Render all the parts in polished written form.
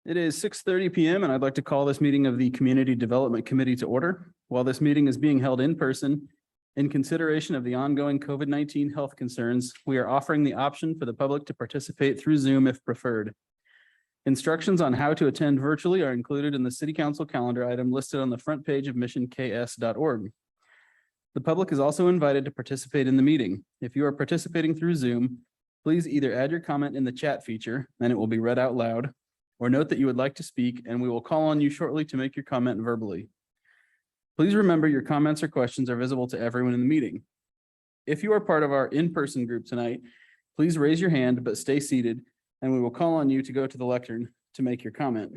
It is 6:30 p.m. and I'd like to call this meeting of the Community Development Committee to order. While this meeting is being held in person, in consideration of the ongoing COVID-19 health concerns, we are offering the option for the public to participate through Zoom if preferred. Instructions on how to attend virtually are included in the City Council calendar item listed on the front page of missionks.org. The public is also invited to participate in the meeting. If you are participating through Zoom, please either add your comment in the chat feature, and it will be read out loud, or note that you would like to speak, and we will call on you shortly to make your comment verbally. Please remember your comments or questions are visible to everyone in the meeting. If you are part of our in-person group tonight, please raise your hand but stay seated, and we will call on you to go to the lectern to make your comment.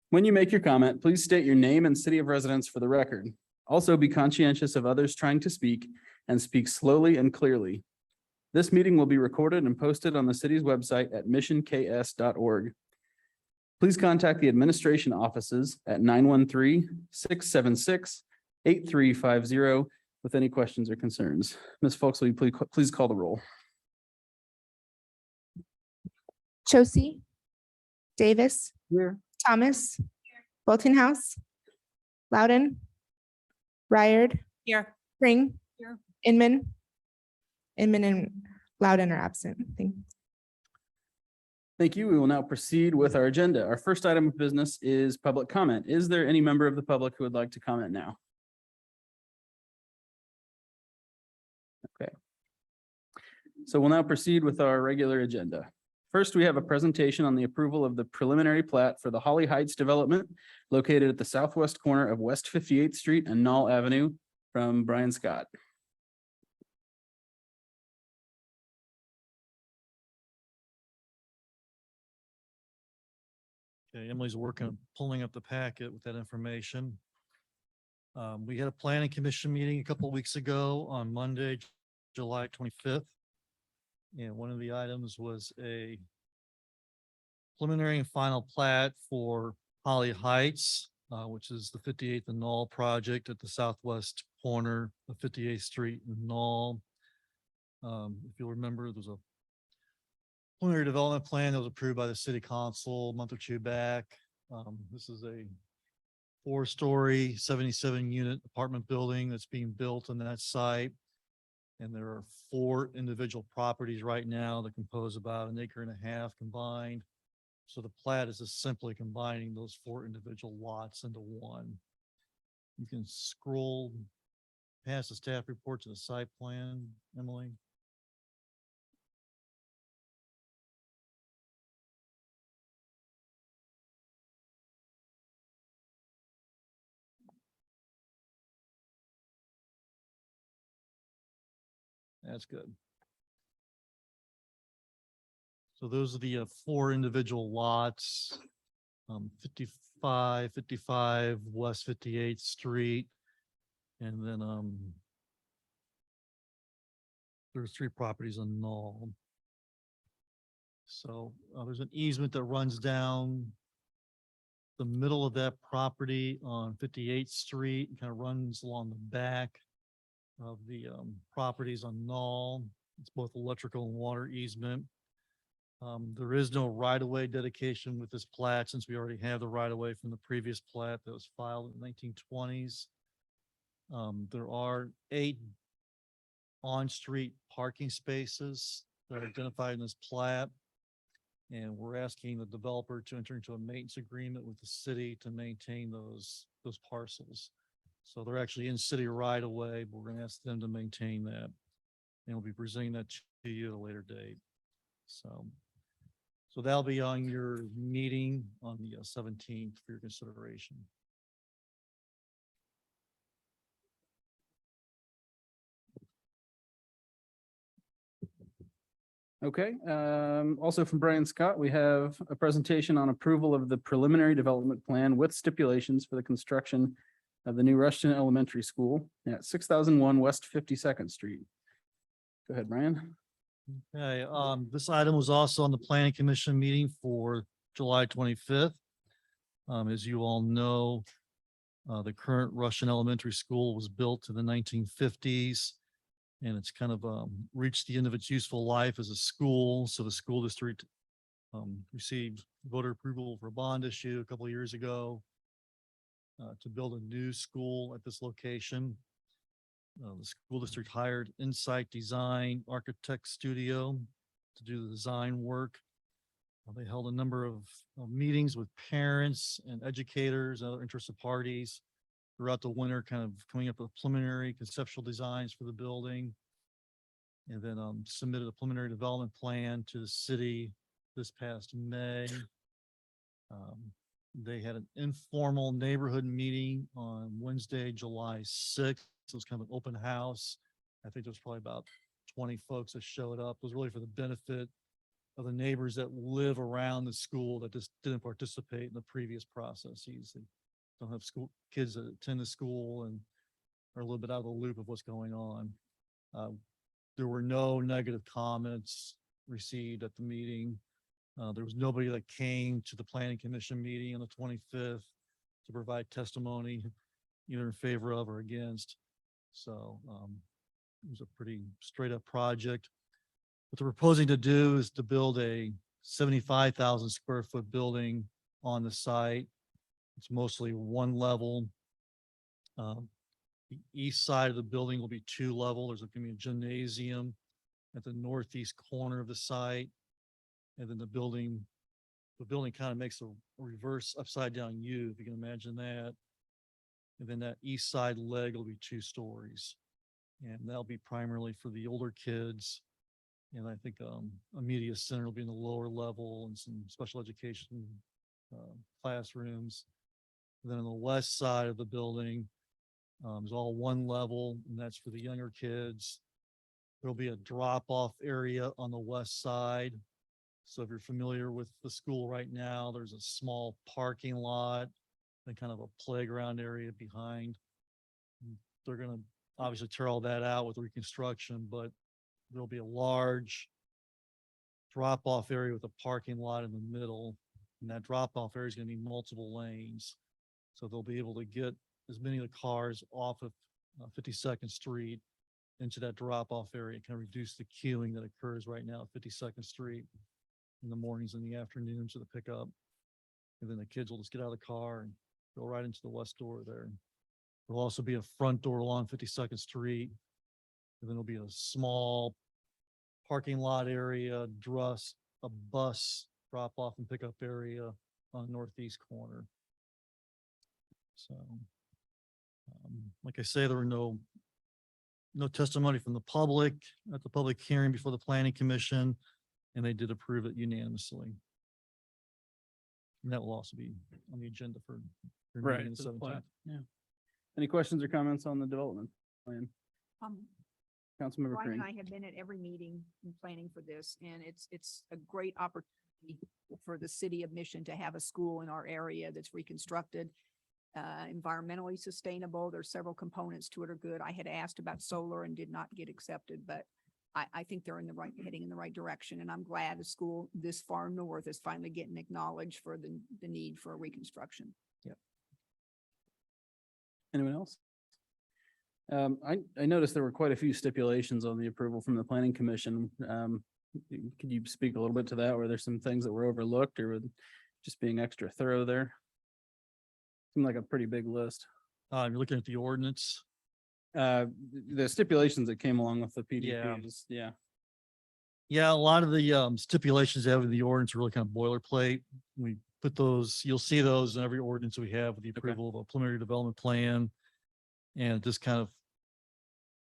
When you make your comment, please state your name and city of residence for the record. Also, be conscientious of others trying to speak and speak slowly and clearly. This meeting will be recorded and posted on the city's website at missionks.org. Please contact the administration offices at 913-676-8350 with any questions or concerns. Ms. Folks, will you please call the roll? Chosey, Davis, Here. Thomas, Boltinghouse, Loudon, Ryard, Here. Ring, Here. Inman and Loudon are absent. Thank you. We will now proceed with our agenda. Our first item of business is public comment. Is there any member of the public who would like to comment now? Okay. So we'll now proceed with our regular agenda. First, we have a presentation on the approval of the preliminary plat for the Holly Heights development located at the southwest corner of West 58th Street and Knoll Avenue from Brian Scott. Okay, Emily's working on pulling up the packet with that information. We had a planning commission meeting a couple of weeks ago on Monday, July 25th. And one of the items was a preliminary and final plat for Holly Heights, which is the 58th and Knoll project at the southwest corner of 58th Street and Knoll. If you'll remember, there's a preliminary development plan that was approved by the city council a month or two back. This is a 4-story, 77-unit apartment building that's being built on that site. And there are 4 individual properties right now that compose about 1.5 acres combined. So the plat is just simply combining those 4 individual lots into one. You can scroll past the staff report to the site plan, Emily. That's good. So those are the 4 individual lots, 55 West 58th Street. And then there's 3 properties on Knoll. So there's an easement that runs down the middle of that property on 58th Street, and kind of runs along the back of the properties on Knoll. It's both electrical and water easement. There is no right-of-way dedication with this plat since we already have the right-of-way from the previous plat that was filed in the 1920s. There are 8 on-street parking spaces that are identified in this plat. And we're asking the developer to enter into a maintenance agreement with the city to maintain those parcels. So they're actually in city right away, but we're going to ask them to maintain that. And we'll be presenting that to you at a later date. So So that'll be on your meeting on the 17th for your consideration. Okay, also from Brian Scott, we have a presentation on approval of the preliminary development plan with stipulations for the construction of the new Rushton Elementary School at 6001 West 52nd Street. Go ahead, Brian. Okay, this item was also on the planning commission meeting for July 25th. As you all know, the current Rushton Elementary School was built in the 1950s. And it's kind of reached the end of its useful life as a school. So the school district received voter approval for a bond issue a couple of years ago to build a new school at this location. The school district hired Insight Design Architect Studio to do the design work. They held a number of meetings with parents and educators and other interested parties throughout the winter, kind of coming up with preliminary conceptual designs for the building. And then submitted a preliminary development plan to the city this past May. They had an informal neighborhood meeting on Wednesday, July 6th. It was kind of an open house. I think there was probably about 20 folks that showed up. It was really for the benefit of the neighbors that live around the school that just didn't participate in the previous processes. They don't have school kids that attend the school and are a little bit out of the loop of what's going on. There were no negative comments received at the meeting. There was nobody that came to the planning commission meeting on the 25th to provide testimony either in favor of or against. So it was a pretty straight up project. What they're proposing to do is to build a 75,000 square foot building on the site. It's mostly one level. The east side of the building will be two level. There's going to be a gymnasium at the northeast corner of the site. And then the building kind of makes a reverse upside down U, if you can imagine that. And then that east side leg will be 2 stories. And that'll be primarily for the older kids. And I think a media center will be in the lower level and some special education classrooms. And then on the west side of the building is all one level, and that's for the younger kids. There'll be a drop-off area on the west side. So if you're familiar with the school right now, there's a small parking lot and kind of a playground area behind. They're going to obviously tear all that out with reconstruction, but there'll be a large drop-off area with a parking lot in the middle. And that drop-off area is going to be multiple lanes. So they'll be able to get as many of the cars off of 52nd Street into that drop-off area, kind of reduce the queuing that occurs right now at 52nd Street in the mornings and the afternoons for the pickup. And then the kids will just get out of the car and go right into the west door there. There'll also be a front door along 52nd Street. And then there'll be a small parking lot area, a bus drop-off and pickup area on the northeast corner. So, like I say, there were no testimony from the public at the public hearing before the planning commission, and they did approve it unanimously. And that will also be on the agenda for your meeting on the 17th. Yeah. Any questions or comments on the development plan? Councilmember Brian and Green. I have been at every meeting in planning for this, and it's a great opportunity for the city of Mission to have a school in our area that's reconstructed, environmentally sustainable. There's several components to it are good. I had asked about solar and did not get accepted, but I think they're heading in the right direction, and I'm glad a school this far north is finally getting acknowledged for the need for a reconstruction. Yep. Anyone else? I noticed there were quite a few stipulations on the approval from the planning commission. Could you speak a little bit to that? Were there some things that were overlooked or just being extra thorough there? Seemed like a pretty big list. You're looking at the ordinance. The stipulations that came along with the PDPs. Yeah. Yeah, a lot of the stipulations they have in the ordinance are really kind of boilerplate. We put those, you'll see those in every ordinance we have with the approval of a preliminary development plan. And just kind of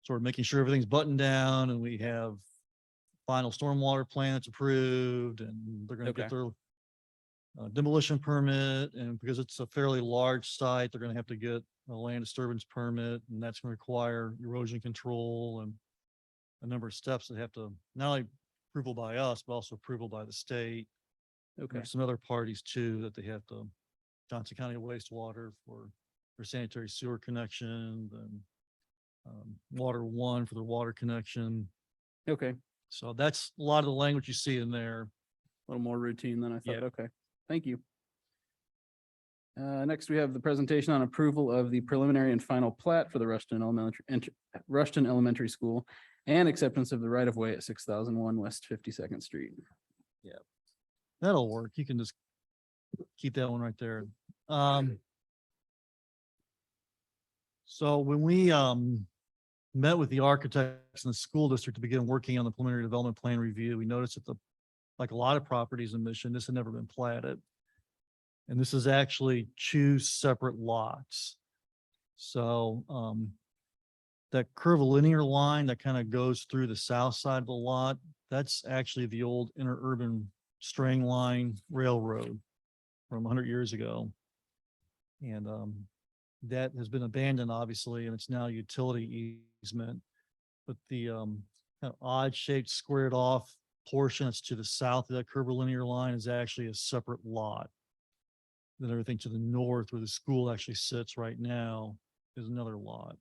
sort of making sure everything's buttoned down and we have final stormwater plan that's approved, and they're gonna Okay. get their demolition permit, and because it's a fairly large site, they're gonna have to get a land disturbance permit, and that's gonna require erosion control and a number of steps that have to, not only approval by us, but also approval by the state. Okay. There's some other parties too that they have to, Johnson County wastewater for their sanitary sewer connection, and Water One for their water connection. Okay. So that's a lot of the language you see in there. A little more routine than I thought. Yeah. Okay, thank you. Next, we have the presentation on approval of the preliminary and final plat for the Rushton Elementary School and acceptance of the right of way at 6001 West 52nd Street. That'll work. You can just keep that one right there. So when we met with the architects in the school district to begin working on the preliminary development plan review, we noticed that like a lot of properties in Mission, this had never been platted. And this is actually two separate lots. So that curvilinear line that kind of goes through the south side of the lot, that's actually the old interurban string line railroad from 100 years ago. And that has been abandoned, obviously, and it's now utility easement. But the kind of odd shaped squared off portion that's to the south of that curvilinear line is actually a separate lot. Then everything to the north where the school actually sits right now is another lot.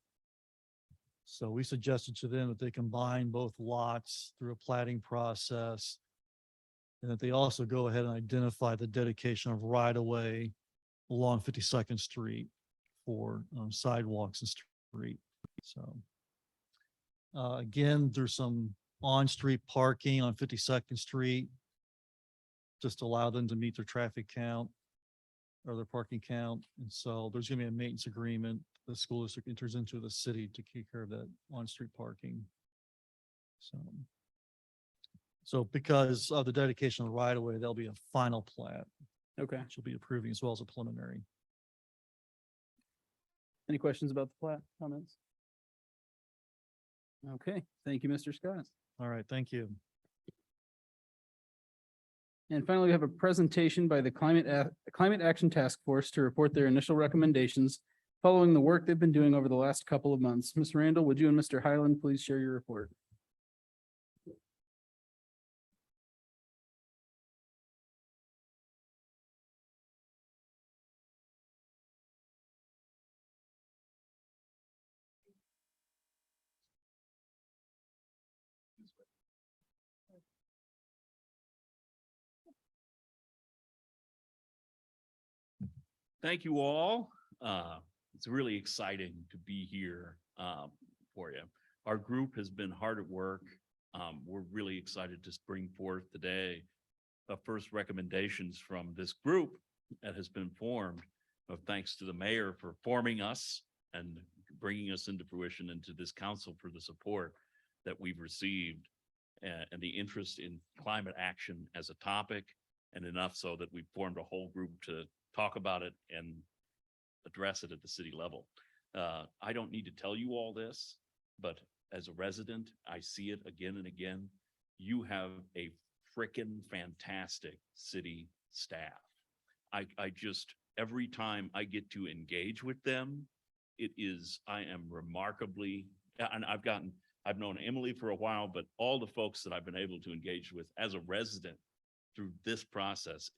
So we suggested to them that they combine both lots through a platting process, and that they also go ahead and identify the dedication of right of way along 52nd Street for sidewalks and street. So again, there's some on-street parking on 52nd Street. Just allow them to meet their traffic count or their parking count. And so there's gonna be a maintenance agreement the school district enters into the city to take care of that on-street parking. So because of the dedication of the right of way, there'll be a final plat, Okay, which will be approving as well as a preliminary. any questions about the plat, comments? Okay, thank you, Mr. Scott. All right, thank you. And finally, we have a presentation by the Climate Action Task Force to report their initial recommendations following the work they've been doing over the last couple of months. Ms. Randall, would you and Mr. Highland please share your report? Thank you all. It's really exciting to be here for you. Our group has been hard at work. We're really excited to bring forth today the first recommendations from this group that has been formed. Thanks to the mayor for forming us and bringing us into fruition, into this council for the support that we've received and the interest in climate action as a topic, and enough so that we formed a whole group to talk about it and address it at the city level. I don't need to tell you all this, but as a resident, I see it again and again. You have a frickin' fantastic city staff. I just, every time I get to engage with them, I am remarkably, and I've known Emily for a while, but all the folks that I've been able to engage with as a resident through this process,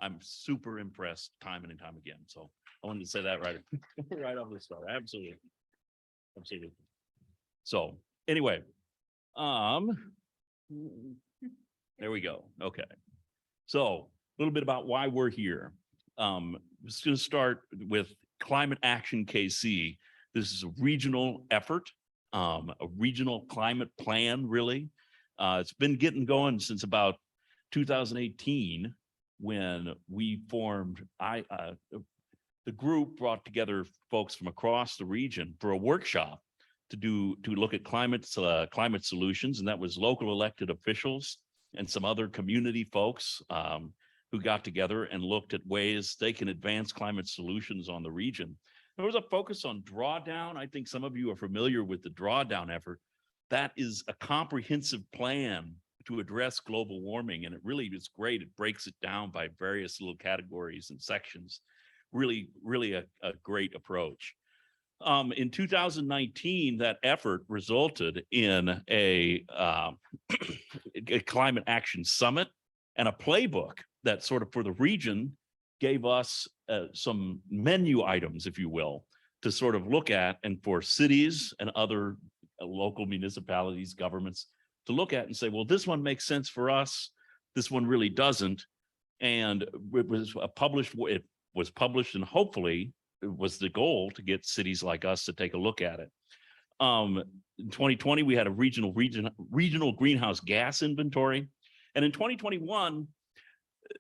I'm super impressed time and time again. So I wanted to say that right off the start. Absolutely. Absolutely. So anyway, there we go. Okay. So a little bit about why we're here. I'm just going to start with Climate Action KC. This is a regional effort, a regional climate plan, really. It's been getting going since about 2018, when we formed, the group brought together folks from across the region for a workshop to look at climate solutions. And that was local elected officials and some other community folks who got together and looked at ways they can advance climate solutions on the region. There was a focus on drawdown. I think some of you are familiar with the drawdown effort, that is a comprehensive plan to address global warming. And it really is great. It breaks it down by various little categories and sections. Really, really a great approach. In 2019, that effort resulted in a climate action summit and a playbook that sort of for the region gave us some menu items, if you will, to sort of look at, and for cities and other local municipalities, governments to look at and say, well, this one makes sense for us. This one really doesn't. And it was published and hopefully it was the goal to get cities like us to take a look at it. In 2020, we had a regional greenhouse gas inventory. And in 2021,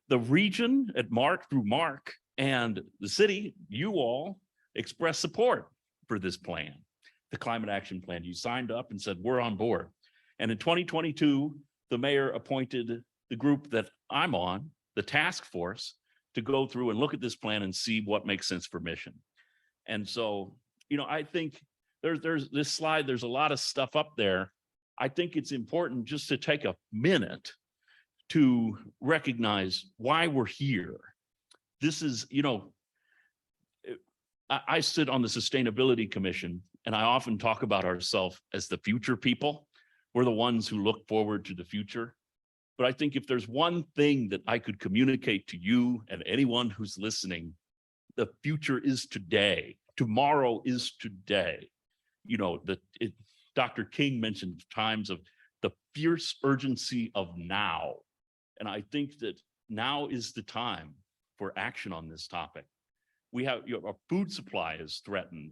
the region at through Mark and the city, you all expressed support for this plan, the climate action plan. You signed up and said, we're on board. And in 2022, the mayor appointed the group that I'm on, the task force, to go through and look at this plan and see what makes sense for mission. And so, I think there's this slide, there's a lot of stuff up there. I think it's important just to take a minute to recognize why we're here. This is, I sit on the Sustainability Commission, and I often talk about ourselves as the future people. We're the ones who look forward to the future. But I think if there's one thing that I could communicate to you and anyone who's listening, the future is today. Tomorrow is today. Dr. King mentioned times of the fierce urgency of now. And I think that now is the time for action on this topic. We have our food supply is threatened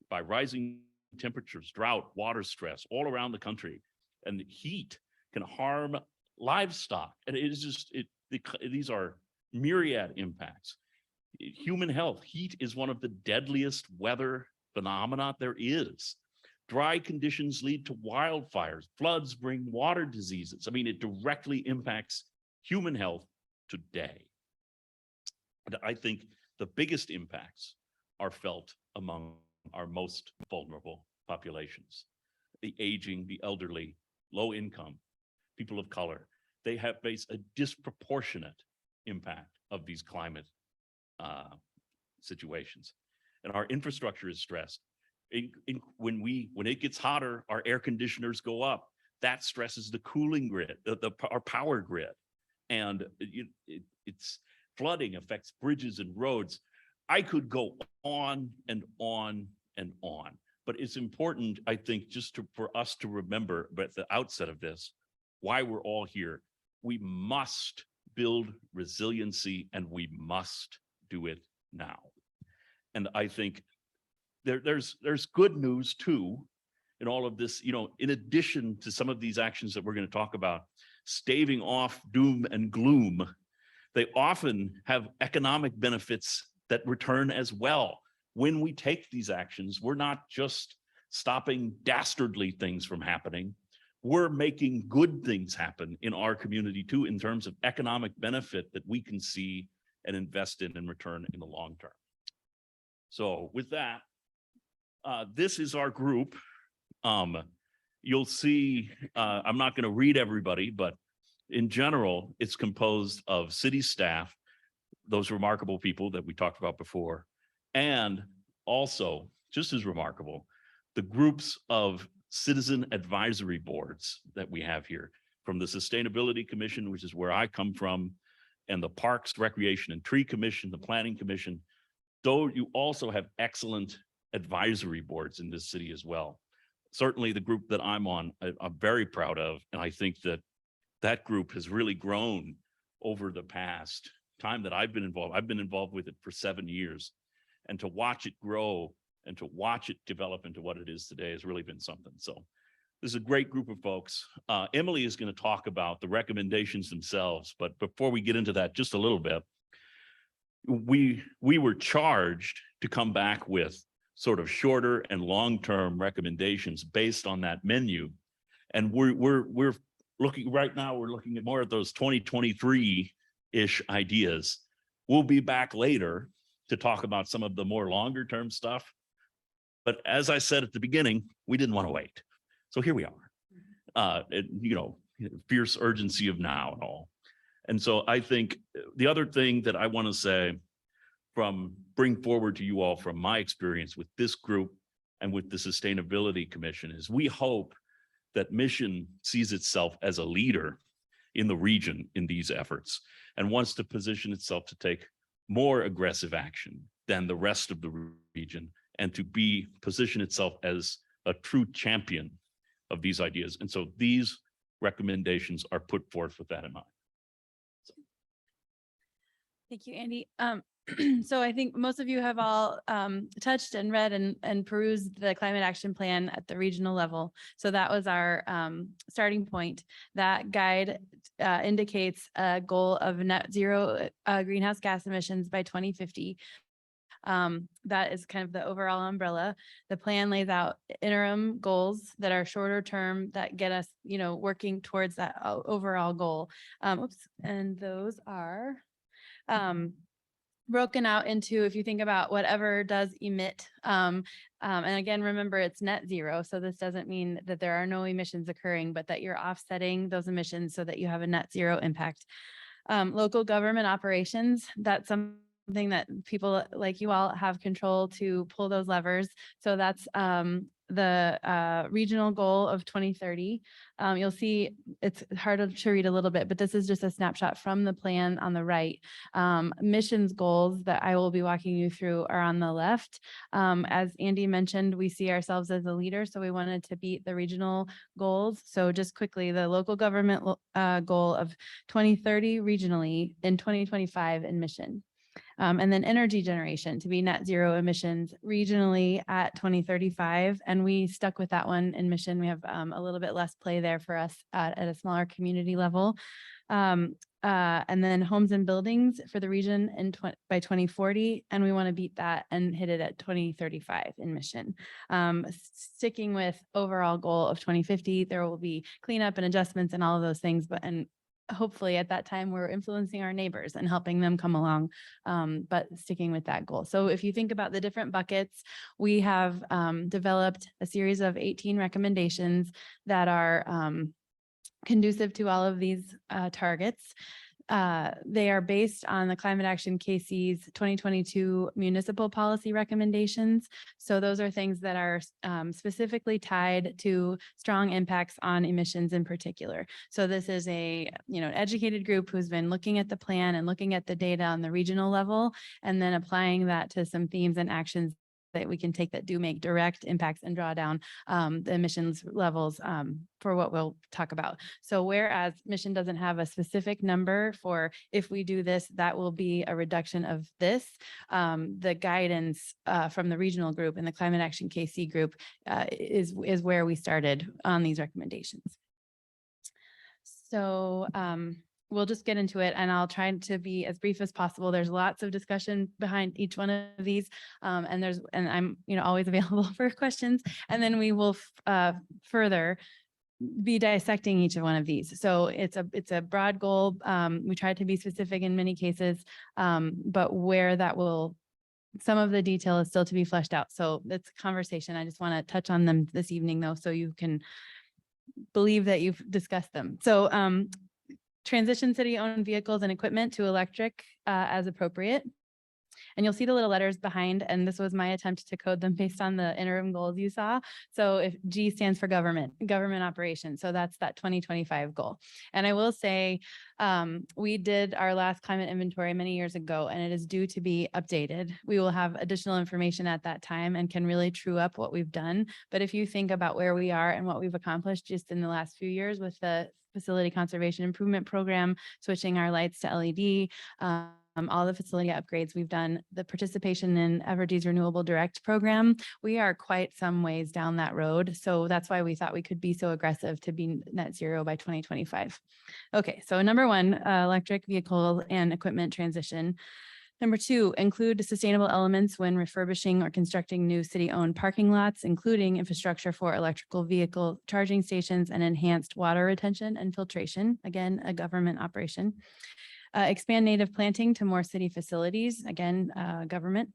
by rising temperatures, drought, water stress all around the country, and the heat can harm livestock. And it is just these are myriad impacts. Human health, heat is one of the deadliest weather phenomena there is. Dry conditions lead to wildfires, floods bring water diseases. I mean, it directly impacts human health today. And I think the biggest impacts are felt among our most vulnerable populations. The aging, the elderly, low income, people of color, they have faced a disproportionate impact of these climate situations. And our infrastructure is stressed. When it gets hotter, our air conditioners go up. That stresses the cooling grid, our power grid. And it's flooding affects bridges and roads. I could go on and on and on, but it's important, I think, for us to remember at the outset of this, why we're all here. We must build resiliency, and we must do it now. And I think there's good news too in all of this, in addition to some of these actions that we're going to talk about, staving off doom and gloom. They often have economic benefits that return as well. When we take these actions, we're not just stopping dastardly things from happening. We're making good things happen in our community too, in terms of economic benefit that we can see and invest in and return in the long term. So with that, this is our group. You'll see, I'm not going to read everybody, but in general, it's composed of city staff, those remarkable people that we talked about before, and also, just as remarkable, the groups of citizen advisory boards that we have here, from the Sustainability Commission, which is where I come from, and the Parks, Recreation, and Tree Commission, the Planning Commission. Though you also have excellent advisory boards in this city as well. Certainly the group that I'm on, I'm very proud of, and I think that that group has really grown over the past time that I've been involved. I've been involved with it for 7 years, and to watch it grow and to watch it develop into what it is today has really been something. So this is a great group of folks. Emily is going to talk about the recommendations themselves, but before we get into that just a little bit, we were charged to come back with sort of shorter and long-term recommendations based on that menu. And we're looking right now, we're looking at more at those 2023-ish ideas. We'll be back later to talk about some of the more longer term stuff. But as I said at the beginning, we didn't want to wait. So here we are. fierce urgency of now and all. And so I think the other thing that I want to say bring forward to you all from my experience with this group and with the Sustainability Commission is we hope that Mission sees itself as a leader in the region in these efforts and wants to position itself to take more aggressive action than the rest of the region and to position itself as a true champion of these ideas. And so these recommendations are put forth with that in mind. Thank you, Andy. So I think most of you have all touched and read and perused the climate action plan at the regional level. So that was our starting point. That guide indicates a goal of net zero greenhouse gas emissions by 2050. That is kind of the overall umbrella. The plan lays out interim goals that are shorter term that get us, working towards that overall goal. And those are broken out into, if you think about whatever does emit, and again, remember it's net zero. So this doesn't mean that there are no emissions occurring, but that you're offsetting those emissions so that you have a net zero impact. Local government operations, that's something that people like you all have control to pull those levers. So that's the regional goal of 2030. You'll see it's hard to read a little bit, but this is just a snapshot from the plan on the right. Missions goals that I will be walking you through are on the left. As Andy mentioned, we see ourselves as a leader, so we wanted to beat the regional goals. So just quickly, the local government goal of 2030 regionally in 2025 in Mission. And then energy generation to be net zero emissions regionally at 2035. And we stuck with that one in Mission. We have a little bit less play there for us at a smaller community level. And then homes and buildings for the region by 2040. And we want to beat that and hit it at 2035 in Mission. Sticking with overall goal of 2050, there will be cleanup and adjustments and all of those things, and hopefully at that time we're influencing our neighbors and helping them come along, but sticking with that goal. So if you think about the different buckets, we have developed a series of 18 recommendations that are conducive to all of these targets. They are based on the Climate Action KC's 2022 municipal policy recommendations. So those are things that are specifically tied to strong impacts on emissions in particular. So this is an educated group who's been looking at the plan and looking at the data on the regional level, and then applying that to some themes and actions that we can take that do make direct impacts and draw down the emissions levels for what we'll talk about. So whereas Mission doesn't have a specific number for if we do this, that will be a reduction of this, the guidance from the regional group and the Climate Action KC group is where we started on these recommendations. So we'll just get into it, and I'll try to be as brief as possible. There's lots of discussion behind each one of these, and I'm always available for questions. And then we will further be dissecting each of one of these. So it's a broad goal. We tried to be specific in many cases, but where that will. Some of the detail is still to be fleshed out. So it's a conversation. I just want to touch on them this evening, though, so you can believe that you've discussed them. So transition city-owned vehicles and equipment to electric as appropriate. And you'll see the little letters behind, and this was my attempt to code them based on the interim goals you saw. So if G stands for government operations. So that's that 2025 goal. And I will say, we did our last climate inventory many years ago, and it is due to be updated. We will have additional information at that time and can really true up what we've done. But if you think about where we are and what we've accomplished just in the last few years with the Facility Conservation Improvement Program, switching our lights to LED, all the facility upgrades we've done, the participation in Evergy's Renewable Direct program, we are quite some ways down that road. So that's why we thought we could be so aggressive to be net zero by 2025. Okay, so number one, electric vehicle and equipment transition. Number two, include sustainable elements when refurbishing or constructing new city-owned parking lots, including infrastructure for electrical vehicle charging stations and enhanced water retention and filtration. Again, a government operation. Expand native planting to more city facilities. Again, government.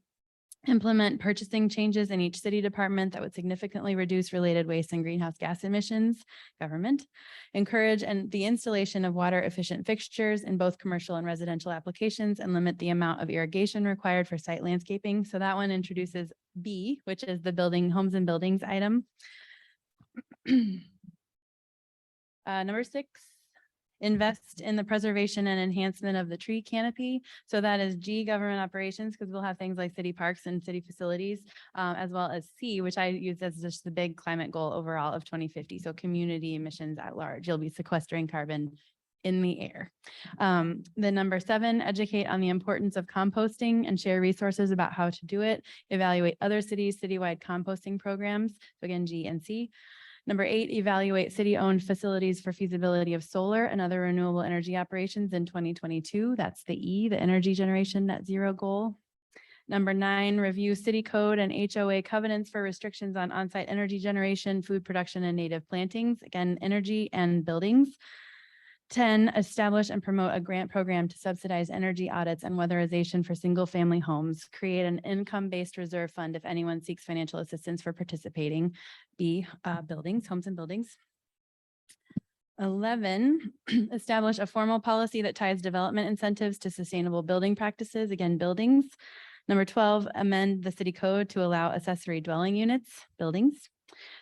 Implement purchasing changes in each city department that would significantly reduce related waste and greenhouse gas emissions. Government. Encourage the installation of water efficient fixtures in both commercial and residential applications and limit the amount of irrigation required for site landscaping. So that one introduces B, which is the building, homes and buildings item. Number 6, invest in the preservation and enhancement of the tree canopy. So that is G, government operations, because we'll have things like city parks and city facilities, as well as C, which I use as just the big climate goal overall of 2050. So community emissions at large. You'll be sequestering carbon in the air. The number 7, educate on the importance of composting and share resources about how to do it. Evaluate other cities' citywide composting programs. So again, G and C. Number 8, evaluate city-owned facilities for feasibility of solar and other renewable energy operations in 2022. That's the E, the energy generation net zero goal. Number 9, review city code and HOA covenants for restrictions on on-site energy generation, food production, and native plantings. Again, energy and buildings. 10, establish and promote a grant program to subsidize energy audits and weatherization for single-family homes. Create an income-based reserve fund if anyone seeks financial assistance for participating. B, buildings, homes and buildings. 11, establish a formal policy that ties development incentives to sustainable building practices. Again, buildings. Number 12, amend the city code to allow accessory dwelling units, buildings.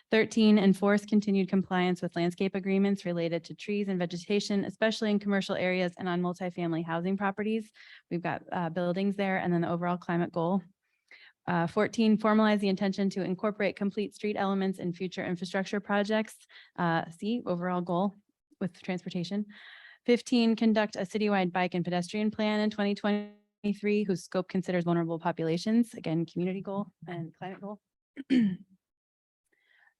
13, enforce continued compliance with landscape agreements related to trees and vegetation, especially in commercial areas and on multifamily housing properties. We've got buildings there, and then the overall climate goal. 14, formalize the intention to incorporate complete street elements in future infrastructure projects. C, overall goal with transportation. 15, conduct a citywide bike and pedestrian plan in 2023 whose scope considers vulnerable populations. Again, community goal and climate goal.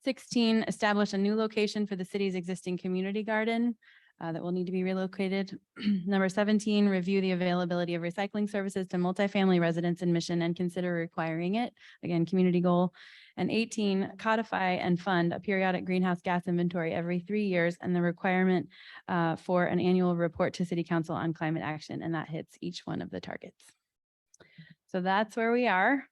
16, establish a new location for the city's existing community garden that will need to be relocated. Number 17, review the availability of recycling services to multifamily residents in Mission and consider requiring it. Again, community goal. And 18, codify and fund a periodic greenhouse gas inventory every 3 years and the requirement for an annual report to City Council on climate action, and that hits each one of the targets. So that's where we are.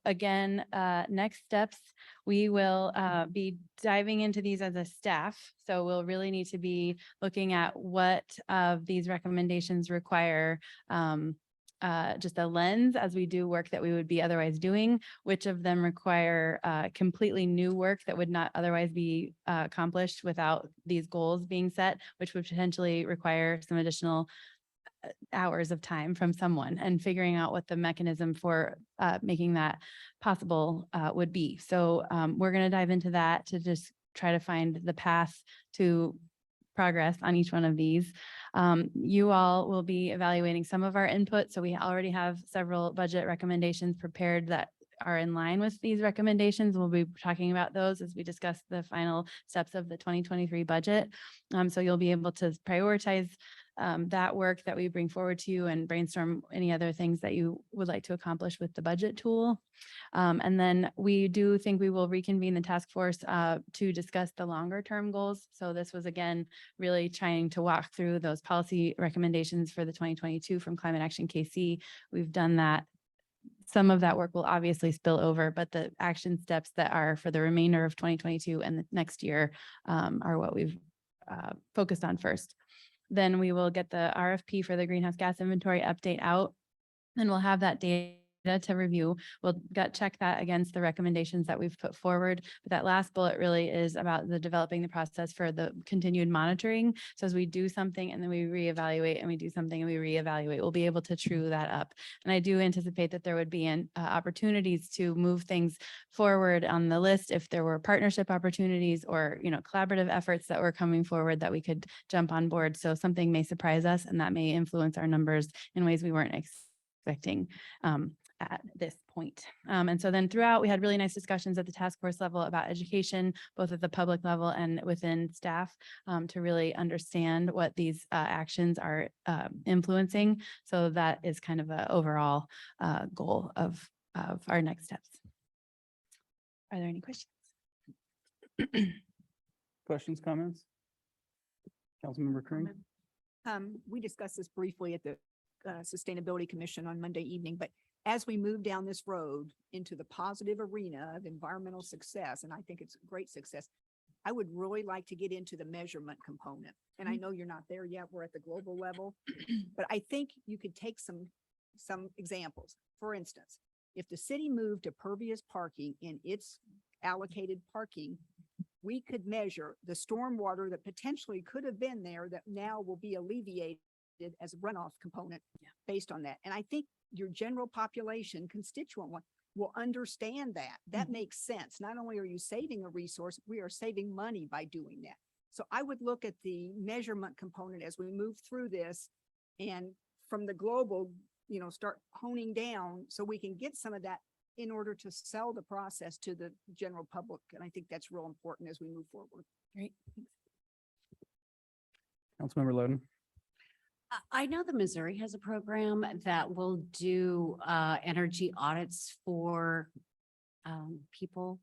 Again, next steps, we will be diving into these as a staff. So we'll really need to be looking at what of these recommendations require just a lens as we do work that we would be otherwise doing, which of them require completely new work that would not otherwise be accomplished without these goals being set, which would potentially require some additional hours of time from someone and figuring out what the mechanism for making that possible would be. So we're going to dive into that to just try to find the path to progress on each one of these. You all will be evaluating some of our input. So we already have several budget recommendations prepared that are in line with these recommendations. We'll be talking about those as we discuss the final steps of the 2023 budget. So you'll be able to prioritize that work that we bring forward to you and brainstorm any other things that you would like to accomplish with the budget tool. And then we do think we will reconvene the task force to discuss the longer term goals. So this was again, really trying to walk through those policy recommendations for the 2022 from Climate Action KC. We've done that. Some of that work will obviously spill over, but the action steps that are for the remainder of 2022 and the next year are what we've focused on first. Then we will get the RFP for the greenhouse gas inventory update out, and we'll have that data to review. We'll gut check that against the recommendations that we've put forward. But that last bullet really is about the developing the process for the continued monitoring. So as we do something and then we reevaluate and we do something and we reevaluate, we'll be able to true that up. And I do anticipate that there would be opportunities to move things forward on the list if there were partnership opportunities or, you know, collaborative efforts that were coming forward that we could jump on board. So something may surprise us and that may influence our numbers in ways we weren't expecting. At this point. And so then throughout, we had really nice discussions at the task force level about education, both at the public level and within staff, to really understand what these actions are influencing. So that is kind of an overall goal of our next steps. Are there any questions? Questions, comments? Councilmember Kring? We discussed this briefly at the Sustainability Commission on Monday evening, but as we move down this road into the positive arena of environmental success, and I think it's a great success, I would really like to get into the measurement component. And I know you're not there yet. We're at the global level, but I think you could take some examples. For instance, if the city moved to pervious parking in its allocated parking, we could measure the stormwater that potentially could have been there that now will be alleviated as a runoff component based on that. And I think your general population constituent one will understand that. That makes sense. Not only are you saving a resource, we are saving money by doing that. So I would look at the measurement component as we move through this, and from the global, start honing down so we can get some of that in order to sell the process to the general public. And I think that's real important as we move forward. Great. Councilmember Loden. I know that Missouri has a program that will do energy audits for people.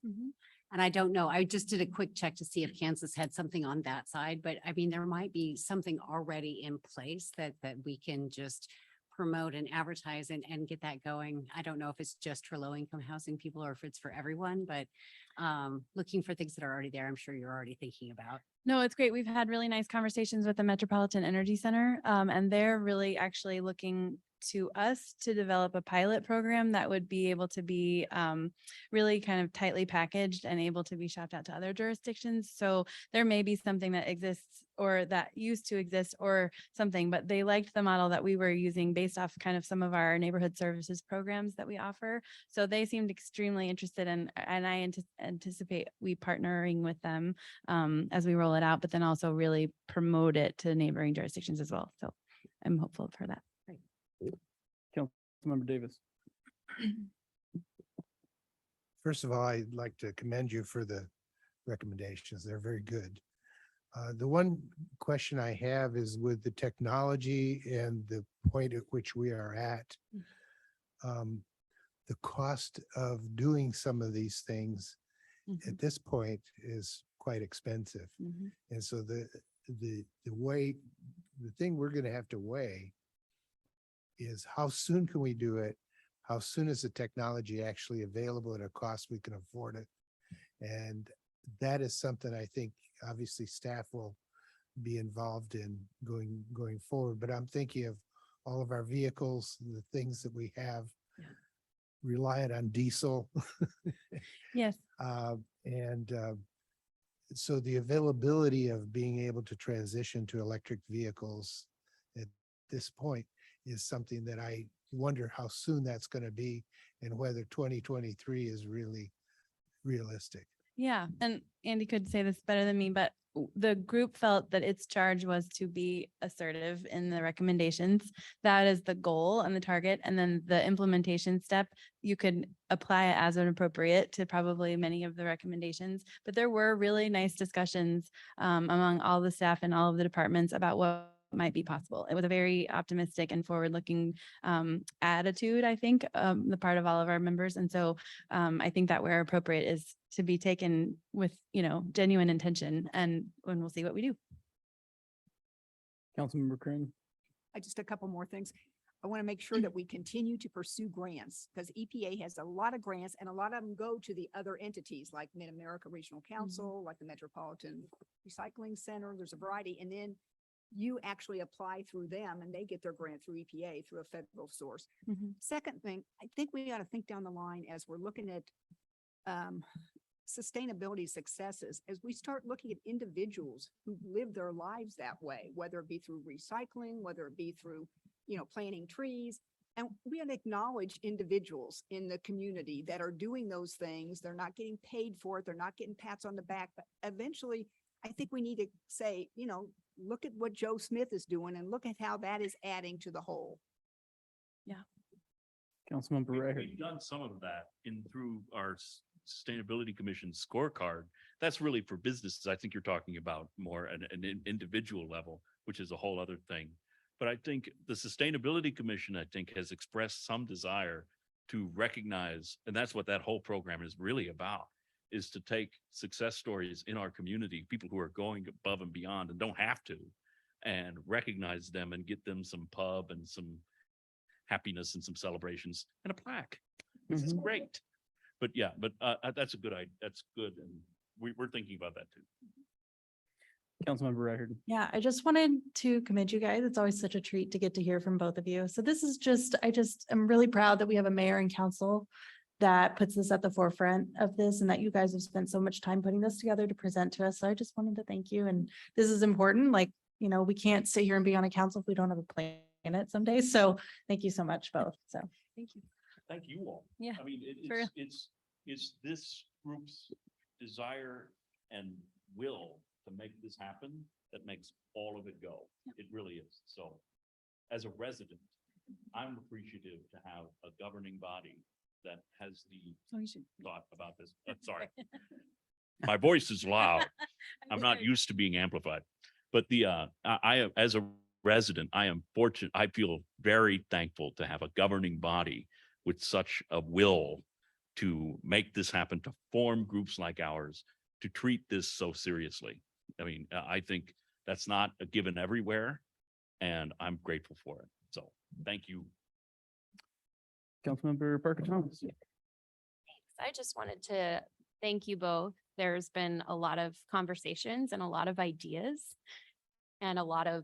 And I don't know, I just did a quick check to see if Kansas had something on that side, but I mean, there might be something already in place that we can just promote and advertise and get that going. I don't know if it's just for low income housing people or if it's for everyone, but looking for things that are already there, I'm sure you're already thinking about. No, it's great. We've had really nice conversations with the Metropolitan Energy Center, and they're really actually looking to us to develop a pilot program that would be able to be really kind of tightly packaged and able to be shopped out to other jurisdictions. So there may be something that exists or that used to exist or something, but they liked the model that we were using based off kind of some of our neighborhood services programs that we offer. So they seemed extremely interested and I anticipate we partnering with them as we roll it out, but then also really promote it to neighboring jurisdictions as well. So I'm hopeful for that. Councilmember Davis. First of all, I'd like to commend you for the recommendations. They're very good. The one question I have is with the technology and the point at which we are at, the cost of doing some of these things at this point is quite expensive. And so the thing we're going to have to weigh is how soon can we do it? How soon is the technology actually available at a cost we can afford it? And that is something I think obviously staff will be involved in going forward. But I'm thinking of all of our vehicles, the things that we have reliant on diesel. Yes. So the availability of being able to transition to electric vehicles at this point is something that I wonder how soon that's going to be and whether 2023 is really realistic. Yeah, and Andy could say this better than me, but the group felt that its charge was to be assertive in the recommendations. That is the goal and the target. And then the implementation step, you could apply it as an appropriate to probably many of the recommendations. But there were really nice discussions among all the staff and all of the departments about what might be possible. It was a very optimistic and forward-looking attitude, I think, the part of all of our members. And so I think that where appropriate is to be taken with, genuine intention, and we'll see what we do. Councilmember Crane. Just a couple more things. I want to make sure that we continue to pursue grants because EPA has a lot of grants and a lot of them go to the other entities like Mid-America Regional Council, like the Metropolitan Recycling Center. There's a variety. And then you actually apply through them and they get their grant through EPA through a federal source. Second thing, I think we ought to think down the line as we're looking at sustainability successes, as we start looking at individuals who live their lives that way, whether it be through recycling, whether it be through, planting trees. And we ought to acknowledge individuals in the community that are doing those things. They're not getting paid for it. They're not getting pats on the back, but eventually I think we need to say, look at what Joe Smith is doing and look at how that is adding to the whole. Councilmember Ray. We've done some of that through our Sustainability Commission scorecard. That's really for businesses. I think you're talking about more an individual level, which is a whole other thing. But I think the Sustainability Commission, has expressed some desire to recognize, and that's what that whole program is really about, is to take success stories in our community, people who are going above and beyond and don't have to, and recognize them and get them some pub and some happiness and some celebrations and a plaque. This is Mhm. great. But yeah, that's a good idea. That's good. And we're thinking about that too. Councilmember Ryder. Yeah, I just wanted to commend you guys. It's always such a treat to get to hear from both of you. So this is just, I'm really proud that we have a mayor and council that puts this at the forefront of this and that you guys have spent so much time putting this together to present to us. So I just wanted to thank you. And this is important. Like, we can't sit here and be on a council if we don't have a plan in it some days. So thank you so much both. So thank you. Thank you all. Yeah, I mean, for it's this group's desire and will to make this happen that makes all of it go. It really is. So as a resident, I'm appreciative to have a governing body that has the thought about this. Sorry. My voice is loud. I'm not used to being amplified. But as a resident, I am fortunate. I feel very thankful to have a governing body with such a will to make this happen, to form groups like ours, to treat this so seriously. I mean, I think that's not a given everywhere, and I'm grateful for it. So thank you. Councilmember Parker Thomas. I just wanted to thank you both. There's been a lot of conversations and a lot of ideas and a lot of,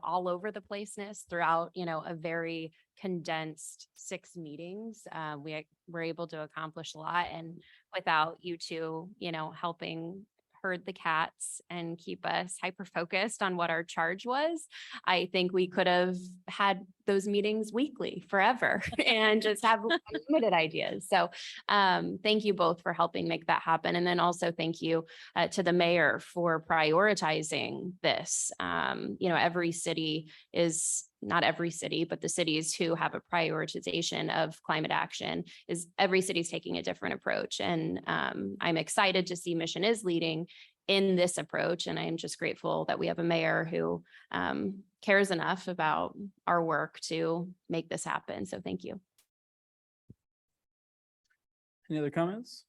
all over the placeness throughout, a very condensed 6 meetings. We were able to accomplish a lot, and without you two, helping herd the cats and keep us hyper-focused on what our charge was, I think we could have had those meetings weekly forever and just have limited ideas. So thank you both for helping make that happen. And then also thank you to the mayor for prioritizing this. Every city is not every city, but the cities who have a prioritization of climate action is every city's taking a different approach. And I'm excited to see Mission is leading in this approach. And I am just grateful that we have a mayor who cares enough about our work to make this happen. So thank you. Any other comments?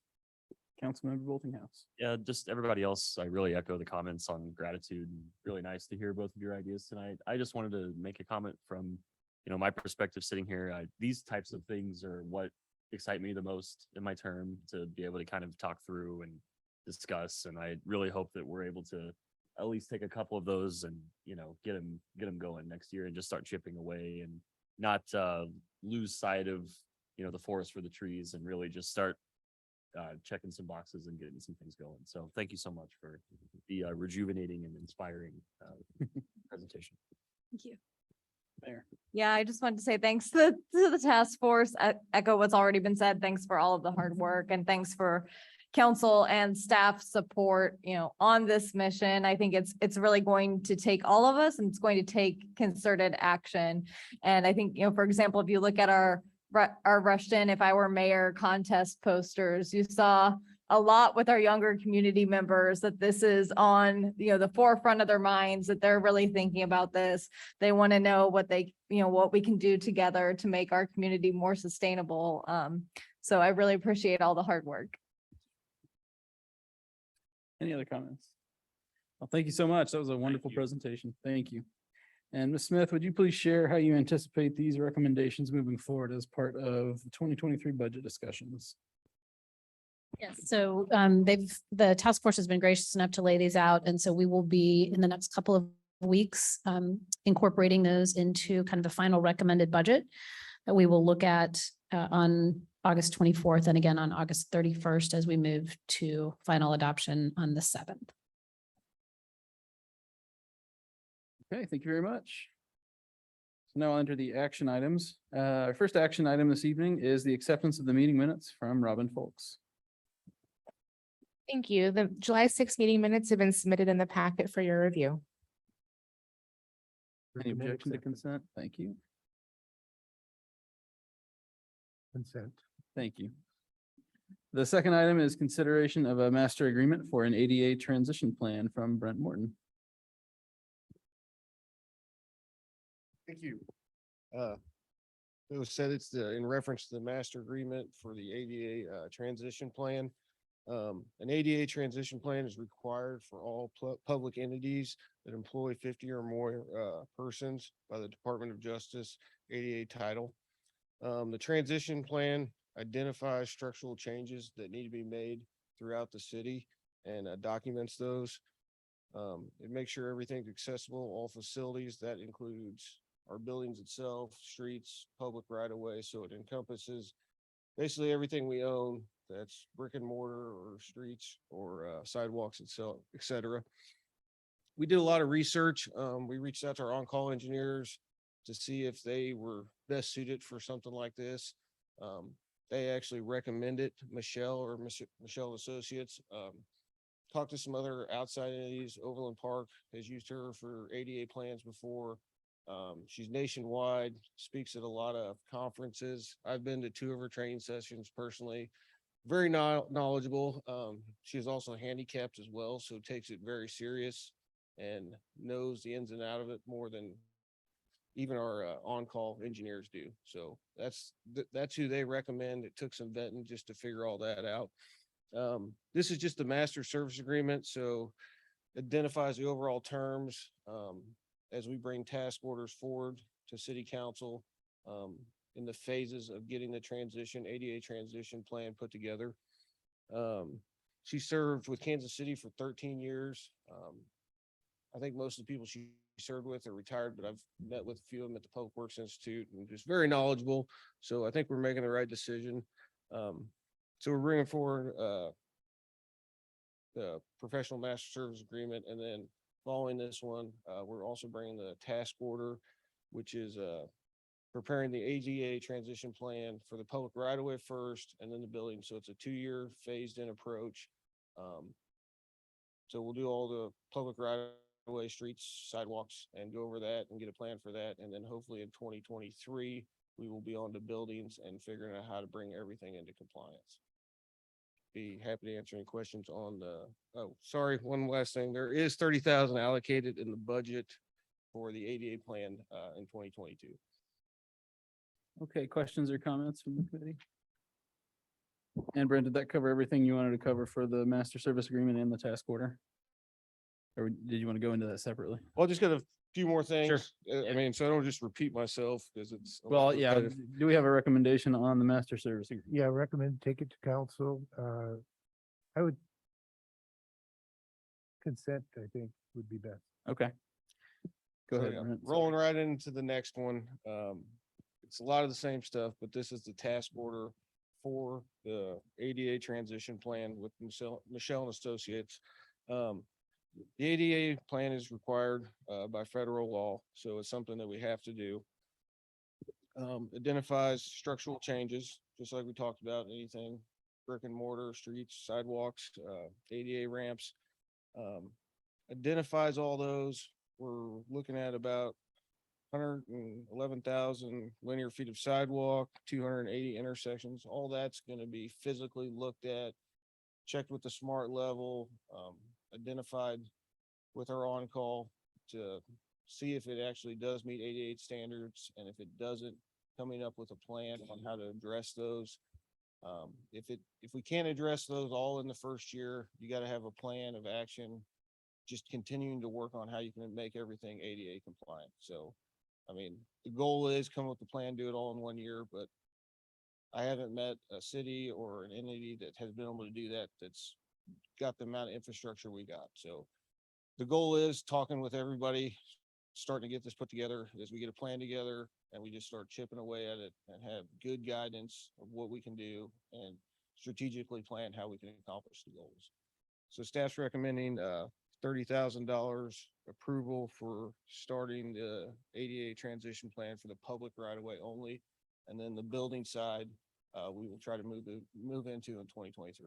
Councilmember Boltinghouse. Yeah, just everybody else, I really echo the comments on gratitude. Really nice to hear both of your ideas tonight. I just wanted to make a comment from, my perspective sitting here. These types of things are what excite me the most in my term, to be able to kind of talk through and discuss. And I really hope that we're able to at least take a couple of those and, get them going next year and just start chipping away and not lose sight of, the forest for the trees, and really just start checking some boxes and getting some things going. So thank you so much for the rejuvenating and inspiring presentation. Thank you. Mayor. Yeah, I just wanted to say thanks to the task force. Echo what's already been said. Thanks for all of the hard work, and thanks for council and staff support, on this mission. I think it's really going to take all of us, and it's going to take concerted action. And I think, for example, if you look at our Rushton If I Were Mayor contest posters, you saw a lot with our younger community members, that this is on, the forefront of their minds, that they're really thinking about this. They want to know what we can do together to make our community more sustainable. So I really appreciate all the hard work. Any other comments? Well, thank you so much. That was a wonderful you. presentation. Thank you. And Ms. Smith, would you please share how you anticipate these recommendations moving forward as part of the 2023 budget discussions? Yes, so the task force has been gracious enough to lay these out. And so we will be in the next couple of weeks incorporating those into kind of the final recommended budget that we will look at on August 24th and again on August 31st as we move to final adoption on the 7th. Okay, thank you very much. So now I'll enter the action items. Our first action item this evening is the acceptance of the meeting minutes from Robin Folks. Thank you. The July 6 meeting minutes have been submitted in the packet for your review. Any Recommend objection to acceptance. consent? Thank you. Consent. Thank you. The second item is consideration of a master agreement for an ADA transition plan from Brent Morton. Thank you. It was said it's in reference to the master agreement for the ADA transition plan. An ADA transition plan is required for all public entities that employ 50 or more persons by the Department of Justice ADA title. The transition plan identifies structural changes that need to be made throughout the city and documents those. It makes sure everything's accessible, all facilities. That includes our buildings itself, streets, public right of way. So it encompasses basically everything we own that's brick and mortar or streets or sidewalks itself, et cetera. We did a lot of research. We reached out to our on-call engineers to see if they were best suited for something like this. They actually recommended Michele or Michele Associates. Talked to some other outside entities. Overland Park has used her for ADA plans before. She's nationwide, speaks at a lot of conferences. I've been to 2 of her training sessions personally. Very knowledgeable. She is also handicapped as well, so takes it very serious and knows the ins and out of it more than even our on-call engineers do. So that's who they recommend. It took some vetting just to figure all that out. This is just the master service agreement, so identifies the overall terms as we bring task orders forward to city council in the phases of getting the ADA transition plan put together. She served with Kansas City for 13 years. I think most of the people she served with are retired, but I've met with a few of them at the Public Works Institute and just very knowledgeable. So I think we're making the right decision. So we're bringing forward the professional master service agreement, and then following this one, we're also bringing the task order, which is preparing the ADA transition plan for the public right of way first, and then the building. So it's a 2-year phased in approach. So we'll do all the public right of way, streets, sidewalks, and go over that and get a plan for that. And then hopefully in 2023, we will be on to buildings and figuring out how to bring everything into compliance. Be happy to answer any questions on the, oh, sorry, one last thing. There is 30,000 allocated in the budget for the ADA plan in 2022. Okay, questions or comments from the committee? And Brent, did that cover everything you wanted to cover for the master service agreement and the task order? Or did you want to go into that separately? Well, just got a few more things. Sure. I mean, so I don't just repeat myself because it's. Well, yeah, do we have a recommendation on the master service agreement? Yeah, recommend take it to council. I would consent, I think, would be best. Okay. Go So, ahead. yeah, Brent. rolling right into the next one. It's a lot of the same stuff, but this is the task order for the ADA transition plan with Michele and Associates. The ADA plan is required by federal law, so it's something that we have to do. Identifies structural changes, just like we talked about, anything brick and mortar, streets, sidewalks, ADA ramps. Identifies all those. We're looking at about 111,000 linear feet of sidewalk, 280 intersections. All that's going to be physically looked at, checked with the smart level, identified with our on-call to see if it actually does meet 88 standards. And if it doesn't, coming up with a plan on how to address those. If we can't address those all in the first year, you got to have a plan of action, just continuing to work on how you can make everything ADA compliant. So, I mean, the goal is come up with a plan, do it all in 1 year, but I haven't met a city or an entity that has been able to do that, that's got the amount of infrastructure we got. So the goal is talking with everybody, starting to get this put together as we get a plan together and we just start chipping away at it and have good guidance of what we can do and strategically plan how we can accomplish the goals. So staff's recommending $30,000 approval for starting the ADA transition plan for the public right of way only. And then the building side, we will try to move into in 2023.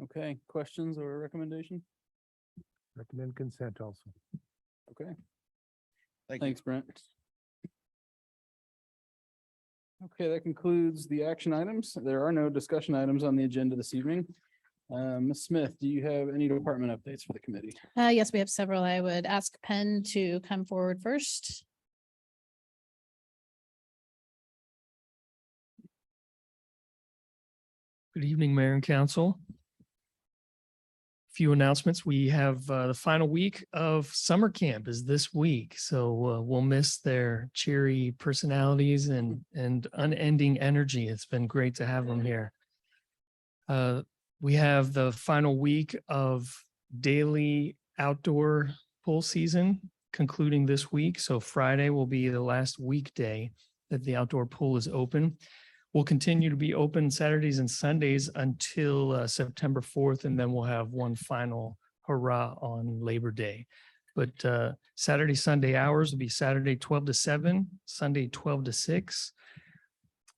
Okay, questions or recommendation? Recommend consent also. Okay, Thank you. thanks, Brent. Okay, that concludes the action items. There are no discussion items on the agenda this evening. Ms. Smith, do you have any department updates for the committee? Yes, we have several. I would ask Penn to come forward first. Good evening, Mayor and Council. Few announcements. We have the final week of summer camp is this week, so we'll miss their cheery personalities and unending energy. It's been great to have them here. We have the final week of daily outdoor pool season concluding this week. So Friday will be the last weekday that the outdoor pool is open. We'll continue to be open Saturdays and Sundays until September 4th, and then we'll have one final hurrah on Labor Day. But Saturday, Sunday hours will be Saturday 12 to 7, Sunday 12 to 6.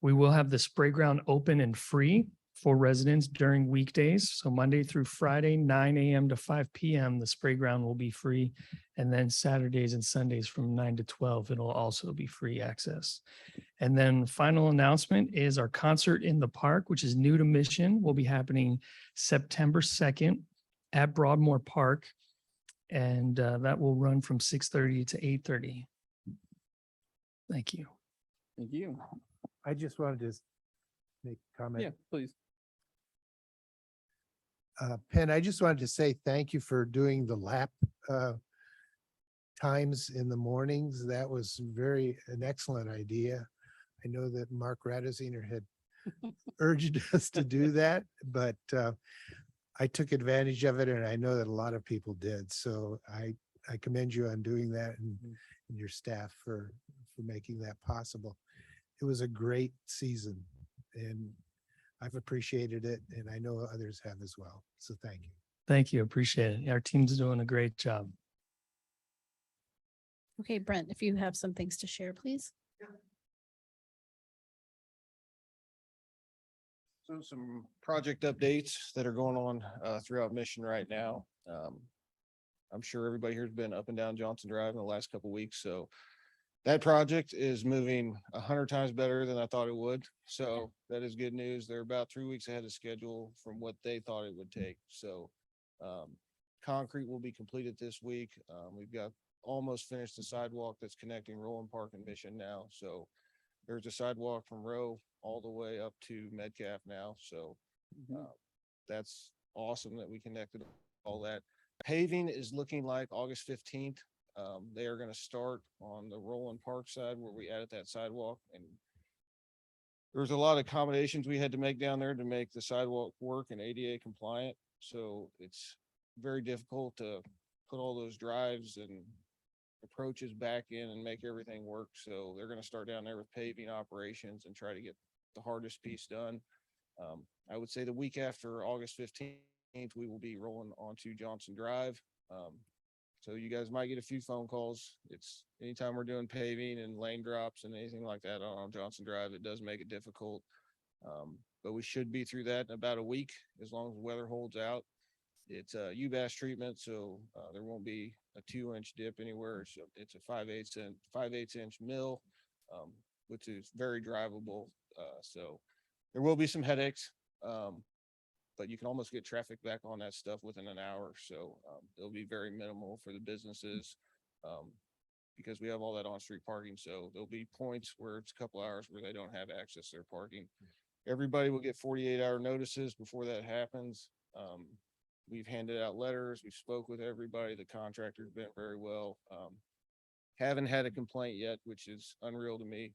We will have the spray ground open and free for residents during weekdays. So Monday through Friday, 9 a.m. to 5 p.m., the spray ground will be free. And then Saturdays and Sundays from 9 to 12, it'll also be free access. And then final announcement is our concert in the park, which is new to Mission, will be happening September 2nd at Broadmoor Park. And that will run from 6:30 to 8:30. Thank you. Thank you. I just wanted to make a comment. Yeah, please. Penn, I just wanted to say thank you for doing the lap times in the mornings. That was an excellent idea. I know that Mark Radeziner had urged us to do that, but I took advantage of it, and I know that a lot of people did. So I commend you on doing that, and your staff for making that possible. It was a great season, and I've appreciated it, and I know others have as well. So thank you. Thank you. Appreciate it. Our team's doing a great job. Okay, Brent, if you have some things to share, please. So some project updates that are going on throughout Mission right now. I'm sure everybody here has been up and down Johnson Drive in the last couple of weeks. So that project is moving 100 times better than I thought it would. So that is good news. They're about 3 weeks ahead of schedule from what they thought it would take. So concrete will be completed this week. We've got almost finished the sidewalk that's connecting Roland Park and Mission now. So there's a sidewalk from Row all the way up to Metcalf now. So that's awesome that we connected all that. Paving is looking like August 15th. They are going to start on the Roland Park side where we added that sidewalk, and there's a lot of accommodations we had to make down there to make the sidewalk work and ADA compliant. So it's very difficult to put all those drives and approaches back in and make everything work. So they're going to start down there with paving operations and try to get the hardest piece done. I would say the week after August 15th, we will be rolling onto Johnson Drive. So you guys might get a few phone calls. It's anytime we're doing paving and lane drops and anything like that on Johnson Drive, it does make it difficult. But we should be through that in about a week, as long as the weather holds out. It's a UBAS treatment, so there won't be a 2-inch dip anywhere. So it's a 5/8 inch mill, which is very drivable. So there will be some headaches, but you can almost get traffic back on that stuff within an hour. So it'll be very minimal for the businesses because we have all that on-street parking. So there'll be points where it's a couple hours where they don't have access to their parking. Everybody will get 48-hour notices before that happens. We've handed out letters. We spoke with everybody. The contractor's been very well. Haven't had a complaint yet, which is unreal to me.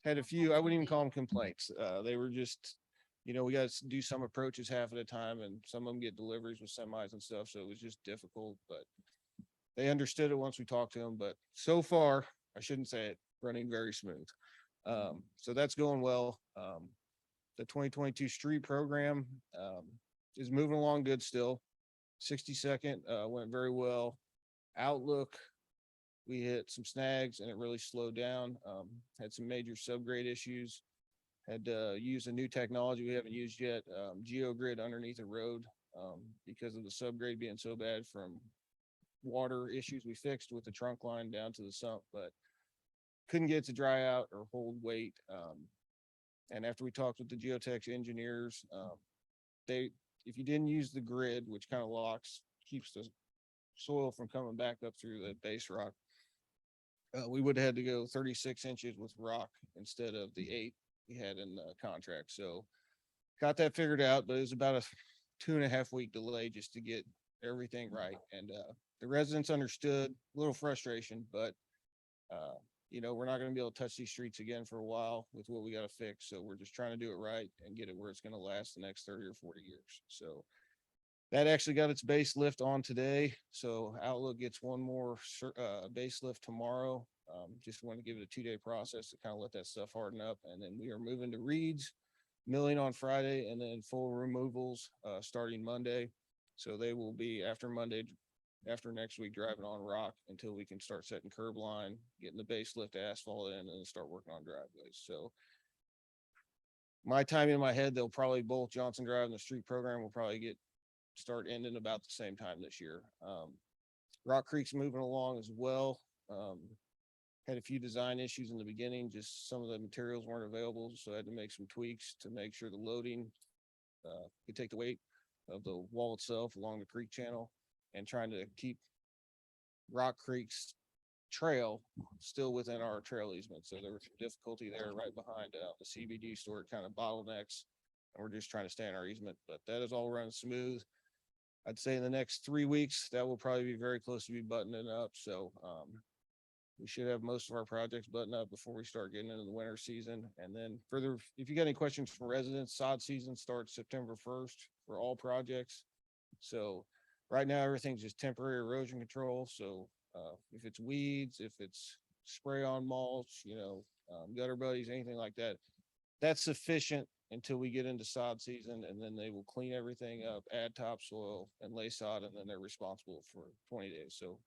Had a few, I wouldn't even call them complaints. They were just, we got to do some approaches half at a time, and some of them get deliveries with semis and stuff. So it was just difficult, but they understood it once we talked to them. But so far, I shouldn't say it, running very smooth. So that's going well. The 2022 street program is moving along good still. 62nd went very well. Outlook, we hit some snags and it really slowed down. Had some major subgrade issues. Had to use a new technology we haven't used yet, GeoGrid underneath the road because of the subgrade being so bad from water issues we fixed with the trunk line down to the sump, but couldn't get it to dry out or hold weight. And after we talked with the geotech engineers, if you didn't use the grid, which kind of keeps the soil from coming back up through the base rock, we would have had to go 36 inches with rock instead of the 8 we had in the contract. So got that figured out, but it was about a 2.5 week delay just to get everything right. And, the residents understood, a little frustration, but, you know, we're not gonna be able to touch these streets again for a while with what we gotta fix. So we're just trying to do it right and get it where it's gonna last the next 30 or 40 years. So that actually got its base lift on today. So Outlook gets one more base lift tomorrow. Just want to give it a 2-day process to kind of let that stuff harden up. And then we are moving to reeds, milling on Friday, and then full removals starting Monday. So they will be after Monday, after next week, driving on rock until we can start setting curb line, getting the base lift asphalt in, and then start working on driveways. So my timing in my head, they'll probably both Johnson Drive and the street program will probably start ending about the same time this year. Rock Creek's moving along as well. Had a few design issues in the beginning, just some of the materials weren't available, so I had to make some tweaks to make sure the loading could take the weight of the wall itself along the creek channel, and trying to keep Rock Creek's trail still within our trail easement. So there was some difficulty there right behind the CBD store, kind of bottlenecks, and we're just trying to stay in our easement, but that is all running smooth. I'd say in the next 3 weeks, that will probably be very close to be buttoning up. So, we should have most of our projects buttoned up before we start getting into the winter season. And then further, if you got any questions from residents, sod season starts September 1st for all projects. So right now, everything's just temporary erosion control. So, if it's weeds, if it's spray on mulch, you know, gutter buddies, anything like that, that's sufficient until we get into sod season, and then they will clean everything up, add topsoil and lay sod, and then they're responsible for 20 days. So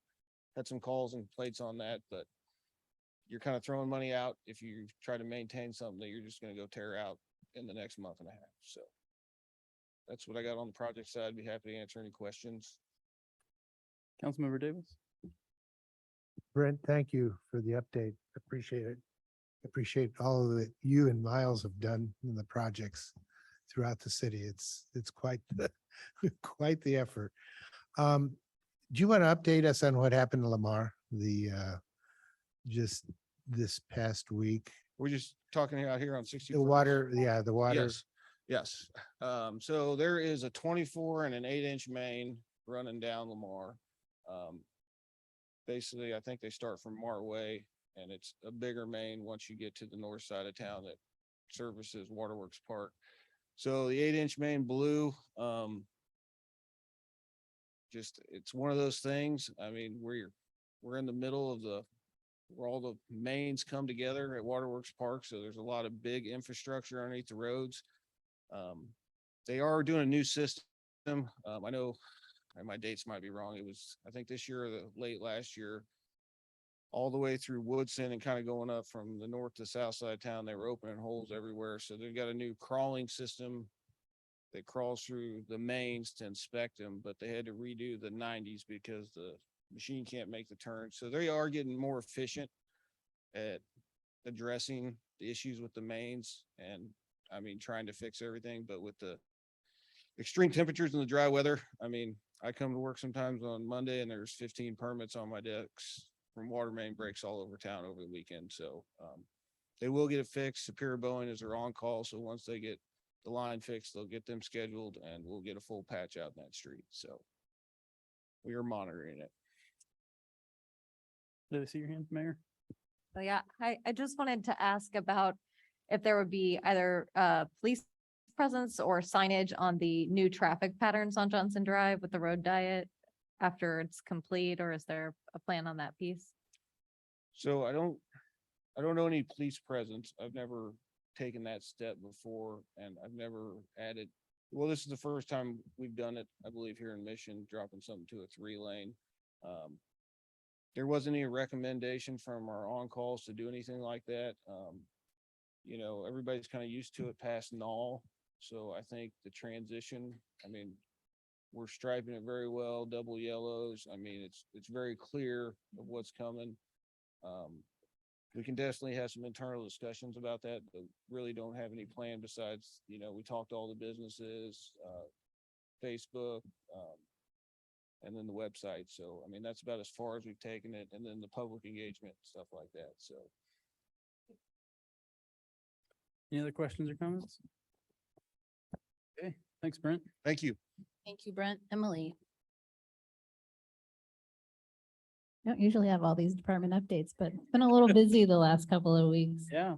had some calls and plates on that, but you're kind of throwing money out if you try to maintain something that you're just going to go tear out in the next month and a half. So that's what I got on the project side. Be happy to answer any questions. Councilmember Davis? Brent, thank you for the update. Appreciate it. Appreciate all that you and Miles have done in the projects throughout the city. It's quite, quite the effort. Do you want to update us on what happened to Lamar, just this past week? We're just talking out here on 60. The water, yeah, the water. Yes, yes. So there is a 24 and an 8-inch main running down Lamar. Basically, I think they start from MARTWAY, and it's a bigger main once you get to the north side of town that services Waterworks Park. So the 8-inch main blew. Just, it's one of those things. I mean, we're in the middle of where all the mains come together at Waterworks Park. So there's a lot of big infrastructure underneath the roads. They are doing a new system. I know, and my dates might be wrong. It was, I think this year or late last year, all the way through Woodson and kind of going up from the north to south side of town. They were opening holes everywhere. So they've got a new crawling system that crawls through the mains to inspect them, but they had to redo the 90s because the machine can't make the turn. So they are getting more efficient at addressing the issues with the mains, and I mean, trying to fix everything. But with the extreme temperatures and the dry weather, I mean, I come to work sometimes on Monday and there's 15 permits on my decks from water main breaks all over town over the weekend. So they will get it fixed. Superior Boeing is their on call. So once they get the line fixed, they'll get them scheduled and we'll get a full patch out in that street. So we are monitoring it. Did I see your hand, Mayor? So yeah, I just wanted to ask about if there would be either police presence or signage on the new traffic patterns on Johnson Drive with the road diet after it's complete, or is there a plan on that piece? So I don't know any police presence. I've never taken that step before, and I've never added, well, this is the first time we've done it, I believe, here in Mission, dropping something to a 3-lane. There wasn't any recommendation from our on-calls to do anything like that. You know, everybody's kind of used to it past Null. So I think the transition, I mean, we're striping it very well, double yellows. I mean, it's very clear of what's coming. We can definitely have some internal discussions about that, but really don't have any plan besides, you know, we talked to all the businesses, Facebook, and then the website. So, I mean, that's about as far as we've taken it, and then the public engagement, stuff like that. So. Any other questions or comments? Okay, thanks, Brent. Thank you. Thank you, Brent. Emily. I don't usually have all these department updates, but it's been a little busy the last couple of weeks. Yeah.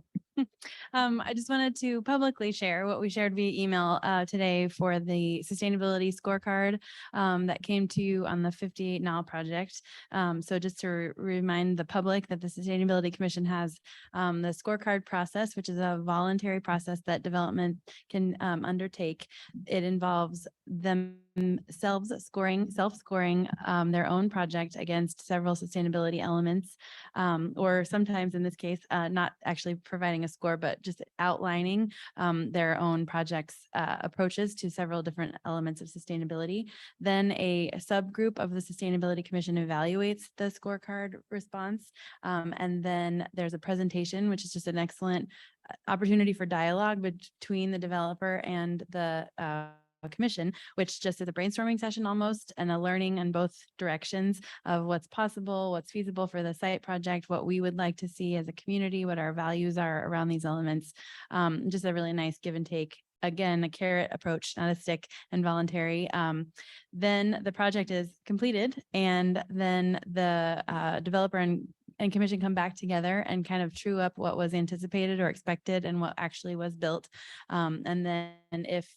I just wanted to publicly share what we shared via email today for the sustainability scorecard that came to you on the 58 Nile project. So just to remind the public that the Sustainability Commission has the scorecard process, which is a voluntary process that development can undertake. It involves themselves self-scoring their own project against several sustainability elements, or sometimes in this case, not actually providing a score, but just outlining their own project's approaches to several different elements of sustainability. Then a subgroup of the Sustainability Commission evaluates the scorecard response. And then there's a presentation, which is just an excellent opportunity for dialogue between the developer and the commission, which just is a brainstorming session almost, and a learning in both directions of what's possible, what's feasible for the site project, what we would like to see as a community, what our values are around these elements. Just a really nice give and take. Again, a carrot approach, not a stick, and voluntary. Then the project is completed, and then the developer and commission come back together and kind of true up what was anticipated or expected and what actually was built. And then if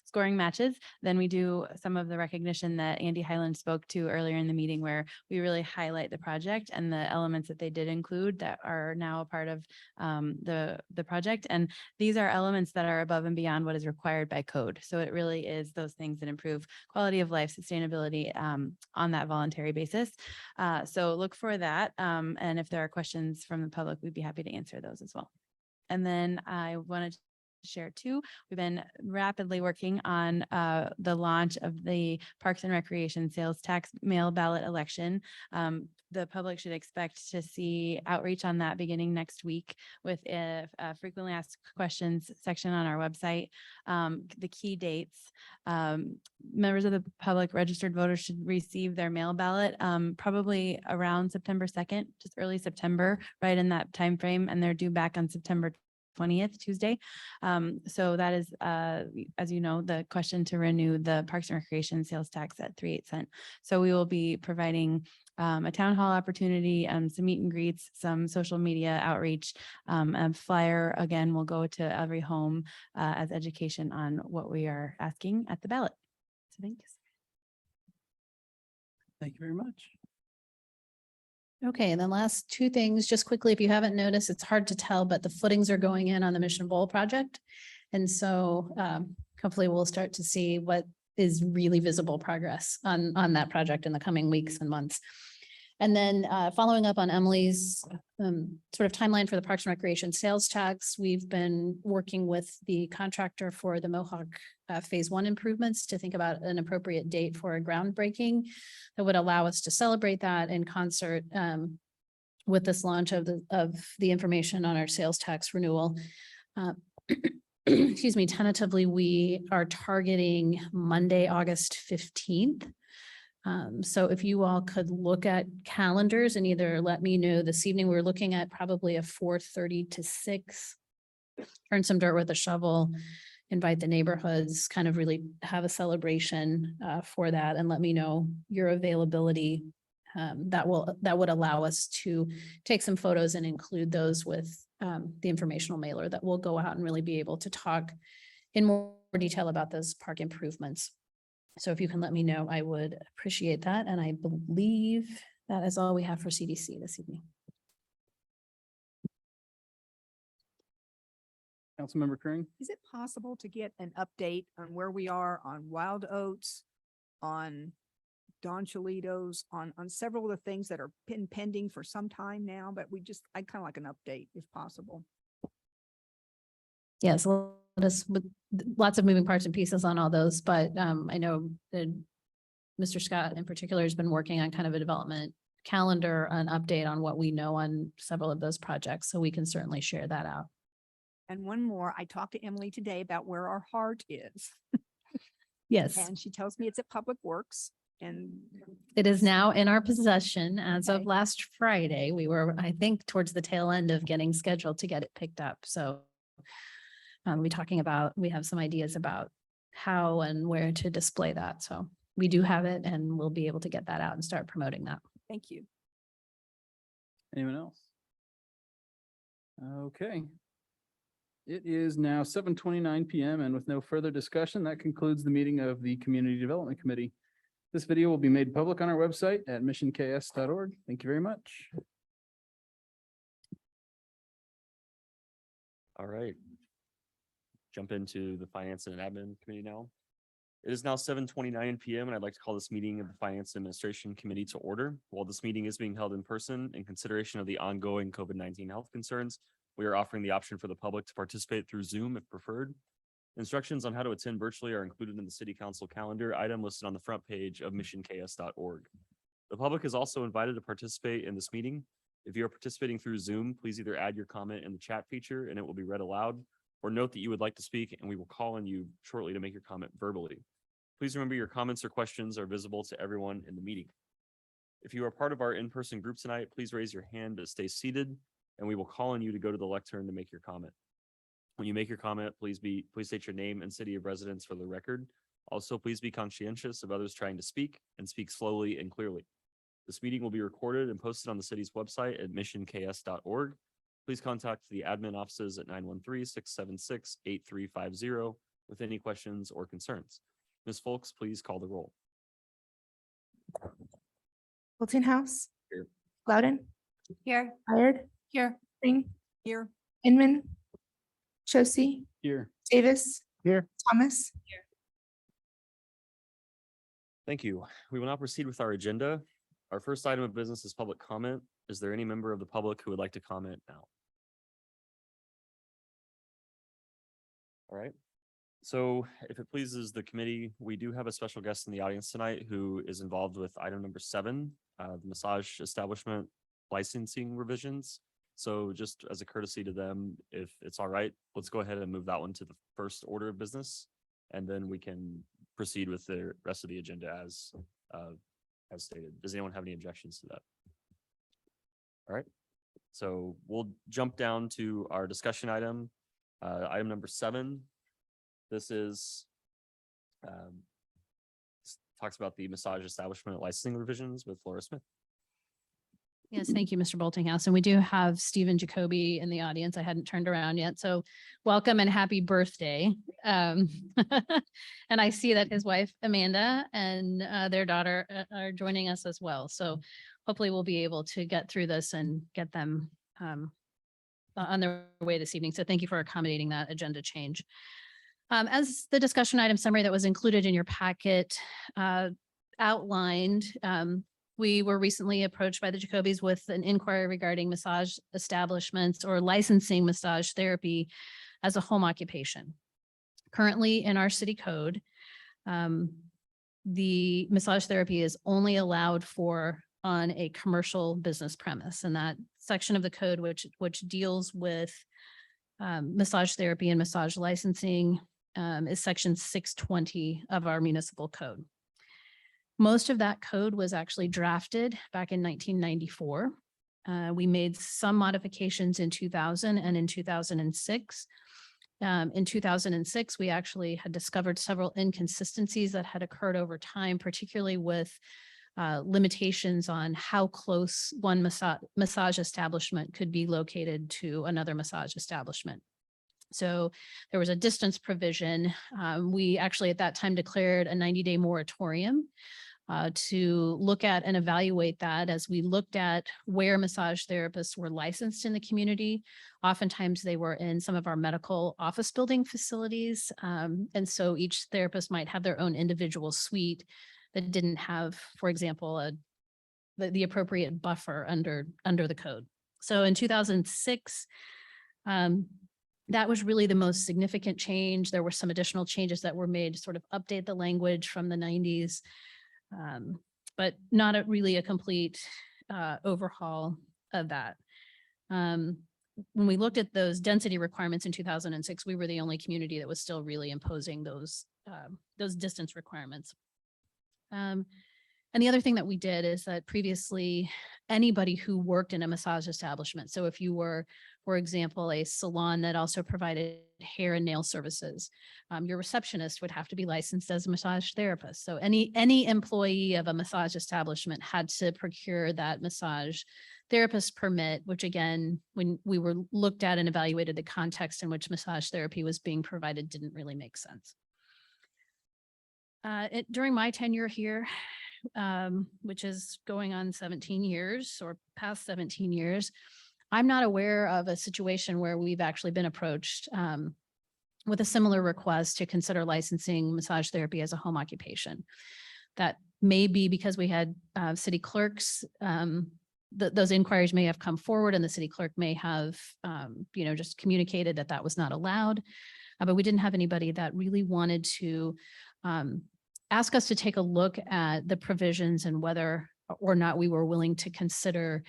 scoring matches, then we do some of the recognition that Andy Highland spoke to earlier in the meeting, where we really highlight the project and the elements that they did include that are now a part of the project. And these are elements that are above and beyond what is required by code. So it really is those things that improve quality of life, sustainability on that voluntary basis. So look for that. And if there are questions from the public, we'd be happy to answer those as well. And then I wanted to share too, we've been rapidly working on the launch of the Parks and Recreation sales tax mail ballot election. The public should expect to see outreach on that beginning next week with a frequently asked questions section on our website. The key dates, members of the public, registered voters, should receive their mail ballot probably around September 2nd, just early September, right in that time frame, and they're due back on September 20th, Tuesday. So that is, as you know, the question to renew the Parks and Recreation sales tax at 3/8 cents. So we will be providing a town hall opportunity, some meet and greets, some social media outreach. A flyer, again, will go to every home as education on what we are asking at the ballot. So thanks. Thank you very much. Okay, and then last two things, just quickly, if you haven't noticed, it's hard to tell, but the footings are going in on the Mission Bowl project. And so hopefully we'll start to see what is really visible progress on that project in the coming weeks and months. And then following up on Emily's sort of timeline for the Parks and Recreation sales tax, we've been working with the contractor for the Mohawk Phase 1 improvements to think about an appropriate date for a groundbreaking that would allow us to celebrate that in concert with this launch of the information on our sales tax renewal. Excuse me, tentatively, we are targeting Monday, August 15th. So if you all could look at calendars and either let me know this evening, we're looking at probably a 4:30 to 6. Turn some dirt with a shovel, invite the neighborhoods, kind of really have a celebration for that, and let me know your availability. That would allow us to take some photos and include those with the informational mailer that will go out and really be able to talk in more detail about those park improvements. So if you can let me know, I would appreciate that. And I believe that is all we have for CDC this evening. Councilmember Curran? Is it possible to get an update on where we are on Wild Oats, on Don Cholitos, on several of the things that are pending for some time now, but I'd kind of like an update if possible. Yes, let us, with lots of moving parts and pieces on all those, but I know that Mr. Scott in particular has been working on kind of a development calendar, an update on what we know on several of those projects, so we can certainly share that out. And one more, I talked to Emily today about where our heart is. Yes, And she tells me it's at Public Works, and it is now in our possession as of Okay. last Friday. We were, I think, towards the tail end of getting scheduled to get it picked up, so we have some ideas about how and where to display that. So we do have it and we'll be able to get that out and start promoting that. Thank you. Anyone else? Okay. It is now 7:29 PM and with no further discussion, that concludes the meeting of the Community Development Committee. This video will be made public on our website at missionks.org. Thank you very much. All right. Jump into the Finance and Admin Committee now. It is now 7:29 PM and I'd like to call this meeting of the Finance Administration Committee to order. While this meeting is being held in person, in consideration of the ongoing COVID-19 health concerns, we are offering the option for the public to participate through Zoom if preferred. Instructions on how to attend virtually are included in the City Council calendar item listed on the front page of missionks.org. The public is also invited to participate in this meeting. If you are participating through Zoom, please either add your comment in the chat feature and it will be read aloud, or note that you would like to speak and we will call on you shortly to make your comment verbally. Please remember your comments or questions are visible to everyone in the meeting. If you are part of our in-person group tonight, please raise your hand to stay seated and we will call on you to go to the lectern to make your comment. When you make your comment, please state your name and city of residence for the record. Also, please be conscientious of others trying to speak and speak slowly and clearly. This meeting will be recorded and posted on the city's website at missionks.org. Please contact the admin offices at 913-676-8350 with any questions or concerns. Ms. Folks, please call the roll. Hilton House. Here. Loudon. Here. Hired. Here. Spring. Here. Inman. Josie. Here. Davis. Here. Thomas. Thank you. We will now proceed with our agenda. Our first item of business is public comment. Is there any member of the public who would like to comment now? All right. So if it pleases the committee, we do have a special guest in the audience tonight who is involved with item number 7, the massage establishment licensing revisions. So just as a courtesy to them, if it's all right, let's go ahead and move that one to the first order of business. And then we can proceed with the rest of the agenda as stated. Does anyone have any objections to that? All right. So we'll jump down to our discussion item, item number 7. This is talks about the massage establishment licensing revisions with Laura Smith. Yes, thank you, Mr. Boltinghouse. And we do have Stephen Jacoby in the audience. I hadn't turned around yet. So welcome and happy birthday. And I see that his wife, Amanda, and their daughter are joining us as well. So hopefully we'll be able to get through this and get them on their way this evening. So thank you for accommodating that agenda change. As the discussion item summary that was included in your packet outlined, we were recently approached by the Jacobys with an inquiry regarding massage establishments or licensing massage therapy as a home occupation. Currently in our city code, the massage therapy is only allowed on a commercial business premise, and that section of the code which deals with massage therapy and massage licensing is section 620 of our municipal code. Most of that code was actually drafted back in 1994. We made some modifications in 2000 and in 2006. In 2006, we actually had discovered several inconsistencies that had occurred over time, particularly with limitations on how close one massage establishment could be located to another massage establishment. So there was a distance provision. We actually at that time declared a 90-day moratorium to look at and evaluate that as we looked at where massage therapists were licensed in the community. Oftentimes they were in some of our medical office building facilities. And so each therapist might have their own individual suite that didn't have, for example, the appropriate buffer under the code. So in 2006, that was really the most significant change. There were some additional changes that were made to sort of update the language from the 90s, but not really a complete overhaul of that. When we looked at those density requirements in 2006, we were the only community that was still really imposing those distance requirements. And the other thing that we did is that previously, anybody who worked in a massage establishment, so if you were, for example, a salon that also provided hair and nail services, your receptionist would have to be licensed as a massage therapist. So any employee of a massage establishment had to procure that massage therapist permit, which again, when we were looked at and evaluated the context in which massage therapy was being provided, didn't really make sense. During my tenure here, which is going on 17 years or past 17 years, I'm not aware of a situation where we've actually been approached with a similar request to consider licensing massage therapy as a home occupation. That may be because we had city clerks, those inquiries may have come forward and the city clerk may have, just communicated that that was not allowed. But we didn't have anybody that really wanted to ask us to take a look at the provisions and whether or not we were willing to consider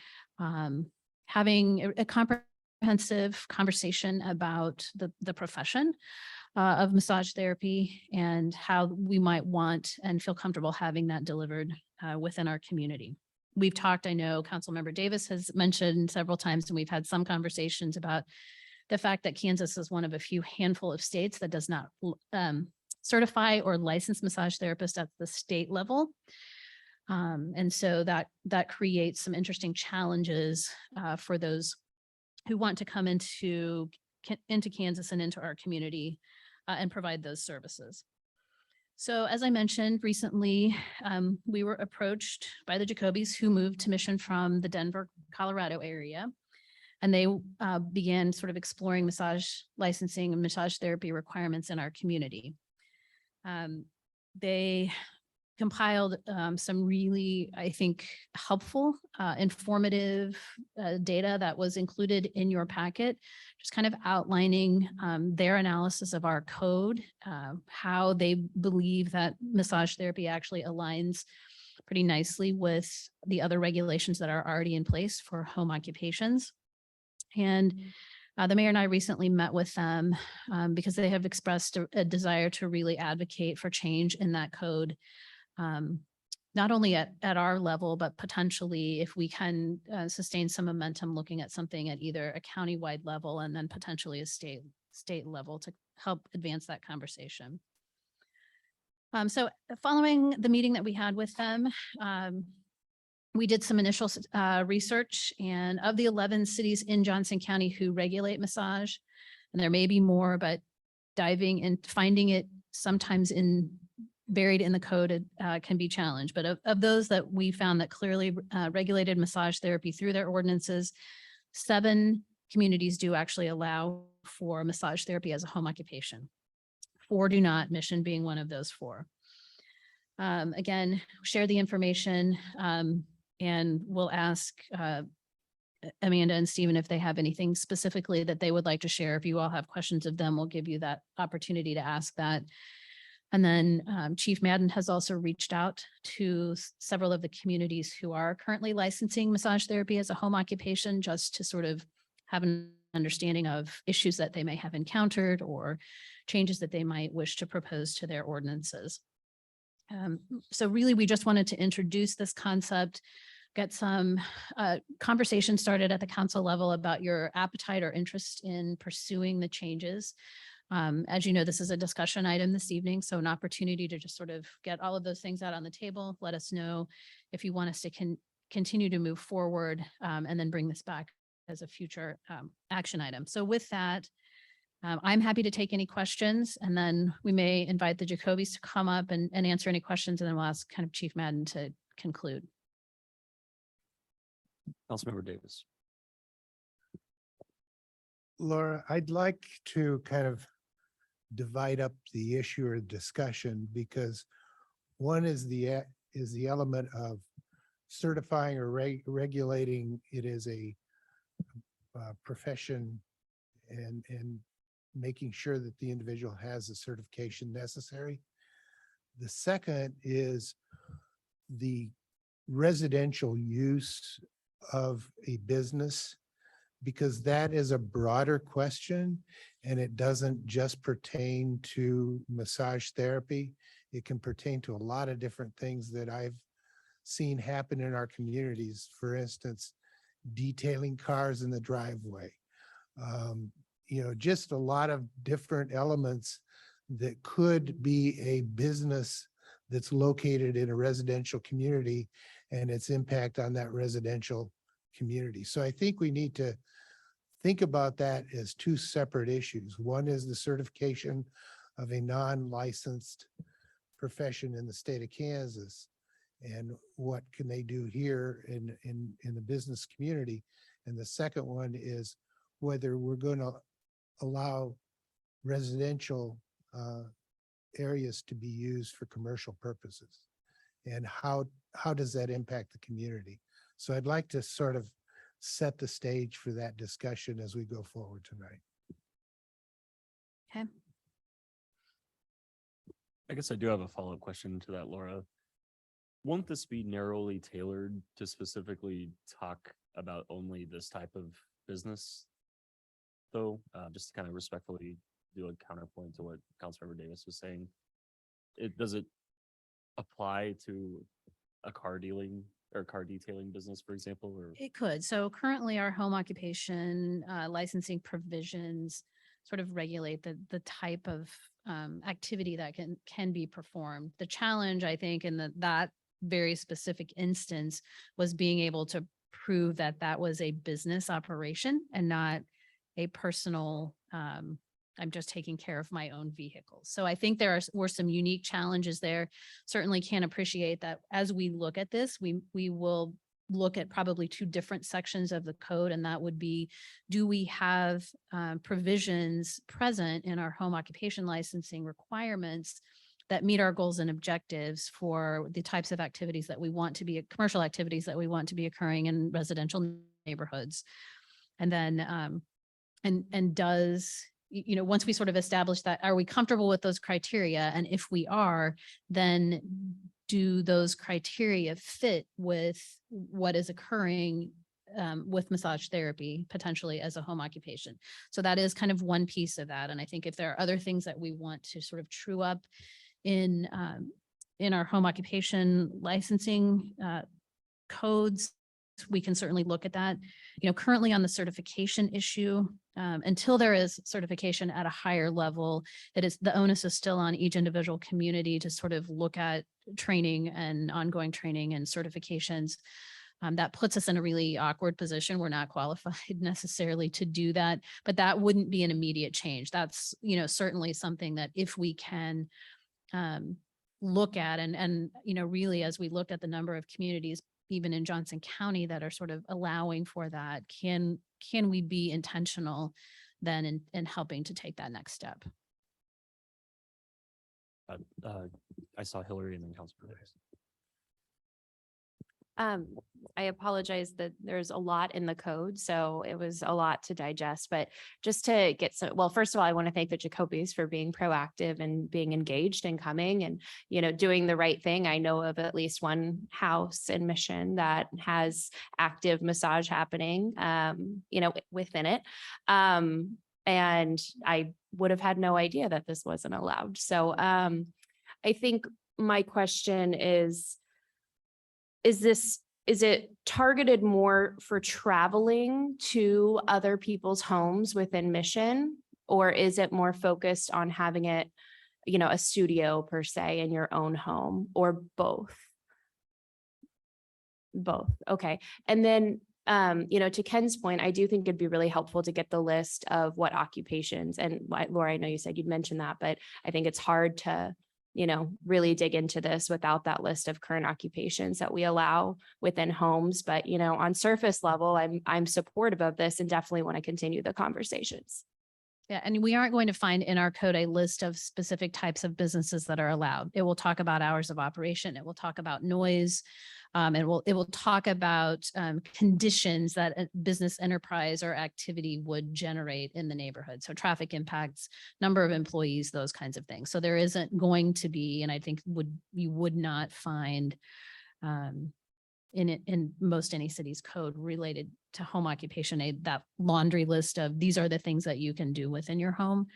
having a comprehensive conversation about the profession of massage therapy and how we might want and feel comfortable having that delivered within our community. We've talked, I know Councilmember Davis has mentioned several times, and we've had some conversations about the fact that Kansas is one of a few handful of states that does not certify or license massage therapists at the state level. And so that creates some interesting challenges for those who want to come into Kansas and into our community and provide those services. So as I mentioned recently, we were approached by the Jacobys who moved to Mission from the Denver, Colorado area. And they began sort of exploring massage licensing and massage therapy requirements in our community. They compiled some really, I think, helpful, informative data that was included in your packet, just kind of outlining their analysis of our code, how they believe that massage therapy actually aligns pretty nicely with the other regulations that are already in place for home occupations. And the mayor and I recently met with them because they have expressed a desire to really advocate for change in that code, not only at our level, but potentially if we can sustain some momentum looking at something at either a countywide level and then potentially a state level to help advance that conversation. So following the meeting that we had with them, we did some initial research, and of the 11 cities in Johnson County who regulate massage, and there may be more, but diving and finding it sometimes buried in the code can be challenged. But of those that we found that clearly regulated massage therapy through their ordinances, 7 communities do actually allow for massage therapy as a home occupation. 4 do not, Mission being one of those 4. Again, share the information and we'll ask Amanda and Stephen if they have anything specifically that they would like to share. If you all have questions of them, we'll give you that opportunity to ask that. And then Chief Madden has also reached out to several of the communities who are currently licensing massage therapy as a home occupation, just to sort of have an understanding of issues that they may have encountered or changes that they might wish to propose to their ordinances. So really, we just wanted to introduce this concept, get some conversation started at the council level about your appetite or interest in pursuing the changes. As you know, this is a discussion item this evening, so an opportunity to just sort of get all of those things out on the table. Let us know if you want us to continue to move forward and then bring this back as a future action item. So with that, I'm happy to take any questions, and then we may invite the Jacobys to come up and answer any questions, and then we'll ask kind of Chief Madden to conclude. Councilmember Davis. Laura, I'd like to kind of divide up the issue or discussion, because one is the element of certifying or regulating it as a profession and making sure that the individual has the certification necessary. The second is the residential use of a business, because that is a broader question and it doesn't just pertain to massage therapy. It can pertain to a lot of different things that I've seen happen in our communities. For instance, detailing cars in the driveway. Just a lot of different elements that could be a business that's located in a residential community and its impact on that residential community. So I think we need to think about that as two separate issues. One is the certification of a non-licensed profession in the state of Kansas. And what can they do here in the business community? And the second one is whether we're going to allow residential areas to be used for commercial purposes. And how does that impact the community? So I'd like to sort of set the stage for that discussion as we go forward tonight. Okay. I guess I do have a follow-up question to that, Laura. Won't this be narrowly tailored to specifically talk about only this type of business? Though, just to kind of respectfully do a counterpoint to what Councilmember Davis was saying. Does it apply to a car dealing or car detailing business, for example, or? It could. So currently our home occupation licensing provisions sort of regulate the type of activity that can be performed. The challenge, I think, in that very specific instance was being able to prove that that was a business operation and not a personal, I'm just taking care of my own vehicles. So I think were some unique challenges there. Certainly can appreciate that as we look at this, we will look at probably two different sections of the code, and that would be, do we have provisions present in our home occupation licensing requirements that meet our goals and objectives for the types of activities that we want to be, commercial activities that we want to be occurring in residential neighborhoods. And then, and does, once we sort of establish that, are we comfortable with those criteria? And if we are, then do those criteria fit with what is occurring with massage therapy potentially as a home occupation? So that is kind of one piece of that. And I think if there are other things that we want to sort of true up in our home occupation licensing codes, we can certainly look at that. Currently on the certification issue, until there is certification at a higher level, the onus is still on each individual community to sort of look at training and ongoing training and certifications. That puts us in a really awkward position. We're not qualified necessarily to do that, but that wouldn't be an immediate change. That's, certainly something that if we can look at and really, as we looked at the number of communities, even in Johnson County, that are sort of allowing for that, can we be intentional then in helping to take that next step? I saw Hillary and then Councilmember Davis. I apologize that there's a lot in the code, so it was a lot to digest, but just to get well, first of all, I want to thank the Jacobys for being proactive and being engaged and coming and, doing the right thing. I know of at least one house in Mission that has active massage happening, within it. And I would have had no idea that this wasn't allowed. So, I think my question is it targeted more for traveling to other people's homes within Mission? Or is it more focused on having it, a studio per se in your own home, or both? Both. Okay. And then, to Ken's point, I do think it'd be really helpful to get the list of what occupations, and Laura, I know you said you'd mention that, but I think it's hard to really dig into this without that list of current occupations that we allow within homes. But, on surface level, I'm supportive of this and definitely want to continue the conversations. Yeah, and we aren't going to find in our code a list of specific types of businesses that are allowed. It will talk about hours of operation. It will talk about noise. It will talk about conditions that a business enterprise or activity would generate in the neighborhood. So traffic impacts, number of employees, those kinds of things. So there isn't going to be, and I think you would not find in most any city's code related to home occupation, that laundry list of these are the things that you can do within your home.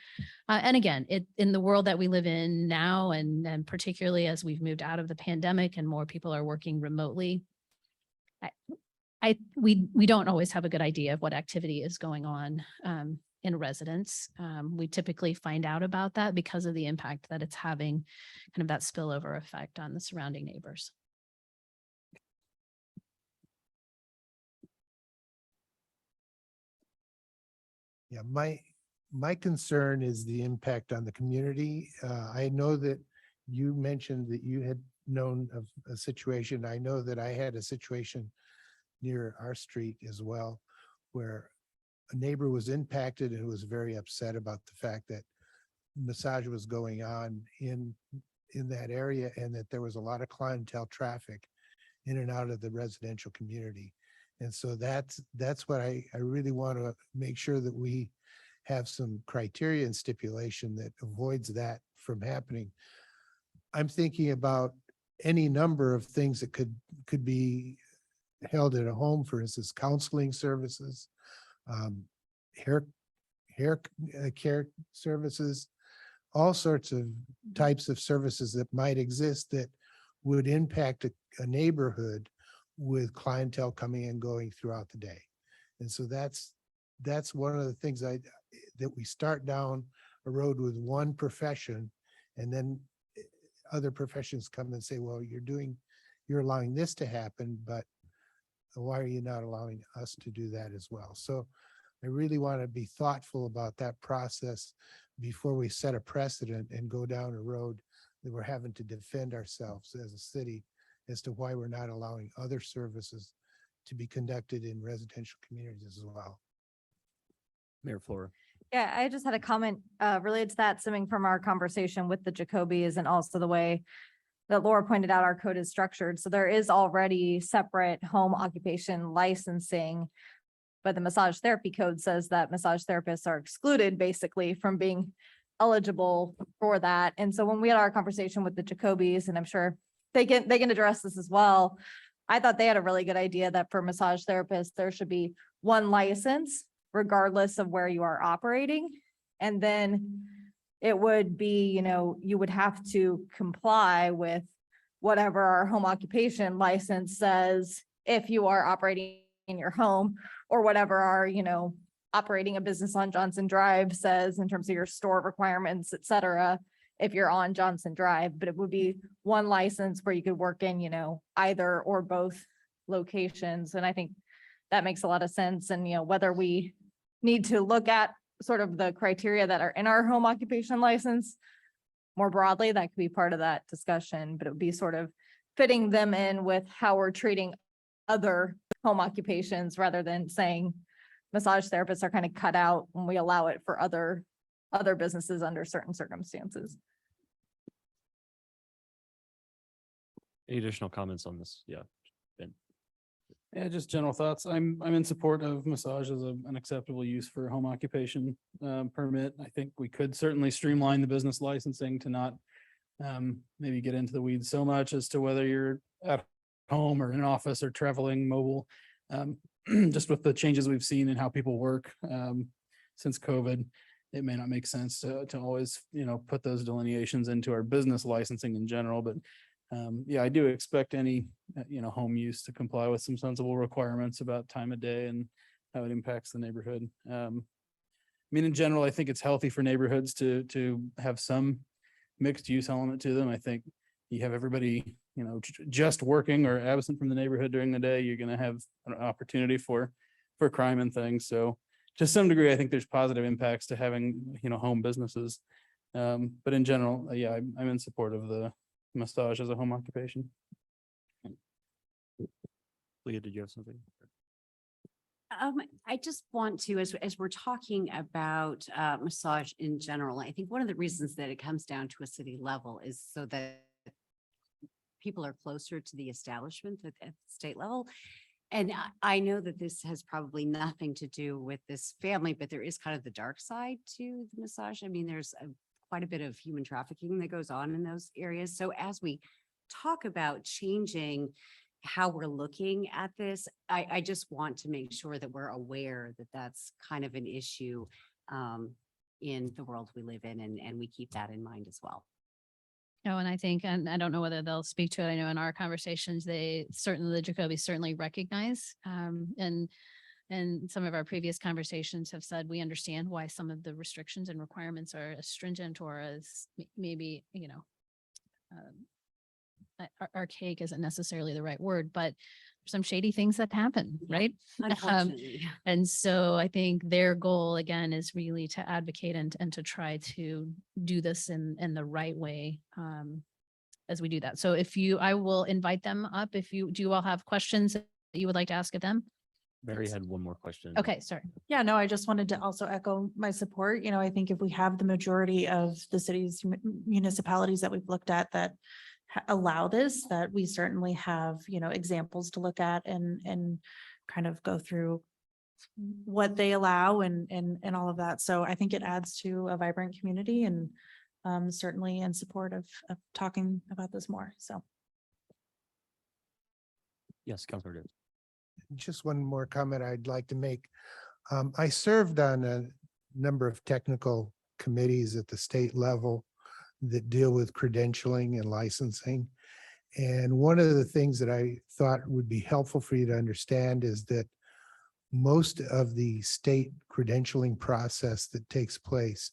And again, in the world that we live in now, and particularly as we've moved out of the pandemic and more people are working remotely, we don't always have a good idea of what activity is going on in residence. We typically find out about that because of the impact that it's having, kind of that spillover effect on the surrounding neighbors. Yeah, my concern is the impact on the community. I know that you mentioned that you had known of a situation. I know that I had a situation near our street as well, where a neighbor was impacted and was very upset about the fact that massage was going on in that area, and that there was a lot of clientele traffic in and out of the residential community. And so that's what I really want to make sure that we have some criteria and stipulation that avoids that from happening. I'm thinking about any number of things that could be held at a home, for instance, counseling services, hair care services, all sorts of types of services that might exist that would impact a neighborhood with clientele coming and going throughout the day. And so that's one of the things that we start down a road with one profession, and then other professions come and say, well, you're allowing this to happen, but why are you not allowing us to do that as well? So I really want to be thoughtful about that process before we set a precedent and go down a road that we're having to defend ourselves as a city as to why we're not allowing other services to be conducted in residential communities as well. Mayor Flora. Yeah, I just had a comment related to that stemming from our conversation with the Jacobys and also the way that Laura pointed out our code is structured. So there is already separate home occupation licensing, but the massage therapy code says that massage therapists are excluded basically from being eligible for that. And so when we had our conversation with the Jacobys, and I'm sure they can address this as well, I thought they had a really good idea that for massage therapists, there should be one license regardless of where you are operating. And then it would be, you would have to comply with whatever our home occupation license says if you are operating in your home, or whatever our, operating a business on Johnson Drive says in terms of your store requirements, et cetera, if you're on Johnson Drive. But it would be one license where you could work in, either or both locations. And I think that makes a lot of sense. And, whether we need to look at sort of the criteria that are in our home occupation license more broadly, that could be part of that discussion, but it would be sort of fitting them in with how we're treating other home occupations rather than saying massage therapists are kind of cut out when we allow it for other businesses under certain circumstances. Any additional comments on this? Yeah. Yeah, just general thoughts. I'm in support of massage as an acceptable use for a home occupation permit. I think we could certainly streamline the business licensing to not maybe get into the weeds so much as to whether you're at home or in an office or traveling mobile. Just with the changes we've seen in how people work since COVID, it may not make sense to always, put those delineations into our business licensing in general, but yeah, I do expect any, home use to comply with some sensible requirements about time of day and how it impacts the neighborhood. In general, I think it's healthy for neighborhoods to have some mixed use element to them. I think you have everybody, just working or absent from the neighborhood during the day, you're going to have an opportunity for crime and things. So to some degree, I think there's positive impacts to having, home businesses. But in general, yeah, I'm in support of the massage as a home occupation. Leah, did you have something? I just want to, as we're talking about massage in general, I think one of the reasons that it comes down to a city level is so that people are closer to the establishment at the state level. And I know that this has probably nothing to do with this family, but there is kind of the dark side to the massage. There's quite a bit of human trafficking that goes on in those areas. So as we talk about changing how we're looking at this. I just want to make sure that we're aware that that's kind of an issue in the world we live in, and we keep that in mind as well. Oh, and I think, and I don't know whether they'll speak to it. I know in our conversations, the Jacobys certainly recognize, and some of our previous conversations have said, we understand why some of the restrictions and requirements are as stringent or as maybe, archaic isn't necessarily the right word, but some shady things that happen, Yeah, right? Unfortunately. And so I think their goal again is really to advocate and to try to do this in the right way as we do that. So I will invite them up. Do you all have questions that you would like to ask of them? Barry had one more question. Okay, sorry. Yeah, no, I just wanted to also echo my support. I think if we have the majority of the cities, municipalities that we've looked at that allow this, that we certainly have, examples to look at and kind of go through what they allow and all of that. So I think it adds to a vibrant community, and certainly in support of talking about this more. So. Yes, Councilor Davis. Just one more comment I'd like to make. I served on a number of technical committees at the state level that deal with credentialing and licensing. And one of the things that I thought would be helpful for you to understand is that most of the state credentialing process that takes place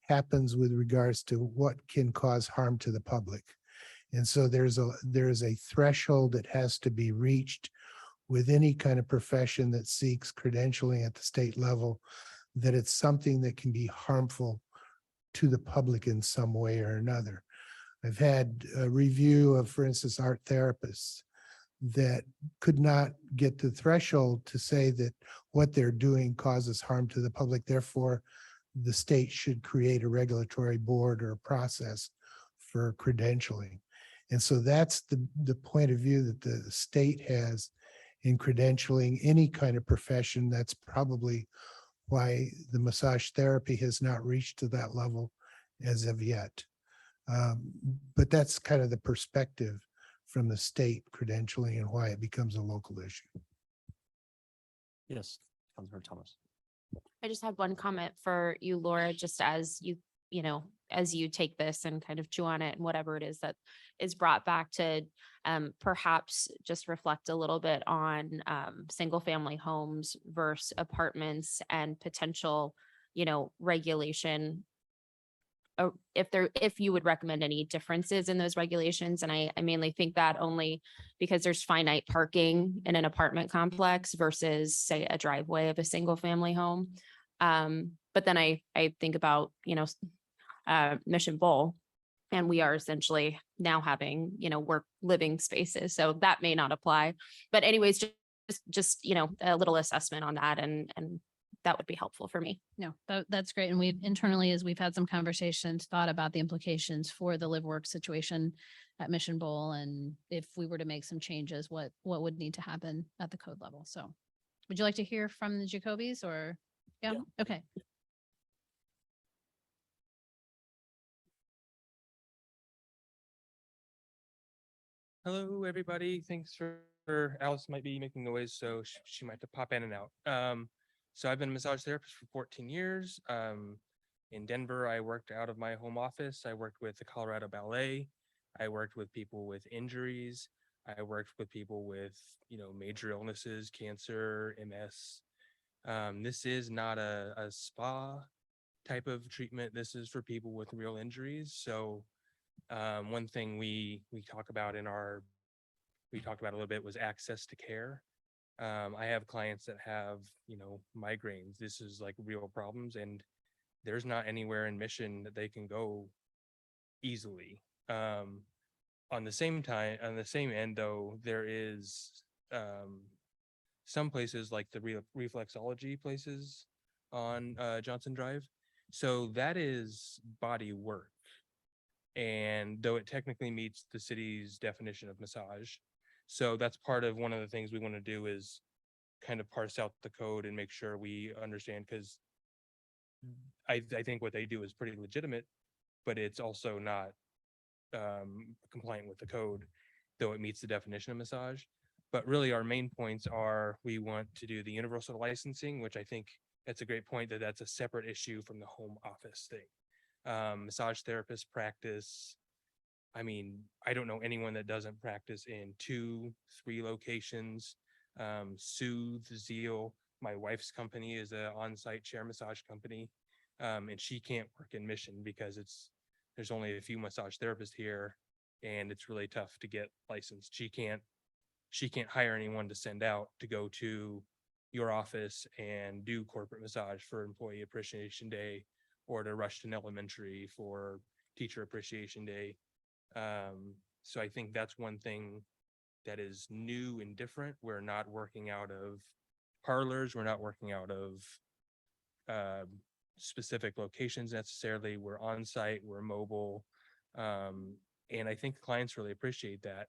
happens with regards to what can cause harm to the public. And so there's a threshold that has to be reached with any kind of profession that seeks credentialing at the state level, that it's something that can be harmful to the public in some way or another. I've had a review of, for instance, art therapists that could not get the threshold to say that what they're doing causes harm to the public. Therefore, the state should create a regulatory board or a process for credentialing. And so that's the point of view that the state has in credentialing any kind of profession. That's probably why the massage therapy has not reached to that level as of yet. But that's kind of the perspective from the state credentialing and why it becomes a local issue. Yes, Councilor Thomas. I just had one comment for you, Laura, just as as you take this and kind of chew on it and whatever it is that is brought back to perhaps just reflect a little bit on single family homes versus apartments and potential, regulation. If you would recommend any differences in those regulations. And I mainly think that only because there's finite parking in an apartment complex versus say a driveway of a single family home. But then I think about, Mission Bowl, and we are essentially now having, work living spaces. So that may not apply, but anyways, just, a little assessment on that. And that would be helpful for me. No, that's great. And we've internally, as we've had some conversations, thought about the implications for the live work situation at Mission Bowl. And if we were to make some changes, what would need to happen at the code level? So would you like to hear from the Jacobys or? Yeah. Okay. Hello, everybody. Thanks for Alice might be making noise, so she might have to pop in and out. So I've been a massage therapist for 14 years. In Denver, I worked out of my home office. I worked with the Colorado Ballet. I worked with people with injuries. I worked with people with, major illnesses, cancer, MS. This is not a spa type of treatment. This is for people with real injuries. So one thing we talked about a little bit was access to care. I have clients that have, migraines. This is like real problems, and there's not anywhere in Mission that they can go easily. On the same end though, there is some places like the reflexology places on Johnson Drive. So that is body work. And though it technically meets the city's definition of massage. So that's part of one of the things we want to do is kind of parse out the code and make sure we understand, because I think what they do is pretty legitimate, but it's also not compliant with the code, though it meets the definition of massage. But really our main points are, we want to do the universal licensing, which I think that's a great point, that that's a separate issue from the home office thing. Massage therapist practice. I mean, I don't know anyone that doesn't practice in 2, 3 locations. Soothe, Zeal, my wife's company is a on-site chair massage company. And she can't work in Mission because there's only a few massage therapists here and it's really tough to get licensed. She can't hire anyone to send out to go to your office and do corporate massage for Employee Appreciation Day, or to Rushton Elementary for Teacher Appreciation Day. So I think that's one thing that is new and different. We're not working out of parlors. We're not working out of specific locations necessarily. We're on site, we're mobile. And I think clients really appreciate that.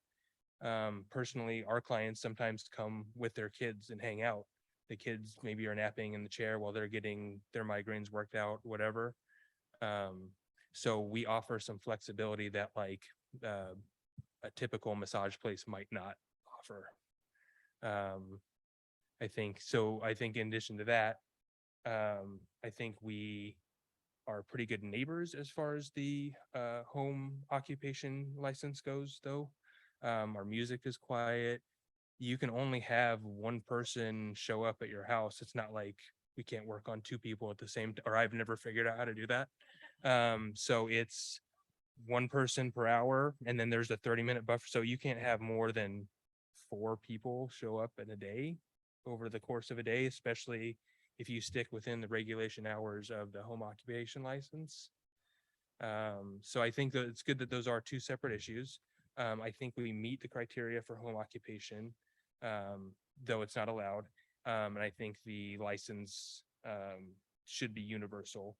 Personally, our clients sometimes come with their kids and hang out. The kids maybe are napping in the chair while they're getting their migraines worked out, whatever. So we offer some flexibility that like a typical massage place might not offer. I think in addition to that, I think we are pretty good neighbors as far as the home occupation license goes, though. Our music is quiet. You can only have one person show up at your house. It's not like we can't work on 2 people at the same time, or I've never figured out how to do that. So it's 1 person per hour, and then there's a 30-minute buffer. So you can't have more than 4 people show up in a day over the course of a day, especially if you stick within the regulation hours of the home occupation license. So I think that it's good that those are 2 separate issues. I think we meet the criteria for home occupation, though it's not allowed. And I think the license should be universal.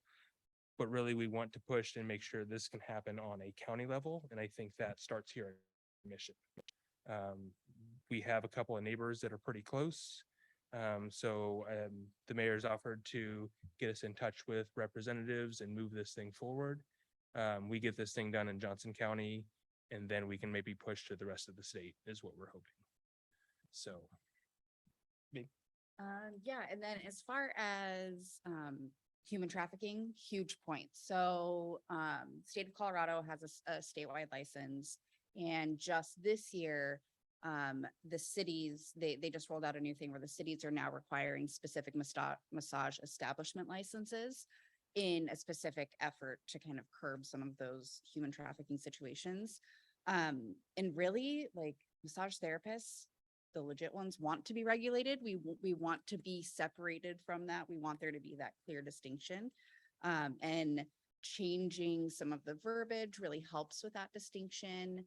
But really, we want to push and make sure this can happen on a county level. And I think that starts here in Mission. We have a couple of neighbors that are pretty close. So the mayor's offered to get us in touch with representatives and move this thing forward. We get this thing done in Johnson County, and then we can maybe push to the rest of the state is what we're hoping. So. Yeah, and then as far as human trafficking, huge point. So state of Colorado has a statewide license, and just this year, the cities, they just rolled out a new thing where the cities are now requiring specific massage establishment licenses in a specific effort to kind of curb some of those human trafficking situations. And really, like, massage therapists, the legit ones, want to be regulated. We want to be separated from that. We want there to be that clear distinction. And changing some of the verbiage really helps with that distinction.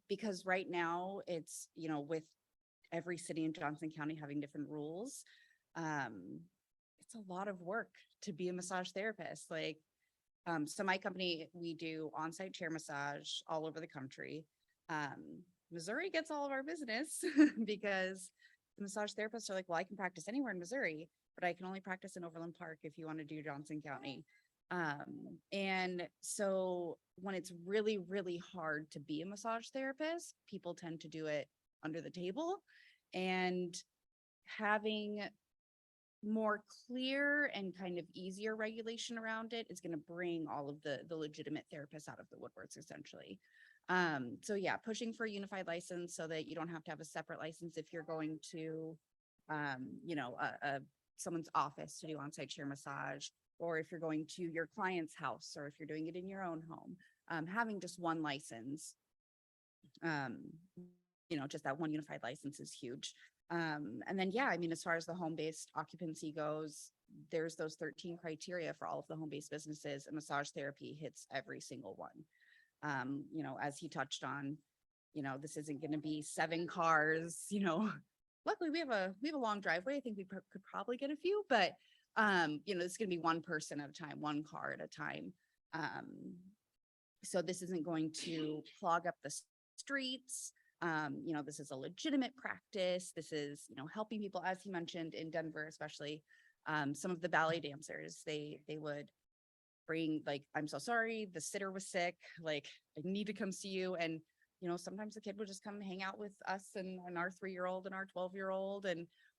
Because right now it's, with every city in Johnson County having different rules, it's a lot of work to be a massage therapist. Like, so my company, we do on-site chair massage all over the country. Missouri gets all of our business because the massage therapists are like, well, I can practice anywhere in Missouri, but I can only practice in Overland Park if you want to do Johnson County. And so when it's really, really hard to be a massage therapist, people tend to do it under the table, and having more clear and kind of easier regulation around it is going to bring all of the legitimate therapists out of the woodworks, essentially. So yeah, pushing for a unified license so that you don't have to have a separate license if you're going to, someone's office to do on-site chair massage, or if you're going to your client's house, or if you're doing it in your own home, having just one license, just that one unified license is huge. And then, yeah, I mean, as far as the home-based occupancy goes, there's those 13 criteria for all of the home-based businesses, and massage therapy hits every single one. As he touched on, this isn't going to be 7 cars, luckily we have a long driveway. I think we could probably get a few, but it's going to be 1 person at a time, 1 car at a time. So this isn't going to clog up the streets. This is a legitimate practice. This is, helping people, as he mentioned, in Denver, especially, some of the ballet dancers, they would bring, like, I'm so sorry, the sitter was sick, like, I need to come see you. And sometimes the kid would just come hang out with us and our 3-year-old and our 12-year-old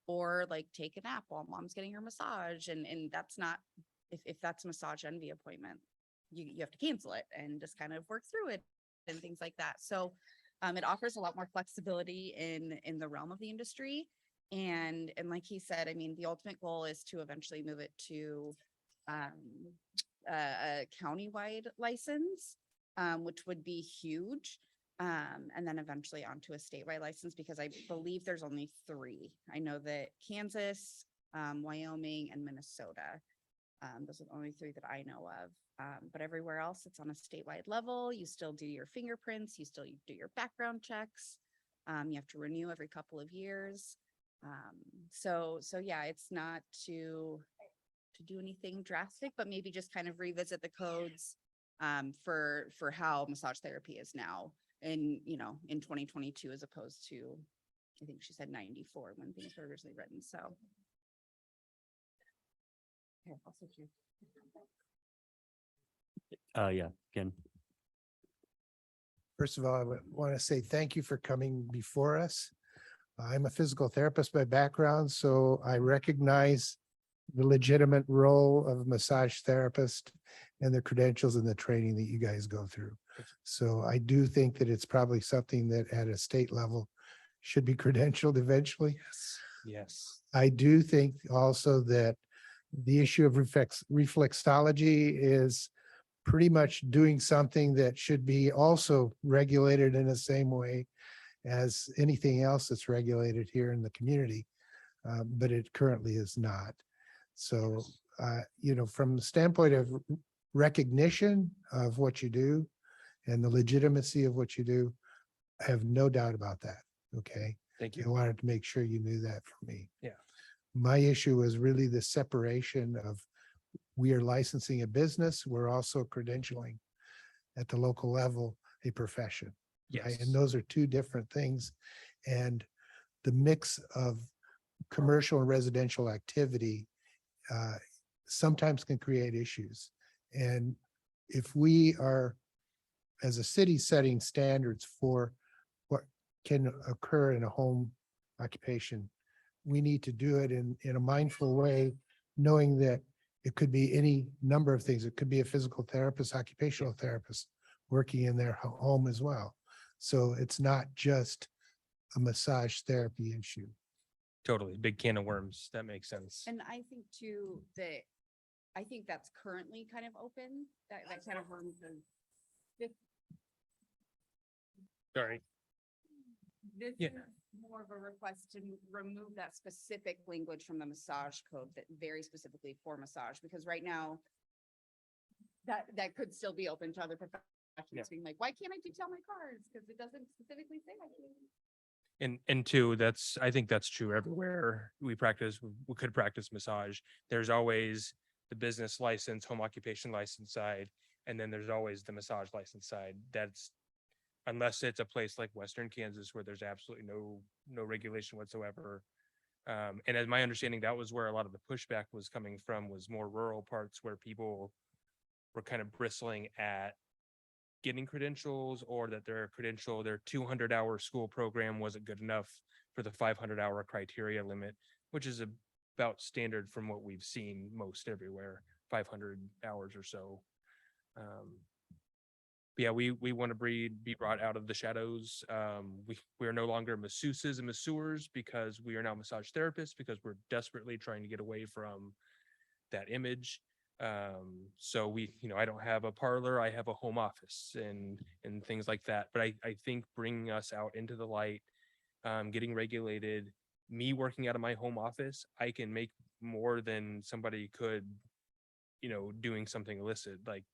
or like take a nap while mom's getting her massage. And that's not, if that's a massage envy appointment, you have to cancel it and just kind of work through it and things like that. So it offers a lot more flexibility in the realm of the industry. And like he said, I mean, the ultimate goal is to eventually move it to a countywide license, which would be huge. And then eventually onto a statewide license, because I believe there's only 3. I know that Kansas, Wyoming, and Minnesota. Those are the only 3 that I know of. But everywhere else, it's on a statewide level. You still do your fingerprints, you still do your background checks. You have to renew every couple of years. So yeah, it's not to do anything drastic, but maybe just kind of revisit the codes for how massage therapy is now in 2022, as opposed to, I think she said 94 when things were originally written. So. Here, I'll switch you. Yeah, Ken. First of all, I want to say thank you for coming before us. I'm a physical therapist by background, so I recognize the legitimate role of a massage therapist and the credentials and the training that you guys go through. So I do think that it's probably something that at a state level should be credentialed eventually. Yes. I do think also that the issue of reflexology is pretty much doing something that should be also regulated in the same way as anything else that's regulated here in the community, but it currently is not. So, from the standpoint of recognition of what you do and the legitimacy of what you do, I have no doubt about that. Okay. Thank I you. wanted to make sure you knew that for me. Yeah. My issue was really the separation of, we are licensing a business, we're also credentialing at the local level a profession. Right? Yes. And those are 2 different things. And the mix of commercial and residential activity sometimes can create issues. And if we are, as a city, setting standards for what can occur in a home occupation, we need to do it in a mindful way, knowing that it could be any number of things. It could be a physical therapist, occupational therapist working in their home as well. So it's not just a massage therapy issue. Totally. Big can of worms. That makes sense. And I think too, that I think that's currently kind of open, that kind of room. Sorry. This Yeah. is more of a request to remove that specific language from the massage code, that very specifically for massage, because right now that could still be open to other professions, being like, why can't I detail my cars? Because it doesn't specifically say I can. And 2, I think that's true everywhere we could practice massage. There's always the business license, home occupation license side, and then there's always the massage license side. That's, unless it's a place like Western Kansas where there's absolutely no regulation whatsoever. And as my understanding, that was where a lot of the pushback was coming from, was more rural parts where people were kind of bristling at getting credentials, or that their 200-hour school program wasn't good enough for the 500-hour criteria limit, which is about standard from what we've seen most everywhere, 500 hours or so. Yeah, we want to be brought out of the shadows. We are no longer masseuses and masseurs, because we are now massage therapists, because we're desperately trying to get away from that image. So I don't have a parlor, I have a home office and things like that. But I think bringing us out into the light, getting regulated, me working out of my home office, I can make more than somebody could, doing something illicit. Like,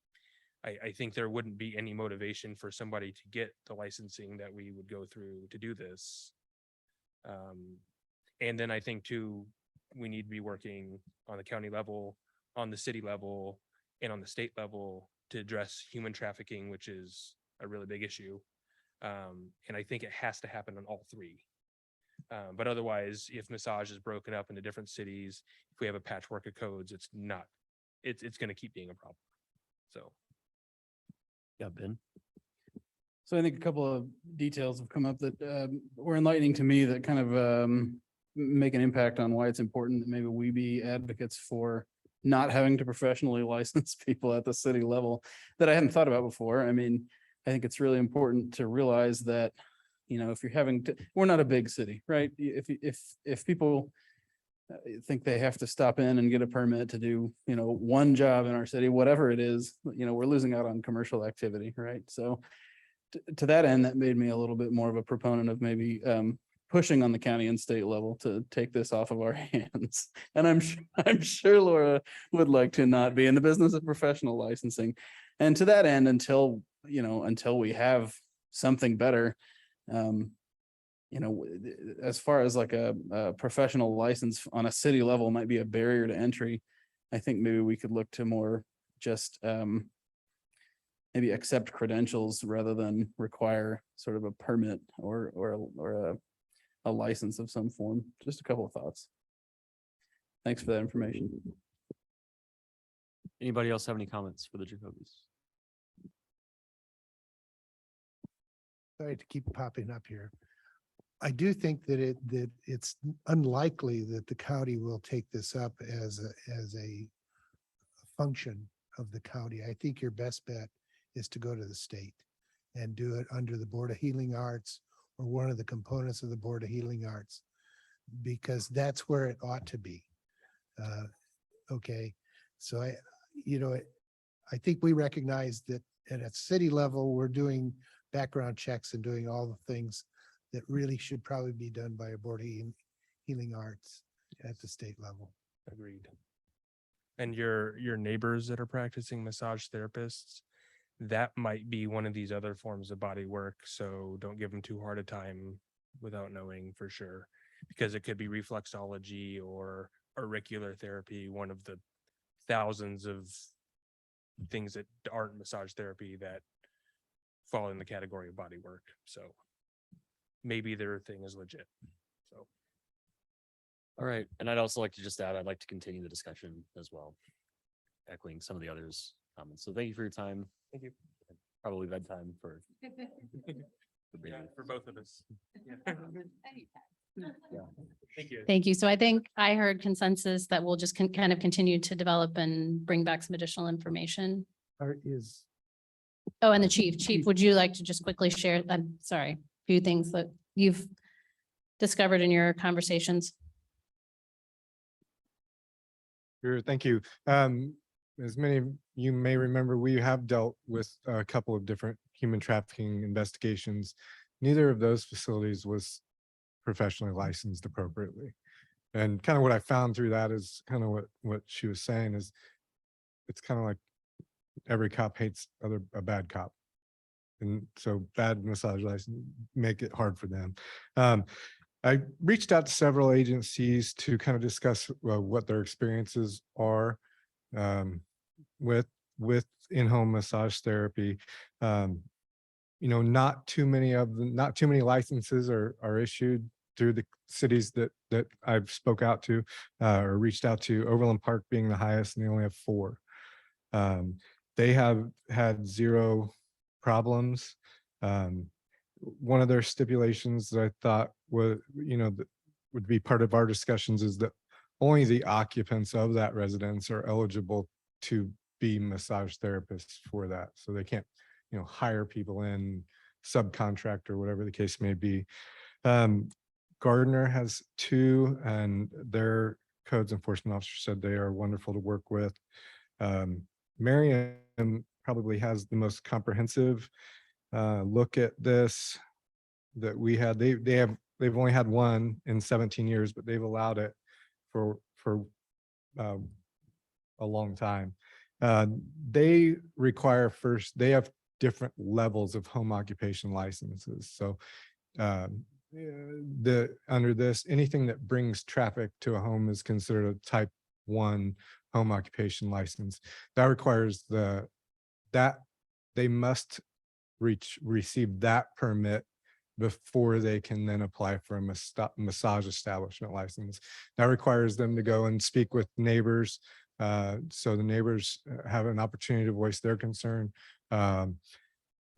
I think there wouldn't be any motivation for somebody to get the licensing that we would go through to do this. And then I think too, we need to be working on the county level, on the city level, and on the state level to address human trafficking, which is a really big issue. And I think it has to happen on all 3. But otherwise, if massage is broken up into different cities, if we have a patchwork of codes, it's going to keep being a problem. So. Yeah, Ben. So I think a couple of details have come up that were enlightening to me that kind of make an impact on why it's important that maybe we be advocates for not having to professionally license people at the city level that I hadn't thought about before. I mean, I think it's really important to realize that, you know, if you're having to, we're not a big city, right? If people think they have to stop in and get a permit to do, you know, one job in our city, whatever it is, you know, we're losing out on commercial activity, right? So to that end, that made me a little bit more of a proponent of maybe pushing on the county and state level to take this off of our hands. And I'm sure Laura would like to not be in the business of professional licensing. And to that end, until we have something better, you know, as far as like a professional license on a city level might be a barrier to entry. I think maybe we could look to more just maybe accept credentials rather than require sort of a permit or a license of some form. Just a couple of thoughts. Thanks for that information. Anybody else have any comments for the Jacobys? Sorry to keep popping up here. I do think that it's unlikely that the county will take this up as a function of the county. I think your best bet is to go to the state and do it under the Board of Healing Arts or one of the components of the Board of Healing Arts, because that's where it ought to be. Okay, so I think we recognize that at a city level, we're doing background checks and doing all the things that really should probably be done by a Board of Healing Arts at the state level. Agreed. And your neighbors that are practicing massage therapists, that might be one of these other forms of body work. So don't give them too hard a time without knowing for sure, because it could be reflexology or auricular therapy, one of the thousands of things that aren't massage therapy that fall in the category of body work. So maybe their thing is legit. So. All right. And I'd also like to just add, I'd like to continue the discussion as well, echoing some of the others' comments. So thank you for your time. Thank you. Probably bedtime for For both of us. Thank you. Thank you. So I think I heard consensus that we'll just kind of continue to develop and bring back some additional information. Oh, and the chief, would you like to just quickly share, I'm sorry, a few things that you've discovered in your conversations? Sure, thank you. As many of you may remember, we have dealt with a couple of different human trafficking investigations. Neither of those facilities was professionally licensed appropriately. And kind of what I found through that is kind of what she was saying is it's kind of like every cop hates a bad cop. And so bad massage license make it hard for them. I reached out to several agencies to kind of discuss what their experiences are with in-home massage therapy. Not too many licenses are issued through the cities that I've spoke out to or reached out to, Overland Park being the highest, and they only have 4. They have had 0 problems. One of their stipulations that I thought would be part of our discussions is that only the occupants of that residence are eligible to be massage therapists for that. So they can't, hire people in, subcontract or whatever the case may be. Gardner has 2, and their codes enforcement officer said they are wonderful to work with. Marion probably has the most comprehensive look at this that we had. They've only had 1 in 17 years, but they've allowed it for a long time. They require they have different levels of home occupation licenses. So under this, anything that brings traffic to a home is considered a type 1 home occupation license. That requires that they must receive that permit before they can then apply for a massage establishment license. That requires them to go and speak with neighbors, so the neighbors have an opportunity to voice their concern.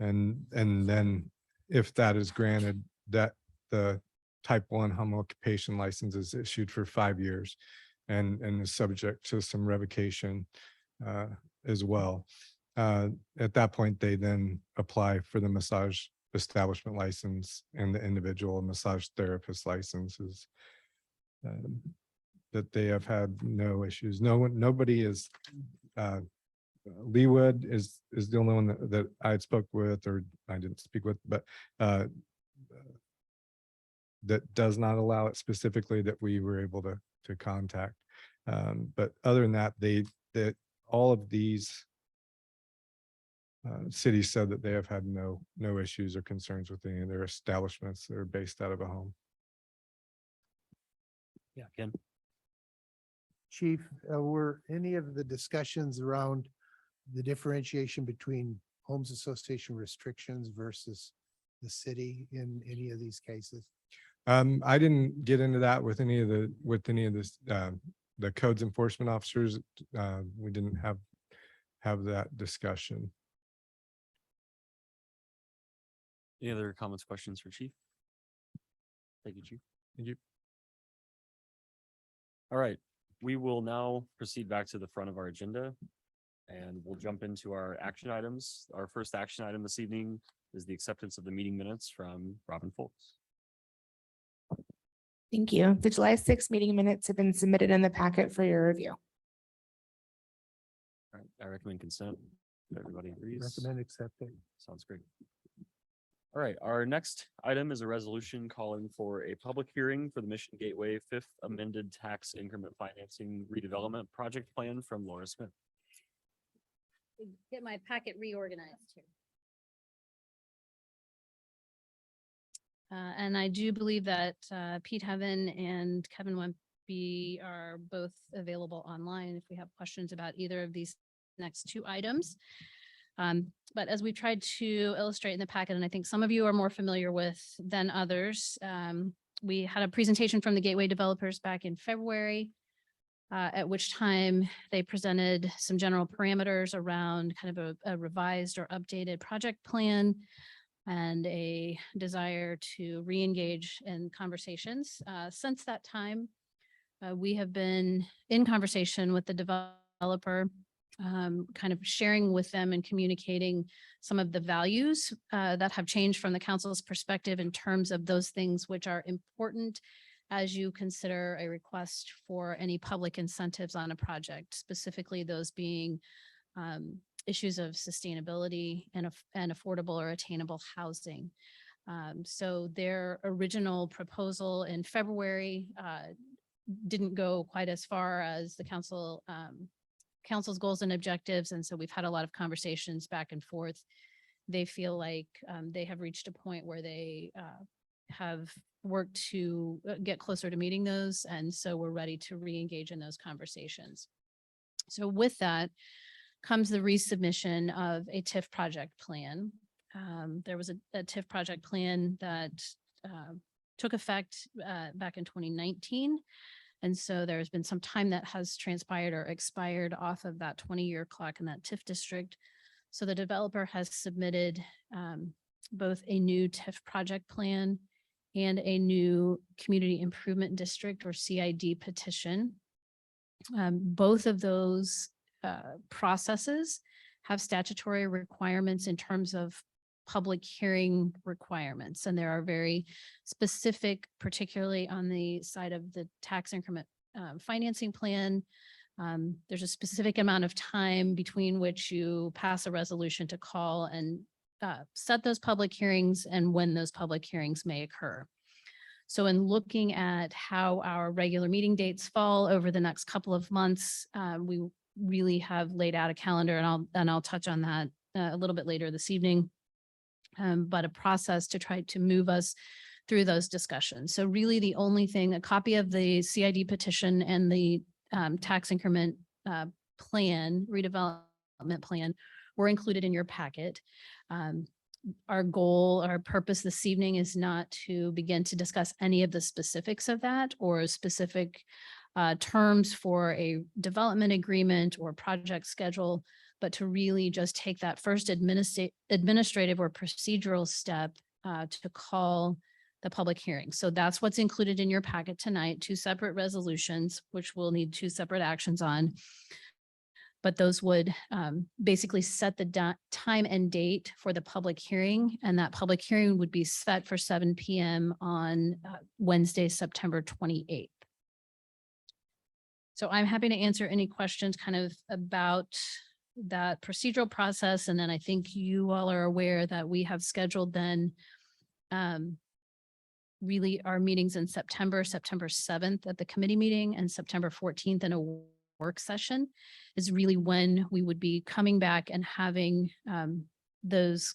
And then if that is granted, that the type 1 home occupation license is issued for 5 years and is subject to some revocation as well. At that point, they then apply for the massage establishment license and the individual massage therapist licenses. That they have had no issues. Nobody is, Leewood is the only one that I had spoke with, or I didn't speak with, but that does not allow it specifically that we were able to contact. But other than that, that all of these cities said that they have had no issues or concerns with any of their establishments that are based out of a home. Yeah, Ken. Chief, were any of the discussions around the differentiation between homes association restrictions versus the city in any of these cases? I didn't get into that with any of the codes enforcement officers. We didn't have that discussion. Any other comments, questions for Chief? Thank you, Chief. Thank you. All right, we will now proceed back to the front of our agenda and we'll jump into our action items. Our first action item this evening is the acceptance of the meeting minutes from Robin Foltz. Thank you. The July 6th meeting minutes have been submitted in the packet for your review. All right, I recommend consent. If everybody agrees. Recommend accepting. Sounds great. All right, our next item is a resolution calling for a public hearing for the Mission Gateway 5th Amended Tax Increment Financing Redevelopment Project Plan from Laura Smith. Get my packet reorganized here. And I do believe that Pete Heaven and Kevin Wempe are both available online if we have questions about either of these next two items. But as we tried to illustrate in the packet, and I think some of you are more familiar with than others, we had a presentation from the Gateway developers back in February, at which time they presented some general parameters around kind of a revised or updated project plan and a desire to re-engage in conversations. Since that time, we have been in conversation with the developer, kind of sharing with them and communicating some of the values that have changed from the council's perspective in terms of those things which are important as you consider a request for any public incentives on a project, specifically those being issues of sustainability and affordable or attainable housing. So their original proposal in February didn't go quite as far as the council's goals and objectives. And so we've had a lot of conversations back and forth. They feel like they have reached a point where they have worked to get closer to meeting those. And so we're ready to re-engage in those conversations. So with that comes the resubmission of a TIF project plan. There was a TIF project plan that took effect back in 2019. And so there's been some time that has transpired or expired off of that 20-year clock in that TIF district. So the developer has submitted both a new TIF project plan and a new community improvement district or CID petition. Both of those processes have statutory requirements in terms of public hearing requirements. And there are very specific, particularly on the side of the tax increment financing plan. There's a specific amount of time between which you pass a resolution to call and set those public hearings and when those public hearings may occur. So in looking at how our regular meeting dates fall over the next couple of months, we really have laid out a calendar, and I'll touch on that a little bit later this evening. But a process to try to move us through those discussions. So really the only thing, a copy of the CID petition and the tax increment plan, redevelopment plan, were included in your packet. Our goal, our purpose this evening is not to begin to discuss any of the specifics of that or specific terms for a development agreement or project schedule. but to really just take that first administrative or procedural step to call the public hearing. So that's what's included in your packet tonight, 2 separate resolutions, which we'll need 2 separate actions on. But those would basically set the time and date for the public hearing, and that public hearing would be set for 7 p.m. on Wednesday, September 28th. So I'm happy to answer any questions kind of about that procedural process. And then I think you all are aware that we have scheduled then really our meetings in September 7th at the committee meeting, and September 14th in a work session is really when we would be coming back and having those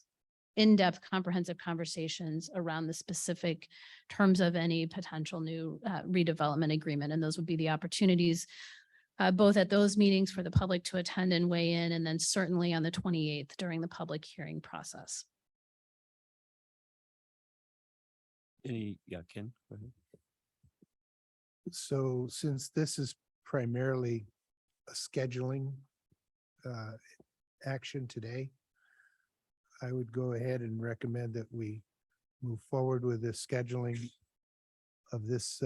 in-depth comprehensive conversations around the specific terms of any potential new redevelopment agreement. And those would be the opportunities both at those meetings for the public to attend and weigh in, and then certainly on the 28th during the public hearing process. Ken, go ahead. So since this is primarily a scheduling action today, I would go ahead and recommend that we move forward with the scheduling of this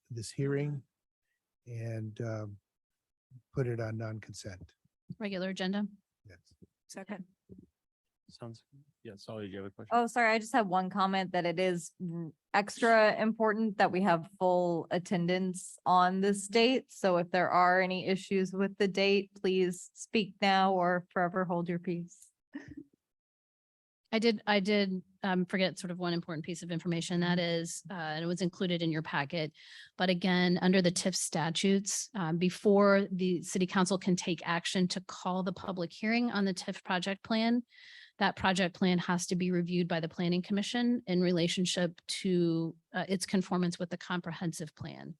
this hearing and put it on non-consent. Regular agenda. Yes. Second. Sounds, yeah, Solly, do you have a question? Oh, sorry, I just have one comment that it is extra important that we have full attendance on this date. So if there are any issues with the date, please speak now or forever hold your peace. I did forget sort of one important piece of information, that is, and it was included in your packet. But again, under the TIF statutes, before the city council can take action to call the public hearing on the TIF project plan, that project plan has to be reviewed by the Planning Commission in relationship to its conformance with the comprehensive plan.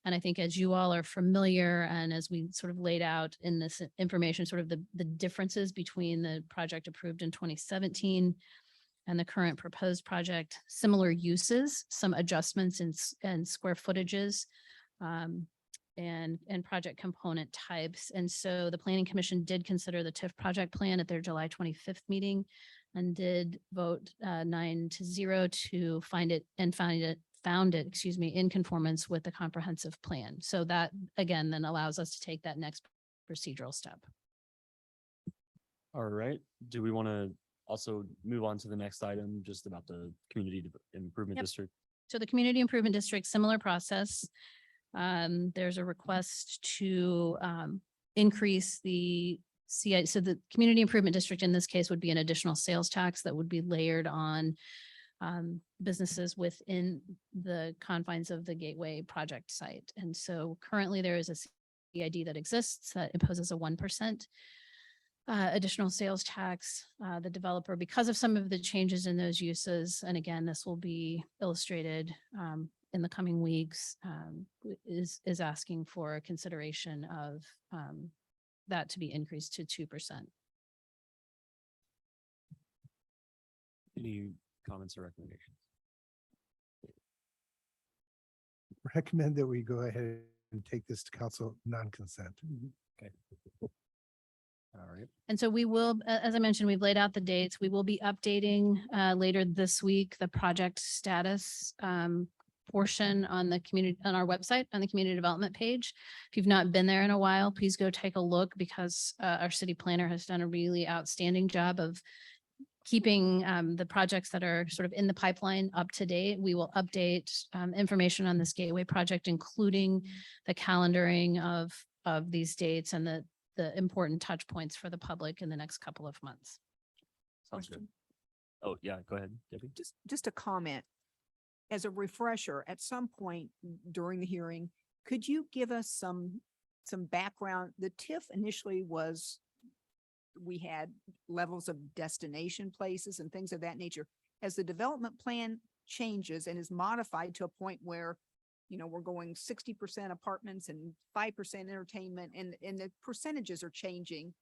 And I think as you all are familiar, and as we sort of laid out in this information, sort of the differences between the project approved in 2017 and the current proposed project, similar uses, some adjustments in square footages, and project component types. And so the Planning Commission did consider the TIF project plan at their July 25th meeting and did vote 9-0 to find it, in conformance with the comprehensive plan. So that again then allows us to take that next procedural step. All right. Do we want to also move on to the next item, just about the community improvement Yep. district? So the Community Improvement District, similar process. There's a request to increase the CI. So the Community Improvement District in this case would be an additional sales tax that would be layered on businesses within the confines of the Gateway project site. And so currently there is a CID that exists that imposes a 1% additional sales tax. The developer, because of some of the changes in those uses, and again, this will be illustrated in the coming weeks, is asking for a consideration of that to be increased to 2%. Any comments or recommendations? Recommend that we go ahead and take this to council non-consent. Okay. All right. And so we will, as I mentioned, we've laid out the dates. We will be updating later this week the project status portion on the community, on our website, on the community development page. If you've not been there in a while, please go take a look, because our city planner has done a really outstanding job of keeping the projects that are sort of in the pipeline up to date. We will update information on this Gateway project, including the calendaring of these dates and the important touch points for the public in the next couple of months. Sounds good. Oh, yeah, go ahead, Debbie. Just a comment. As a refresher, at some point during the hearing, could you give us some background? The TIF initially was, we had levels of destination places and things of that nature. As the development plan changes and is modified to a point where, you know, we're going 60% apartments and 5% entertainment, and the percentages are changing,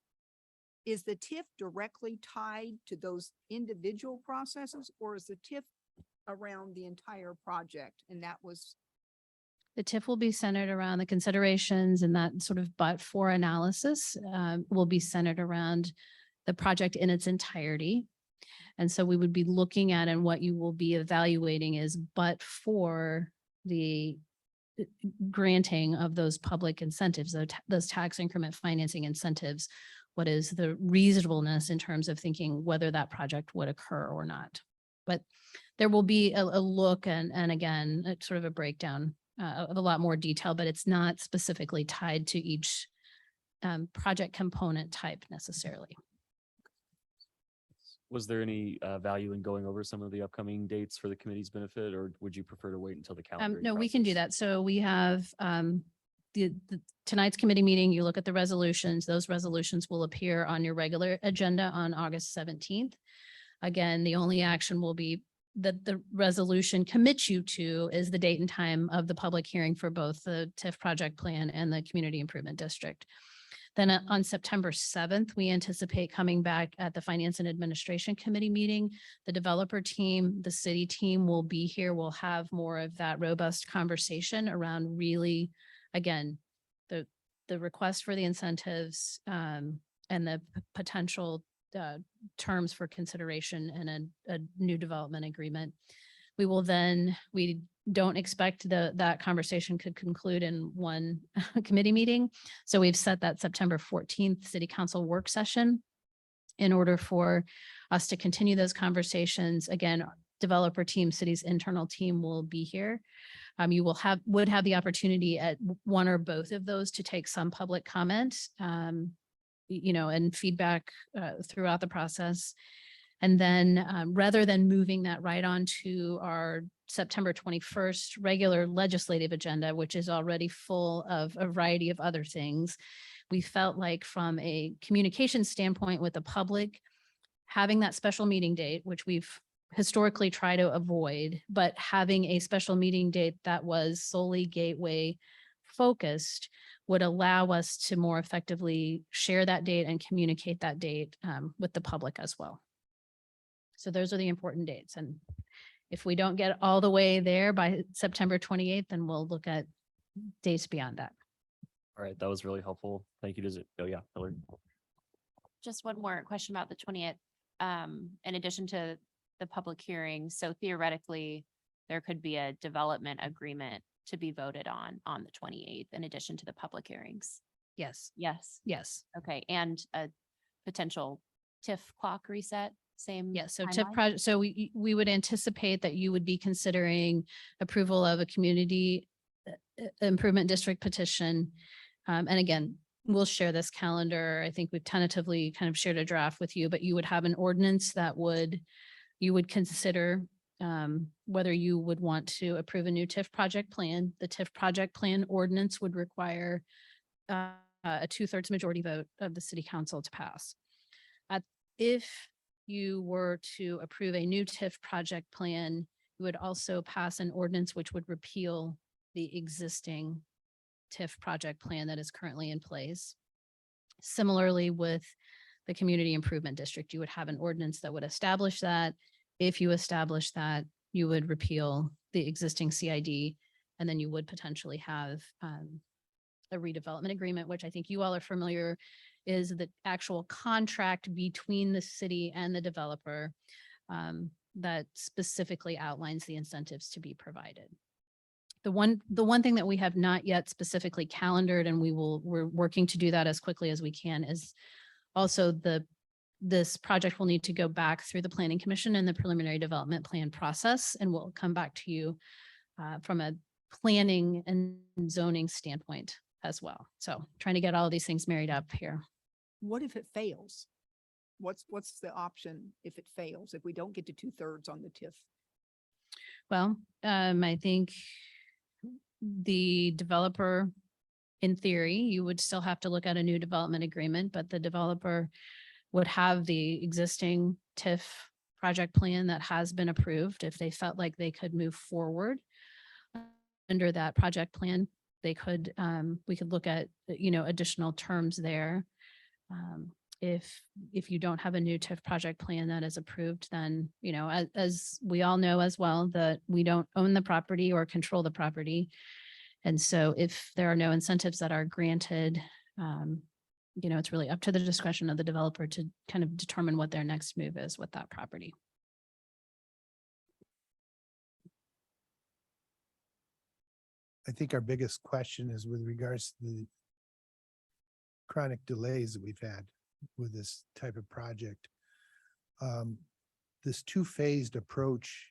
is the TIF directly tied to those individual processes, or is the TIF around the entire project? And that was The TIF will be centered around the considerations, and that sort of but for analysis will be centered around the project in its entirety. And so we would be looking at, and what you will be evaluating is but for the granting of those public incentives, those tax increment financing incentives. What is the reasonableness in terms of thinking whether that project would occur or not? But there will be a look and again, sort of a breakdown of a lot more detail, but it's not specifically tied to each project component type necessarily. Was there any value in going over some of the upcoming dates for the committee's benefit, or would you prefer to wait until the calendar? No, we can do that. So we have tonight's committee meeting, you look at the resolutions, those resolutions will appear on your regular agenda on August 17th. Again, the only action will be that the resolution commits you to is the date and time of the public hearing for both the TIF project plan and the community improvement district. Then on September 7th, we anticipate coming back at the Finance and Administration Committee meeting. The developer team, the city team will be here. We'll have more of that robust conversation around really, again, the request for the incentives and the potential terms for consideration and a new development agreement. We don't expect that conversation could conclude in one committee meeting. So we've set that September 14th City Council work session in order for us to continue those conversations. Again, developer team, city's internal team will be here. You would have the opportunity at one or both of those to take some public comment, and feedback throughout the process. And then rather than moving that right on to our September 21st regular legislative agenda, which is already full of a variety of other things, we felt like from a communication standpoint with the public, having that special meeting date, which we've historically tried to avoid, but having a special meeting date that was solely gateway focused would allow us to more effectively share that date and communicate that date with the public as well. So those are the important dates. And if we don't get all the way there by September 28th, then we'll look at dates beyond that. All right, that was really helpful. Thank you. Oh yeah, Hillary. Just one more question about the 20th. In addition to the public hearing, so theoretically, there could be a development agreement to be voted on the 28th in addition to the public hearings. Yes. Yes. Yes. Okay. And a potential TIF clock reset, same. Yes. So timeline? TIF project, so we would anticipate that you would be considering approval of a community improvement district petition. And again, we'll share this calendar. I think we've tentatively kind of shared a draft with you, but you would have an ordinance that you would consider whether you would want to approve a new TIF project plan. The TIF project plan ordinance would require a 2/3 majority vote of the city council to pass. If you were to approve a new TIF project plan, you would also pass an ordinance which would repeal the existing TIF project plan that is currently in place. Similarly, with the community improvement district, you would have an ordinance that would establish that. If you establish that, you would repeal the existing CID, and then you would potentially have a redevelopment agreement, which I think you all are familiar, is the actual contract between the city and the developer that specifically outlines the incentives to be provided. The one thing that we have not yet specifically calendared, and we're working to do that as quickly as we can, is also this project will need to go back through the Planning Commission and the preliminary development plan process, and we'll come back to you from a planning and zoning standpoint as well. So trying to get all of these things married up here. What if it fails? What's the option if it fails, if we don't get to 2/3 on the TIF? Well, I think the developer, in theory, you would still have to look at a new development agreement, but the developer would have the existing TIF project plan that has been approved. If they felt like they could move forward under that project plan, they could, we could look at, additional terms there. If you don't have a new TIF project plan that is approved, then, as we all know as well, that we don't own the property or control the property. And so if there are no incentives that are granted, it's really up to the discretion of the developer to kind of determine what their next move is with that property. I think our biggest question is with regards to the chronic delays that we've had with this type of project. This two-phased approach,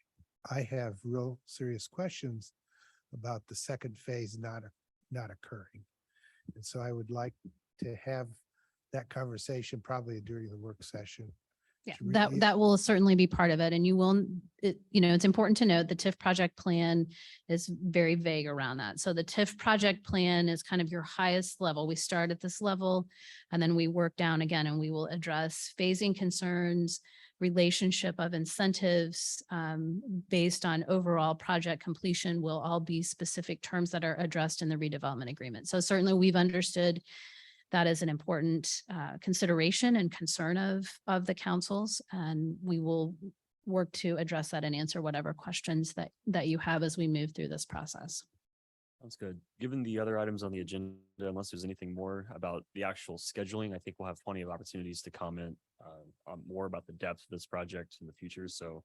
I have real serious questions about the second phase not occurring. And so I would like to have that conversation probably during the work session. Yeah, to really- that will certainly be part of it. And you will, it's important to note the TIF project plan is very vague around that. So the TIF project plan is kind of your highest level. We start at this level and then we work down again, and we will address phasing concerns, relationship of incentives based on overall project completion will all be specific terms that are addressed in the redevelopment agreement. So certainly we've understood that is an important consideration and concern of the councils, and we will work to address that and answer whatever questions that you have as we move through this process. Sounds good. Given the other items on the agenda, unless there's anything more about the actual scheduling, I think we'll have plenty of opportunities to comment on more about the depth of this project in the future. So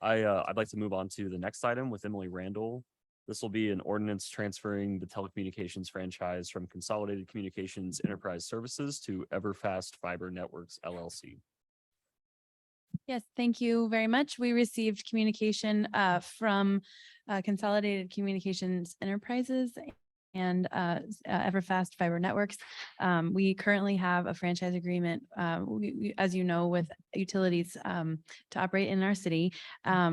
I'd like to move on to the next item with Emily Randall. This will be an ordinance transferring the telecommunications franchise from Consolidated Communications Enterprise Services to Everfast Fiber Networks LLC. Yes, thank you very much. We received communication from Consolidated Communications Enterprises and Everfast Fiber Networks. We currently have a franchise agreement, as you know, with utilities to operate in our city.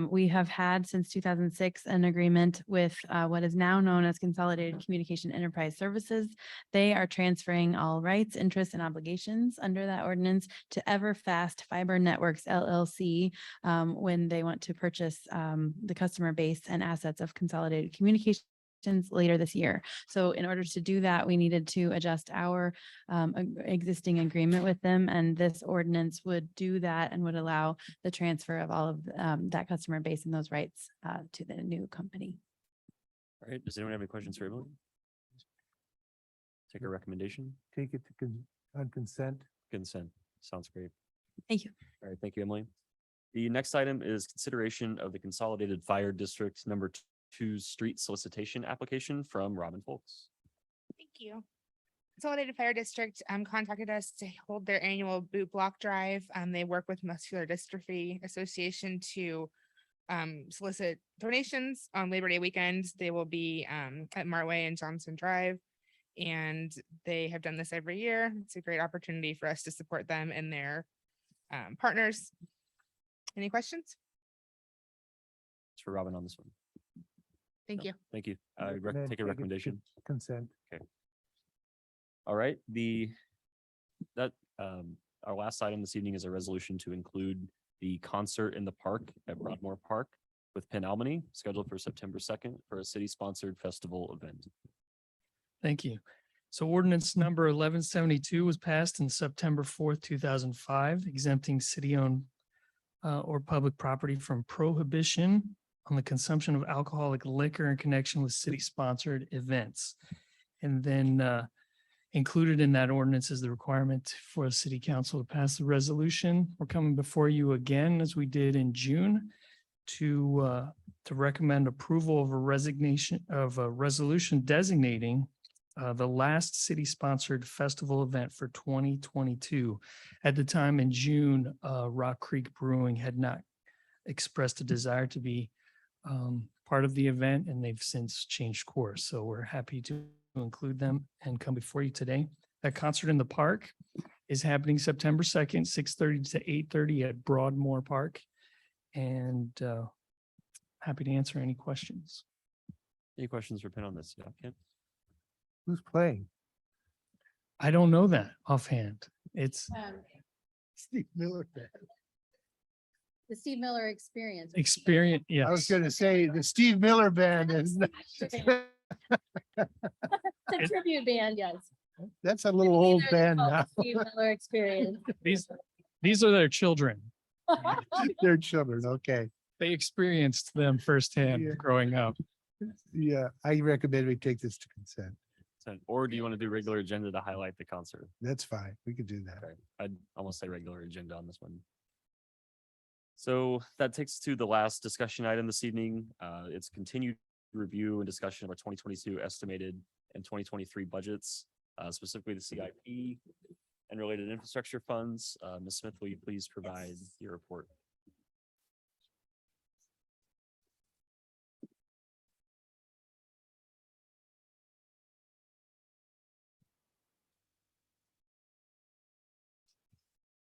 We have had since 2006 an agreement with what is now known as Consolidated Communication Enterprise Services. They are transferring all rights, interests, and obligations under that ordinance to Everfast Fiber Networks LLC when they want to purchase the customer base and assets of Consolidated Communications later this year. So in order to do that, we needed to adjust our existing agreement with them, and this ordinance would do that and would allow the transfer of all of that customer base and those rights to the new company. All right. Does anyone have any questions for Emily? Take a recommendation. Take it to on consent. Consent. Sounds great. Thank you. All right. Thank you, Emily. The next item is consideration of the Consolidated Fire District number 2 street solicitation application from Robin Folks. Thank you. Consolidated Fire District contacted us to hold their annual boot block drive. They work with Muscular Dystrophy Association to solicit donations on Labor Day weekend. They will be at MARTWAY and Johnson Drive, and they have done this every year. It's a great opportunity for us to support them and their partners. Any questions? It's for Robin on this one. Thank you. Thank you. Recommend Take a to recommendation. Consent. All right, our last item this evening is a resolution to include the concert in the park at Broadmoor Park with Penn Almany, scheduled for September 2nd for a city-sponsored festival event. Thank you. So ordinance number 1172 was passed in September 4th, 2005, exempting city-owned or public property from prohibition on the consumption of alcoholic liquor in connection with city-sponsored events. And then included in that ordinance is the requirement for the city council to pass the resolution. We're coming before you again, as we did in June, to recommend approval of a resolution designating the last city-sponsored festival event for 2022. At the time in June, Rock Creek Brewing had not expressed a desire to be part of the event, and they've since changed course. So we're happy to include them and come before you today. That concert in the park is happening September 2nd, 6:30 to 8:30 at Broadmoor Park. And happy to answer any questions. Any questions for Penn on this? Yeah, Kent? Who's playing? I don't know that offhand. It's Steve Miller. The Steve Miller Experience. experience. I was Yes. gonna say the Steve Miller Band is, The tribute band, yes. that's a little old band Oh, now. Steve Miller Experience. These are their children. They're children, okay. They experienced them firsthand Yeah. growing up. Yeah, I recommend we take this to consent. Or do you want to do regular agenda to highlight the concert? That's fine. We could do that. Okay, I'd almost say regular agenda on this one. So that takes us to the last discussion item this evening. It's continued review and discussion of our 2022 estimated and 2023 budgets, specifically the CIP and related infrastructure funds. Ms. Smith, will you please provide your report?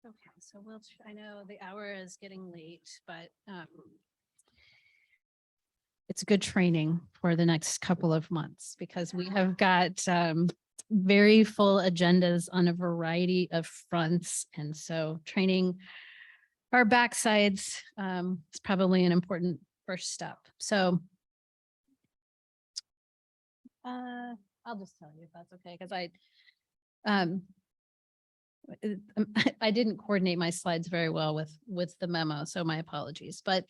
Okay, so I know the hour is getting late, but it's good training for the next couple of months because we have got very full agendas on a variety of fronts. And so training our backsides is probably an important first step. So I'll just tell you if that's okay, because I didn't coordinate my slides very well with the memo, so my apologies. But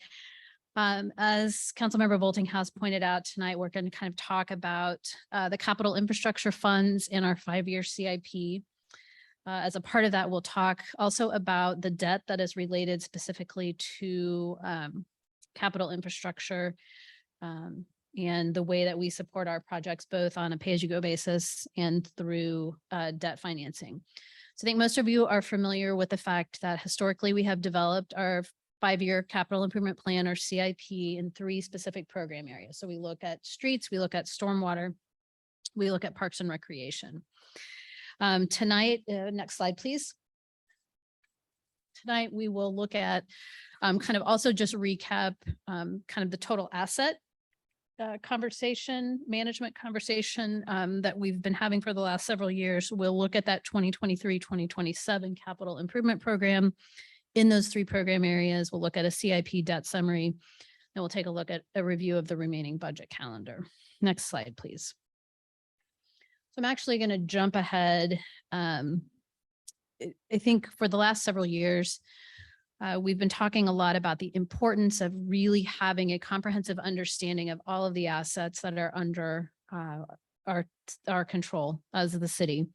as Councilmember Boltinghouse pointed out tonight, we're going to kind of talk about the capital infrastructure funds in our 5-year CIP. As a part of that, we'll talk also about the debt that is related specifically to capital infrastructure and the way that we support our projects, both on a pay-as-you-go basis and through debt financing. So I think most of you are familiar with the fact that historically we have developed our 5-year capital improvement plan or CIP in 3 specific program areas. So we look at streets, we look at stormwater, we look at parks and recreation. Tonight, next slide, please. Tonight, we will look at kind of also just recap kind of the total asset management conversation that we've been having for the last several years. We'll look at that 2023-2027 capital improvement program. In those 3 program areas, we'll look at a CIP debt summary, and we'll take a look at a review of the remaining budget calendar. Next slide, please. So I'm actually going to jump ahead. I think for the last several years, we've been talking a lot about the importance of really having a comprehensive understanding of all of the assets that are under our control as the city.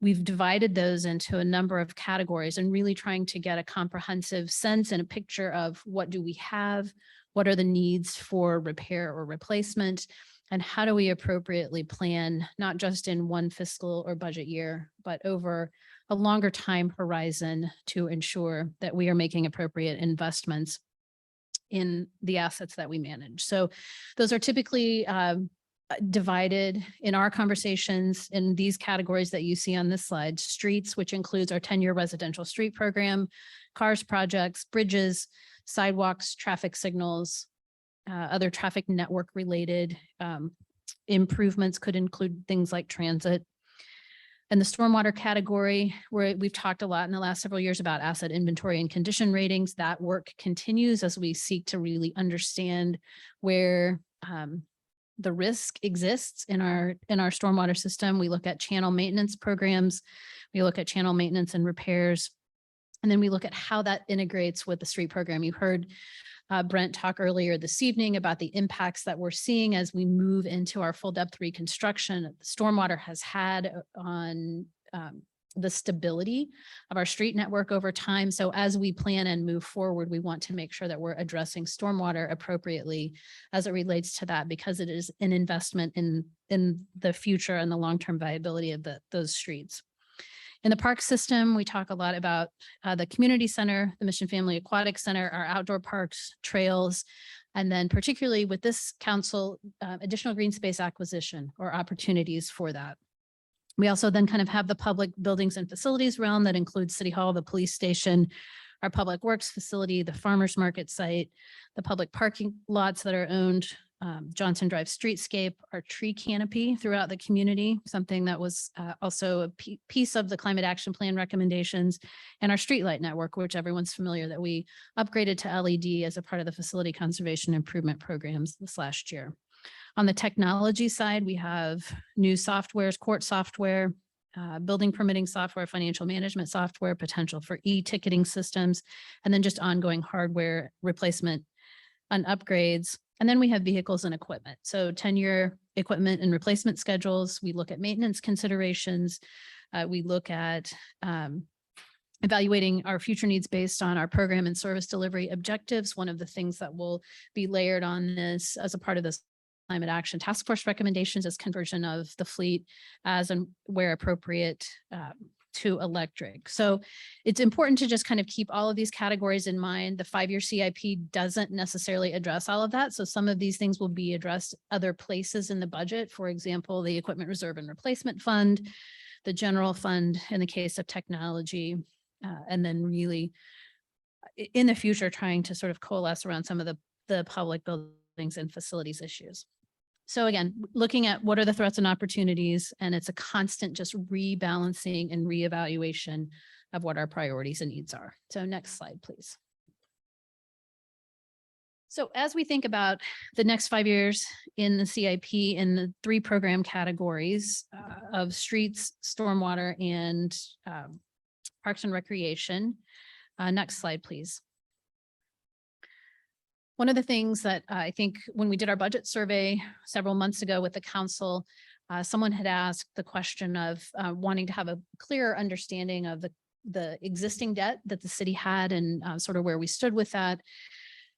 We've divided those into a number of categories and really trying to get a comprehensive sense and a picture of what do we have, what are the needs for repair or replacement, and how do we appropriately plan, not just in one fiscal or budget year, but over a longer time horizon to ensure that we are making appropriate investments in the assets that we manage. So those are typically divided in our conversations in these categories that you see on this slide: streets, which includes our 10-year residential street program, cars projects, bridges, sidewalks, traffic signals, other traffic network related improvements could include things like transit. And the stormwater category, where we've talked a lot in the last several years about asset inventory and condition ratings, that work continues as we seek to really understand where the risk exists in our stormwater system. We look at channel maintenance programs, we look at channel maintenance and repairs, and then we look at how that integrates with the street program. You heard Brent talk earlier this evening about the impacts that we're seeing as we move into our full depth reconstruction. Stormwater has had on the stability of our street network over time. So as we plan and move forward, we want to make sure that we're addressing stormwater appropriately as it relates to that, because it is an investment in the future and the long-term viability of those streets. In the park system, we talk a lot about the community center, the Mission Family Aquatic Center, our outdoor parks, trails, and then particularly with this council, additional green space acquisition or opportunities for that. We also then kind of have the public buildings and facilities realm that includes City Hall, the police station, our public works facility, the farmers market site, the public parking lots that are owned, Johnson Drive streetscape, our tree canopy throughout the community, something that was also a piece of the climate action plan recommendations, and our streetlight network, which everyone's familiar that we upgraded to LED as a part of the facility conservation improvement programs this last year. On the technology side, we have new softwares, court software, building permitting software, financial management software, potential for e-ticketing systems, and then just ongoing hardware replacement and upgrades And then we have vehicles and equipment. So 10-year equipment and replacement schedules. We look at maintenance considerations. We look at evaluating our future needs based on our program and service delivery objectives. One of the things that will be layered on this as a part of this climate action task force recommendations is conversion of the fleet as and where appropriate to electric. So it's important to just kind of keep all of these categories in mind. The 5-year CIP doesn't necessarily address all of that. So some of these things will be addressed other places in the budget. For example, the equipment reserve and replacement fund, the general fund in the case of technology, and then really in the future, trying to sort of coalesce around some of the public buildings and facilities issues. So again, looking at what are the threats and opportunities, and it's a constant just rebalancing and reevaluation of what our priorities and needs are. So next slide, please. So as we think about the next 5 years in the CIP in the 3 program categories of streets, stormwater, and parks and recreation. Next slide, please. One of the things that I think when we did our budget survey several months ago with the council, someone had asked the question of wanting to have a clearer understanding of the existing debt that the city had and sort of where we stood with that.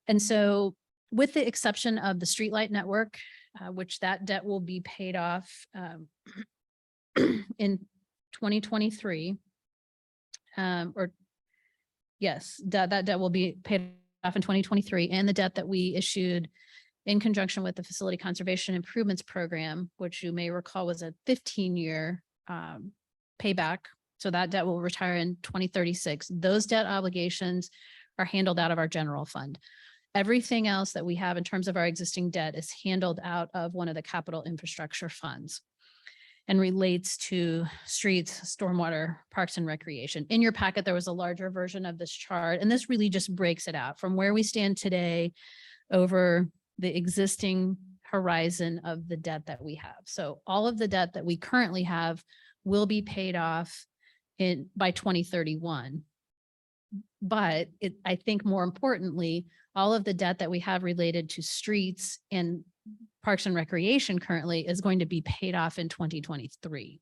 And so with the exception of the streetlight network, which that debt will be paid off in 2023, or yes, that debt will be paid off in 2023, and the debt that we issued in conjunction with the Facility Conservation Improvements Program, which you may recall was a 15-year payback. So that debt will retire in 2036. Those debt obligations are handled out of our general fund. Everything else that we have in terms of our existing debt is handled out of one of the capital infrastructure funds and relates to streets, stormwater, parks, and recreation. In your packet, there was a larger version of this chart, and this really just breaks it out from where we stand today over the existing horizon of the debt that we have. So all of the debt that we currently have will be paid off by 2031. But I think more importantly, all of the debt that we have related to streets and parks and recreation currently is going to be paid off in 2023.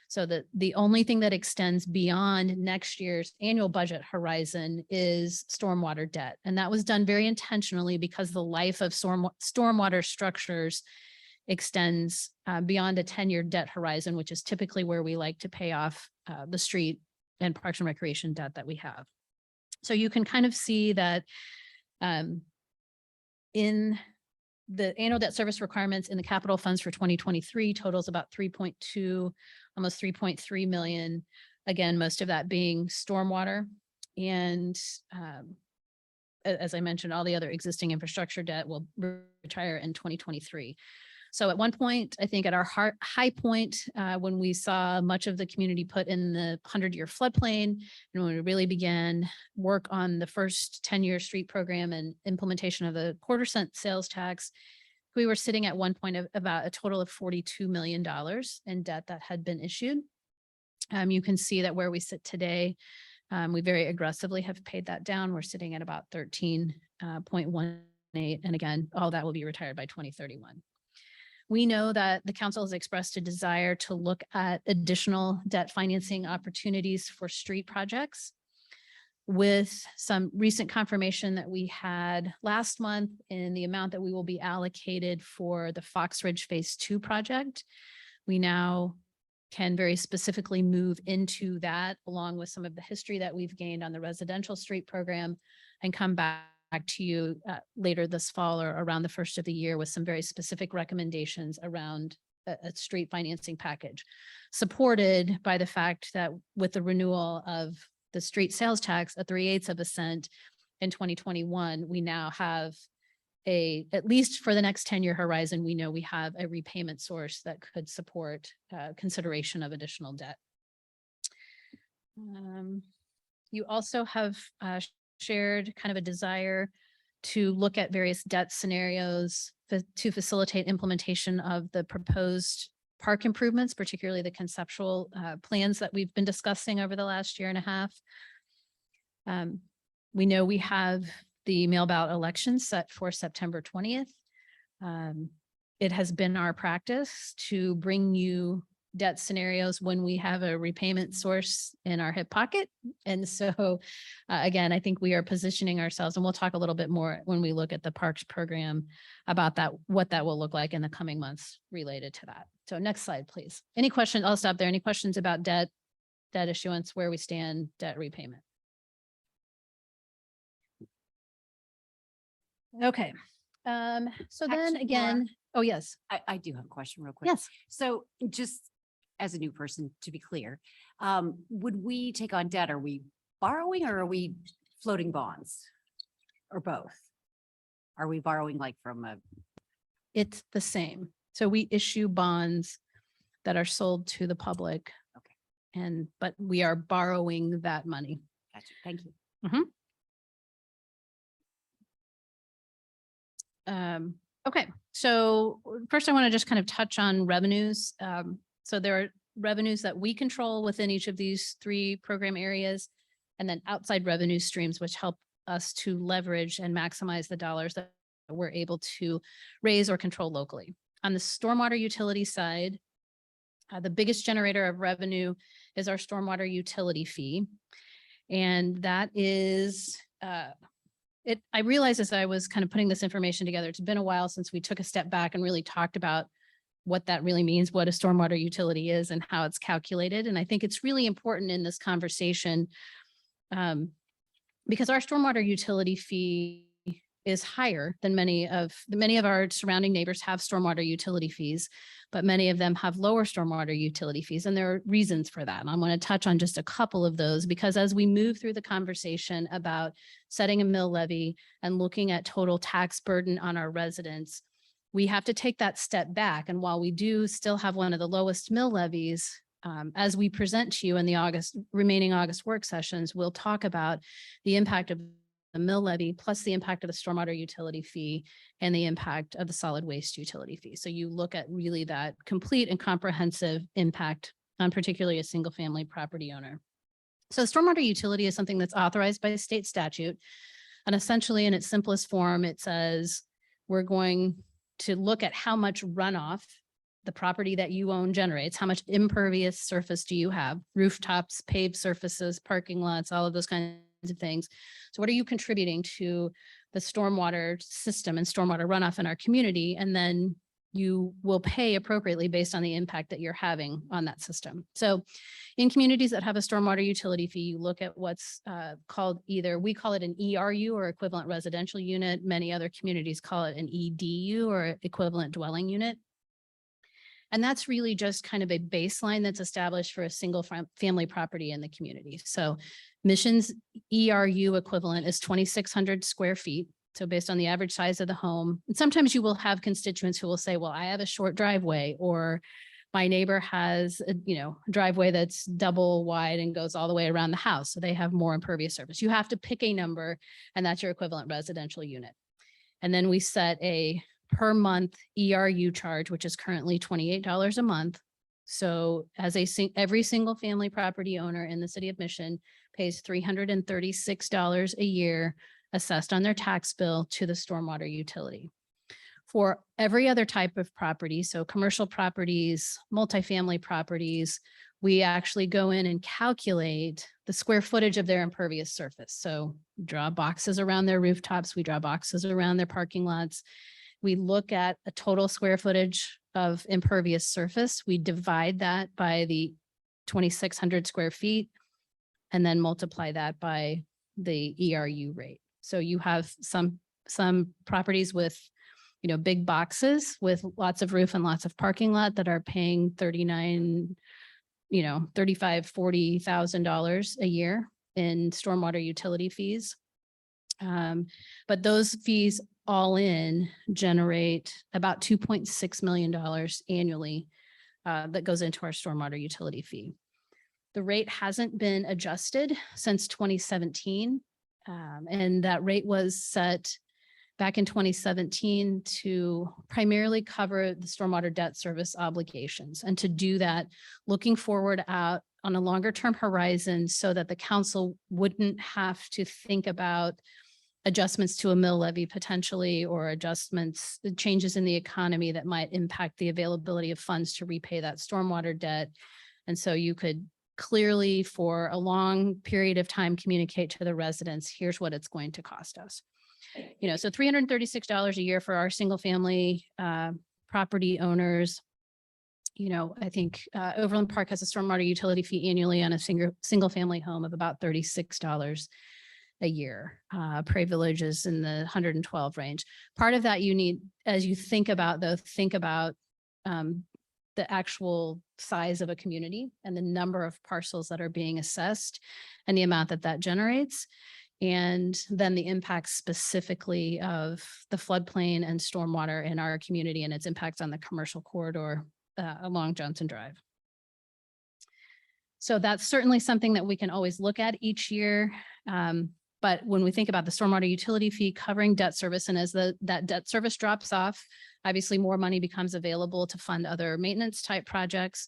So the only thing that extends beyond next year's annual budget horizon is stormwater debt. And that was done very intentionally because the life of stormwater structures extends beyond a 10-year debt horizon, which is typically where we like to pay off the street and parks and recreation debt that we have. So you can kind of see that in the annual debt service requirements in the capital funds for 2023 totals about 3.2, almost 3.3 million. Again, most of that being stormwater. And as I mentioned, all the other existing infrastructure debt will retire in 2023. So at one point, I think at our high point, when we saw much of the community put in the 100-year floodplain, and when we really began work on the first 10-year street program and implementation of the quarter-cent sales tax, we were sitting at one point of about a total of $42 million in debt that had been issued. You can see that where we sit today, we very aggressively have paid that down. We're sitting at about 13.18. And again, all that will be retired by 2031. We know that the council has expressed a desire to look at additional debt financing opportunities for street projects. With some recent confirmation that we had last month in the amount that we will be allocated for the Fox Ridge Phase 2 project, we now can very specifically move into that along with some of the history that we've gained on the residential street program and come back to you later this fall or around the first of the year with some very specific recommendations around a street financing package, supported by the fact that with the renewal of the street sales tax at 3/8 cent in 2021, we now have at least for the next 10-year horizon, we know we have a repayment source that could support consideration of additional debt. You also have shared kind of a desire to look at various debt scenarios to facilitate implementation of the proposed park improvements, particularly the conceptual plans that we've been discussing over the last year and a half. We know we have the mail ballot election set for September 20th. It has been our practice to bring you debt scenarios when we have a repayment source in our hip pocket. And so, again, I think we are positioning ourselves, and we'll talk a little bit more when we look at the parks program about that, what that will look like in the coming months related to that. So next slide, please. Any questions? I'll stop there. Any questions about debt issuance, where we stand, debt repayment? Okay. So then Actually, again, Laura, oh, yes. I do have a question real quick. Yes. So just as a new person, to be clear, would we take on debt? Are we borrowing or are we floating bonds? Or both? Are we borrowing like from a? It's the same. So we issue bonds that are sold to the public. Okay. But we are borrowing that money. Gotcha. Thank you. Okay, so first I want to just kind of touch on revenues. So there are revenues that we control within each of these three program areas, and then outside revenue streams, which help us to leverage and maximize the dollars that we're able to raise or control locally. On the stormwater utility side, the biggest generator of revenue is our stormwater utility fee. And that is, I realized as I was kind of putting this information together, it's been a while since we took a step back and really talked about what that really means, what a stormwater utility is and how it's calculated. And I think it's really important in this conversation because our stormwater utility fee is higher than many of our surrounding neighbors have stormwater utility fees, but many of them have lower stormwater utility fees. And there are reasons for that. And I want to touch on just a couple of those because as we move through the conversation about setting a mill levy and looking at total tax burden on our residents, we have to take that step back. And while we do still have one of the lowest mill levies, as we present to you in the remaining August work sessions, we'll talk about the impact of the mill levy plus the impact of the stormwater utility fee and the impact of the solid waste utility fee. So you look at really that complete and comprehensive impact on particularly a single family property owner. So stormwater utility is something that's authorized by state statute. And essentially in its simplest form, it says we're going to look at how much runoff the property that you own generates, how much impervious surface do you have, rooftops, paved surfaces, parking lots, all of those kinds of things. So what are you contributing to the stormwater system and stormwater runoff in our community? And then you will pay appropriately based on the impact that you're having on that system. So in communities that have a stormwater utility fee, you look at what's called we call it an ERU or equivalent residential unit. Many other communities call it an EDU or equivalent dwelling unit. And that's really just kind of a baseline that's established for a single family property in the community. So Mission's ERU equivalent is 2,600 square feet. So based on the average size of the home, and sometimes you will have constituents who will say, well, I have a short driveway, or my neighbor has a driveway that's double wide and goes all the way around the house. So they have more impervious surface. You have to pick a number and that's your equivalent residential unit. And then we set a per month ERU charge, which is currently $28 a month. So as every single family property owner in the city of Mission pays $336 a year assessed on their tax bill to the stormwater utility. For every other type of property, so commercial properties, multifamily properties, we actually go in and calculate the square footage of their impervious surface. So we draw boxes around their rooftops, we draw boxes around their parking lots. We look at a total square footage of impervious surface. We divide that by the 2,600 square feet and then multiply that by the ERU rate. So you have some properties with, big boxes with lots of roof and lots of parking lot that are paying $39,000, $35,000, $40,000 a year in stormwater utility fees. But those fees all in generate about $2.6 million annually that goes into our stormwater utility fee. The rate hasn't been adjusted since 2017. And that rate was set back in 2017 to primarily cover the stormwater debt service obligations. And to do that, looking forward out on a longer term horizon so that the council wouldn't have to think about adjustments to a mill levy potentially, or adjustments, changes in the economy that might impact the availability of funds to repay that stormwater debt. And so you could clearly, for a long period of time, communicate to the residents, here's what it's going to cost us. You know, so $336 a year for our single family property owners. You know, I think Overland Park has a stormwater utility fee annually on a single family home of about $36 a year. Prairie Village is in the 112 range. Part of that you need, as you think about though, think about the actual size of a community and the number of parcels that are being assessed and the amount that that generates. And then the impacts specifically of the floodplain and stormwater in our community and its impacts on the commercial corridor along Johnson Drive. So that's certainly something that we can always look at each year. But when we think about the stormwater utility fee covering debt service, and as that debt service drops off, obviously more money becomes available to fund other maintenance type projects.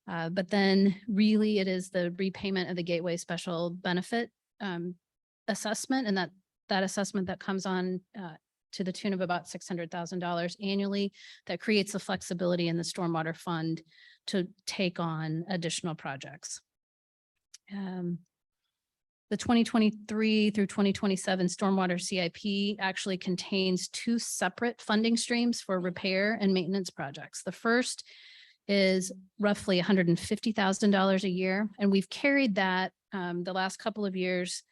But then really it is the repayment of the Gateway Special Benefit assessment, and that assessment that comes on to the tune of about $600,000 annually that creates the flexibility in the stormwater fund to take on additional projects. The 2023 through 2027 stormwater CIP actually contains two separate funding streams for repair and maintenance projects. The first is roughly $150,000 a year, and we've carried that the last couple of years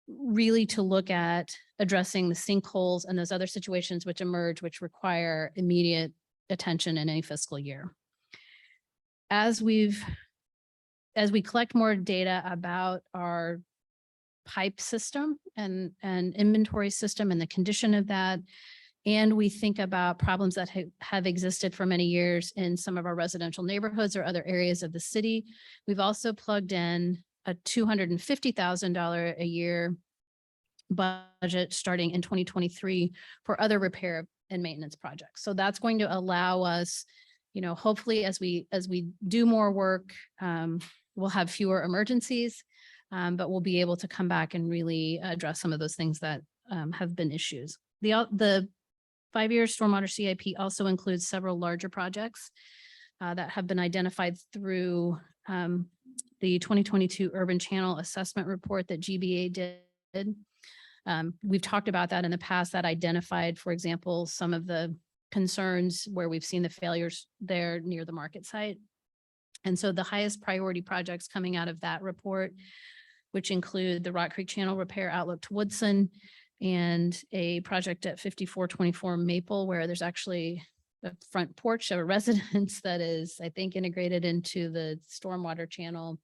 really to look at addressing the sinkholes and those other situations which emerge, which require immediate attention in any fiscal year. As we collect more data about our pipe system and inventory system and the condition of that, and we think about problems that have existed for many years in some of our residential neighborhoods or other areas of the city, we've also plugged in a $250,000 a year budget starting in 2023 for other repair and maintenance projects. So that's going to allow us, you know, hopefully as we do more work, we'll have fewer emergencies, but we'll be able to come back and really address some of those things that have been issues. The 5-year stormwater CIP also includes several larger projects that have been identified through the 2022 Urban Channel Assessment Report that GBA did. We've talked about that in the past, that identified, for example, some of the concerns where we've seen the failures there near the market site. And so the highest priority projects coming out of that report, which include the Rock Creek Channel repair outlook to Woodson and a project at 5424 Maple, where there's actually a front porch of a residence that is, I think, integrated into the stormwater channel.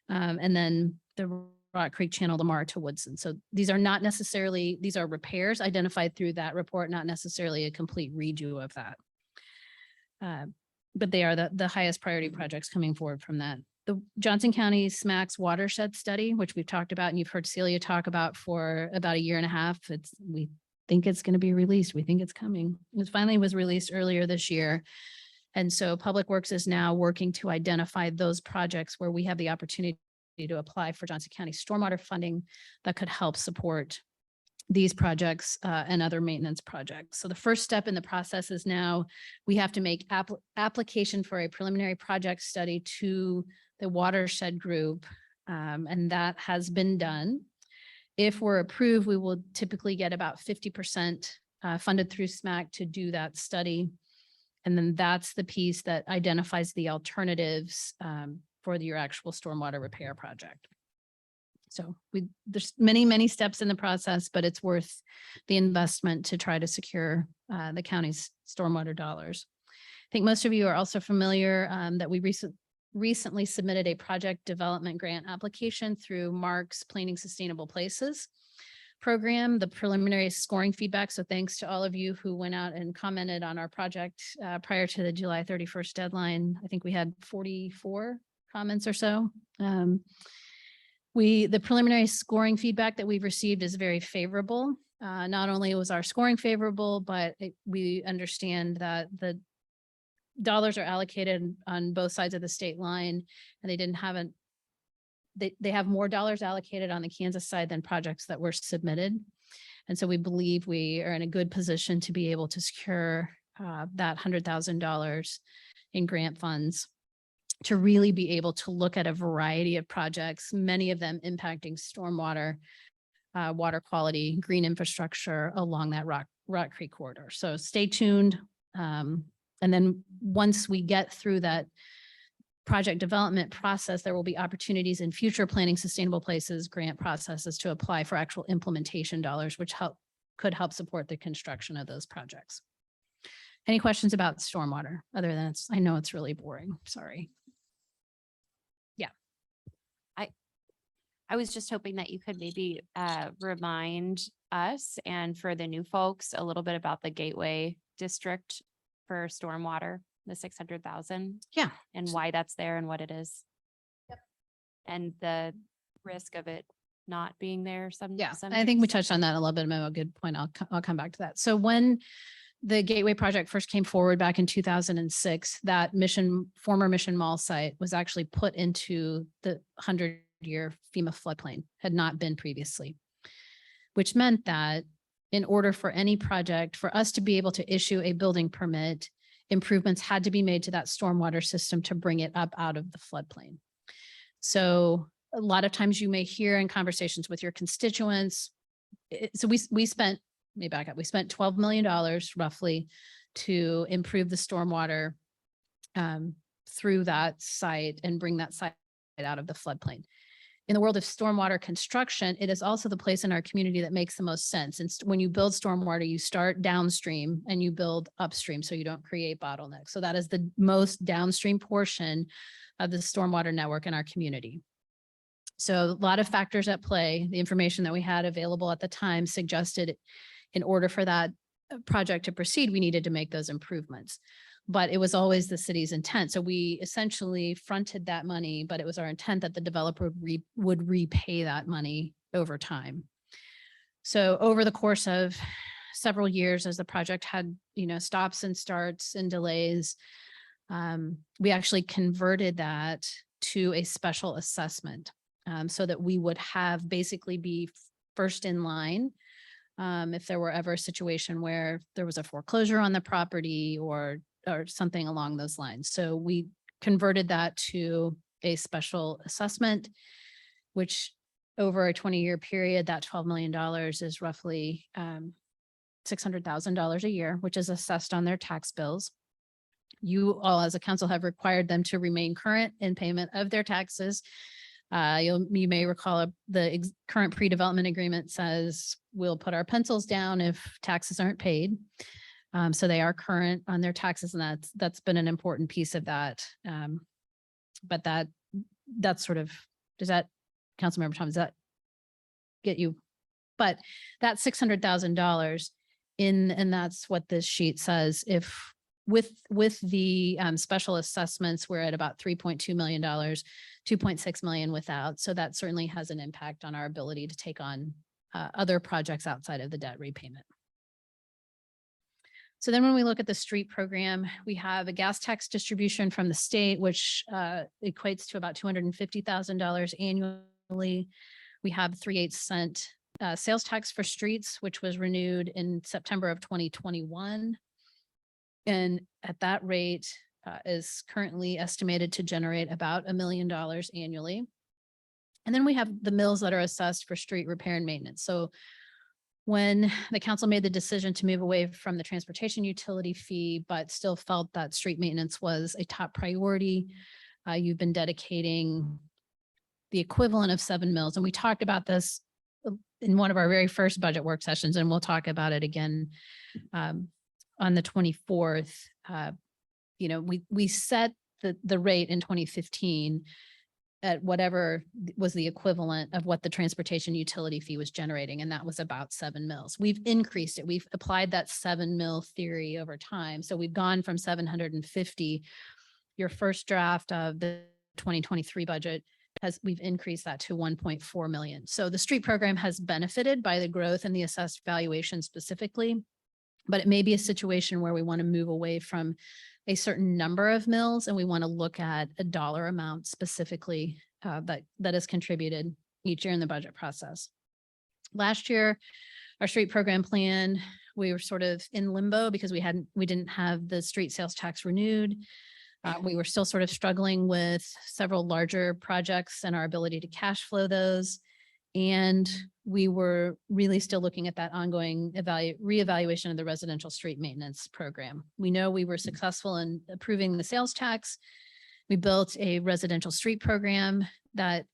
And then the Rock Creek Channel, Lamar to Woodson. So these are not necessarily, these are repairs identified through that report, not necessarily a complete redo of that. But they are the highest priority projects coming forward from that. The Johnson County SMAC's watershed study, which we've talked about and you've heard Celia talk about for about a year and a half. We think it's going to be released. We think it's coming. It finally was released earlier this year. And so Public Works is now working to identify those projects where we have the opportunity to apply for Johnson County stormwater funding that could help support these projects and other maintenance projects. So the first step in the process is now we have to make application for a preliminary project study to the watershed group, and that has been done. If we're approved, we will typically get about 50% funded through SMAC to do that study. And then that's the piece that identifies the alternatives for your actual stormwater repair project. So there's many steps in the process, but it's worth the investment to try to secure the county's stormwater dollars. I think most of you are also familiar that we recently submitted a project development grant application through Mark's Planning Sustainable Places program, the preliminary scoring feedback. So thanks to all of you who went out and commented on our project prior to the July 31st deadline. I think we had 44 comments or so. The preliminary scoring feedback that we've received is very favorable. Not only was our scoring favorable, but we understand that the dollars are allocated on both sides of the state line, and they have more dollars allocated on the Kansas side than projects that were submitted. And so we believe we are in a good position to be able to secure that $100,000 in grant funds to really be able to look at a variety of projects, many of them impacting stormwater, water quality, green infrastructure along that Rock Creek corridor. So stay tuned. And then once we get through that project development process, there will be opportunities in future planning sustainable places grant processes to apply for actual implementation dollars, which could help support the construction of those projects. Any questions about stormwater other than I know it's really boring. Sorry. I was just hoping that you could maybe remind us and for the new folks a little bit about the Gateway District for stormwater, the 600,000. Yeah. And why that's there and what it is. Yep. And the risk of it not being there Yeah, some I think we days. touched on that a little bit. A good point. I'll come back to that. So when the Gateway project first came forward back in 2006, that former Mission Mall site was actually put into the 100-year FEMA floodplain, had not been previously, which meant that in order for any project, for us to be able to issue a building permit, improvements had to be made to that stormwater system to bring it up out of the floodplain. So a lot of times you may hear in conversations with your constituents. So we spent, let me back up, we spent $12 million roughly to improve the stormwater through that site and bring that site out of the floodplain. In the world of stormwater construction, it is also the place in our community that makes the most sense. And when you build stormwater, you start downstream and you build upstream so you don't create bottlenecks. So that is the most downstream portion of the stormwater network in our community. So a lot of factors at play. The information that we had available at the time suggested in order for that project to proceed, we needed to make those improvements. But it was always the city's intent. So we essentially fronted that money, but it was our intent that the developer would repay that money over time. So over the course of several years, as the project had, stops and starts and delays, we actually converted that to a special assessment so that we would have basically be first in line if there were ever a situation where there was a foreclosure on the property or something along those lines. So we converted that to a special assessment, which over a 20-year period, that $12 million is roughly $600,000 a year, which is assessed on their tax bills. You all as a council have required them to remain current in payment of their taxes. You may recall the current pre-development agreement says we'll put our pencils down if taxes aren't paid. So they are current on their taxes, and that's been an important piece of that. But that's sort of, does that, Councilmember Tom, does that get you? But that $600,000 and that's what this sheet says. If with the special assessments, we're at about $3.2 million, 2.6 million without. So that certainly has an impact on our ability to take on other projects outside of the debt repayment. So then when we look at the street program, we have a gas tax distribution from the state, which equates to about $250,000 annually. We have 3/8 cent sales tax for streets, which was renewed in September of 2021. And at that rate is currently estimated to generate about $1 million annually. And then we have the mills that are assessed for street repair and maintenance. So when the council made the decision to move away from the transportation utility fee, but still felt that street maintenance was a top priority, you've been dedicating the equivalent of 7 mills. And we talked about this in one of our very first budget work sessions, and we'll talk about it again on the 24th. We set the rate in 2015 at whatever was the equivalent of what the transportation utility fee was generating. And that was about 7 mills. We've increased it. We've applied that 7 mil theory over time. So we've gone from 750. Your first draft of the 2023 budget we've increased that to 1.4 million. So the street program has benefited by the growth in the assessed valuation specifically, but it may be a situation where we want to move away from a certain number of mills and we want to look at a dollar amount specifically that is contributed each year in the budget process. Last year, Our street program plan, we were sort of in limbo because we didn't have the street sales tax renewed. We were still sort of struggling with several larger projects and our ability to cash flow those. And we were really still looking at that ongoing reevaluation of the residential street maintenance program. We know we were successful in approving the sales tax. We built a residential street program that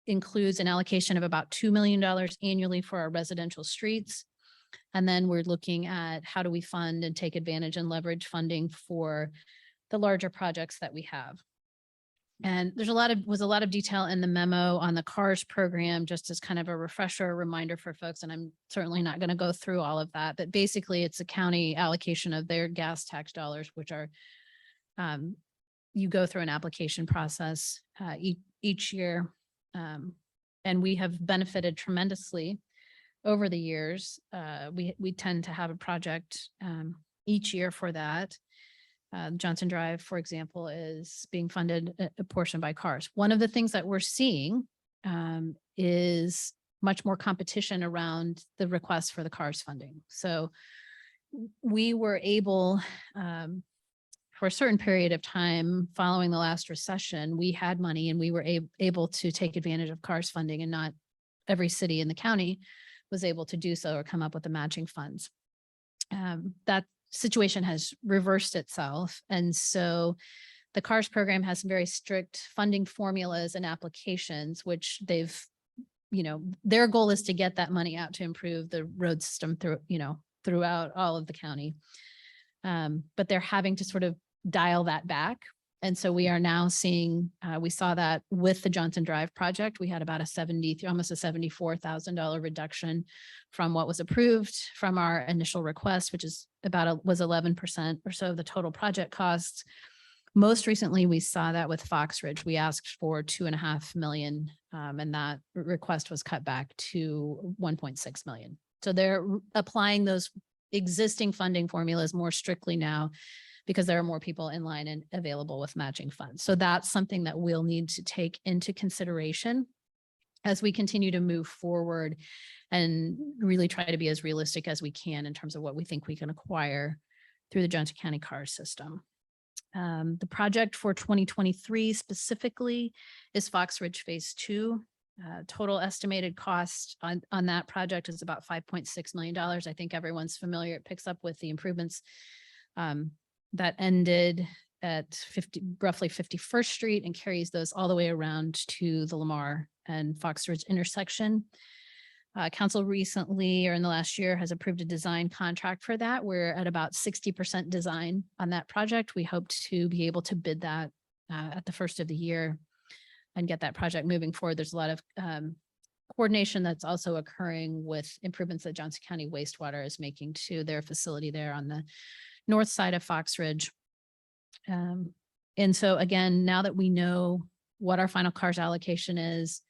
includes an allocation of about $2 million annually for our residential streets. And then we're looking at how do we fund and take advantage and leverage funding for the larger projects that we have. And there's was a lot of detail in the memo on the CARS program, just as kind of a refresher, reminder for folks. And I'm certainly not going to go through all of that, but basically it's a county allocation of their gas tax dollars, which are, you go through an application process each year. And we have benefited tremendously over the years. We tend to have a project each year for that. Johnson Drive, for example, is being funded a portion by CARS. One of the things that we're seeing is much more competition around the request for the CARS funding. So we were able, for a certain period of time following the last recession, we had money and we were able to take advantage of CARS funding, and not every city in the county was able to do so or come up with the matching funds. That situation has reversed itself. And so the CARS program has some very strict funding formulas and applications, which they've, their goal is to get that money out to improve the road system throughout all of the county. But they're having to sort of dial that back. And so we are now seeing, we saw that with the Johnson Drive project, we had about almost a $74,000 reduction from what was approved from our initial request, which is was 11% or so of the total project costs. Most recently, we saw that with Fox Ridge. We asked for $2.5 million, and that request was cut back to $1.6 million. So they're applying those existing funding formulas more strictly now, because there are more people in line and available with matching funds. So that's something that we'll need to take into consideration as we continue to move forward and really try to be as realistic as we can in terms of what we think we can acquire through the Johnson County CARS system. The project for 2023 specifically is Fox Ridge Phase 2. Total estimated cost on that project is about $5.6 million. I think everyone's familiar. It picks up with the improvements that ended at roughly 51st Street and carries those all the way around to the Lamar and Fox Ridge intersection. Council recently, or in the last year, has approved a design contract for that. We're at about 60% design on that project. We hope to be able to bid that at the first of the year and get that project moving forward. There's a lot of coordination that's also occurring with improvements that Johnson County Wastewater is making to their facility there on the north side of Fox Ridge. And so again, now that we know what our final CARS allocation is,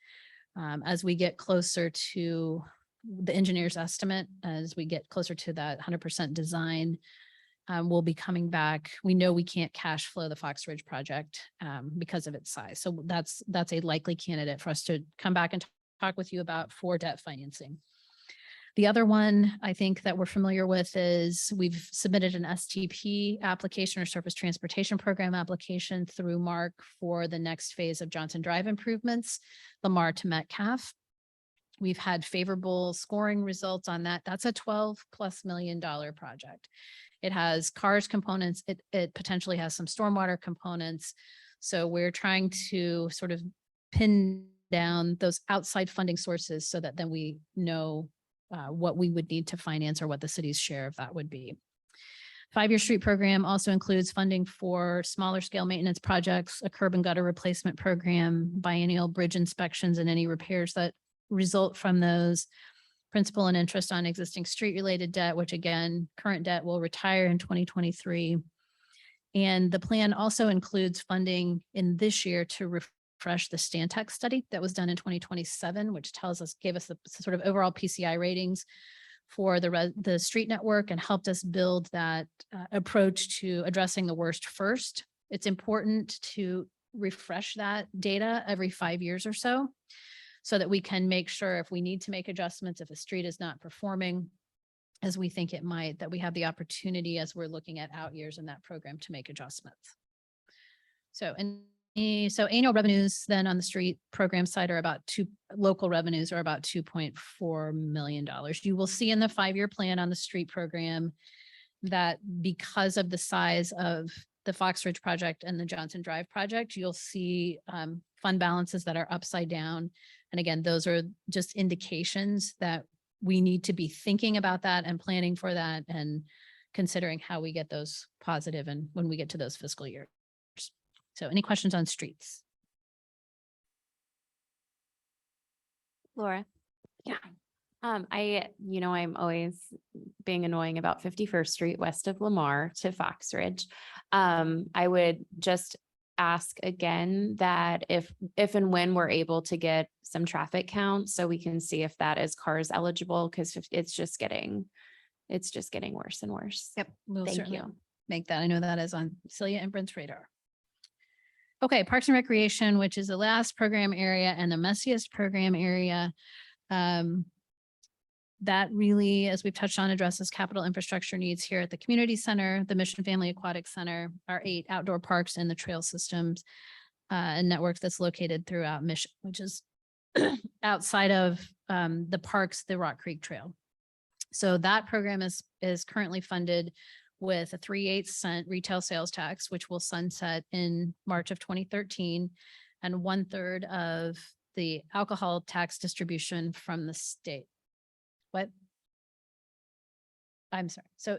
as we get closer to the engineer's estimate, as we get closer to that 100% design, we'll be coming back. We know we can't cash flow the Fox Ridge project because of its size. So that's a likely candidate for us to come back and talk with you about for debt financing. The other one I think that we're familiar with is we've submitted an STP application, or Surface Transportation Program application, through MARC for the next phase of Johnson Drive improvements, Lamar to Metcalf. We've had favorable scoring results on that. That's a $12+ million project. It has CARS components. It potentially has some stormwater components. So we're trying to sort of pin down those outside funding sources so that then we know what we would need to finance, or what the city's share of that would be. 5-year street program also includes funding for smaller scale maintenance projects, a curb and gutter replacement program, biennial bridge inspections, and any repairs that result from those, principal and interest on existing street related debt, which again, current debt will retire in 2023. And the plan also includes funding in this year to refresh the Stantec study that was done in 2027, which gave us the sort of overall PCI ratings for the street network and helped us build that approach to addressing the worst first. It's important to refresh that data every 5 years or so. so that we can make sure if we need to make adjustments, if a street is not performing as we think it might, that we have the opportunity as we're looking at out years in that program to make adjustments. So, so annual revenues then on the street program side are about local revenues are about $2.4 million. You will see in the 5-year plan on the street program that because of the size of the Fox Ridge project and the Johnson Drive project, you'll see fund balances that are upside down. And again, those are just indications that we need to be thinking about that and planning for that and considering how we get those positive and when we get to those fiscal years. So any questions on streets? Laura? Yeah. I'm always being annoying about 51st Street west of Lamar to Fox Ridge. I would just ask again that if and when we're able to get some traffic counts so we can see if that is cars eligible, because it's just getting worse and worse. Yep. We'll Thank certainly you. make that. I know that is on Celia and Brent's radar. Okay, Parks and Recreation, which is the last program area and the messiest program area. That really, as we've touched on, addresses capital infrastructure needs here at the community center, the Mission Family Aquatic Center, our 8 outdoor parks and the trail systems and networks that's located throughout Mission, which is outside of the parks, the Rock Creek Trail. So that program is currently funded with a 3/8 cent retail sales tax, which will sunset in March of 2013, and 1/3 of the alcohol tax distribution from the state. What? I'm sorry. So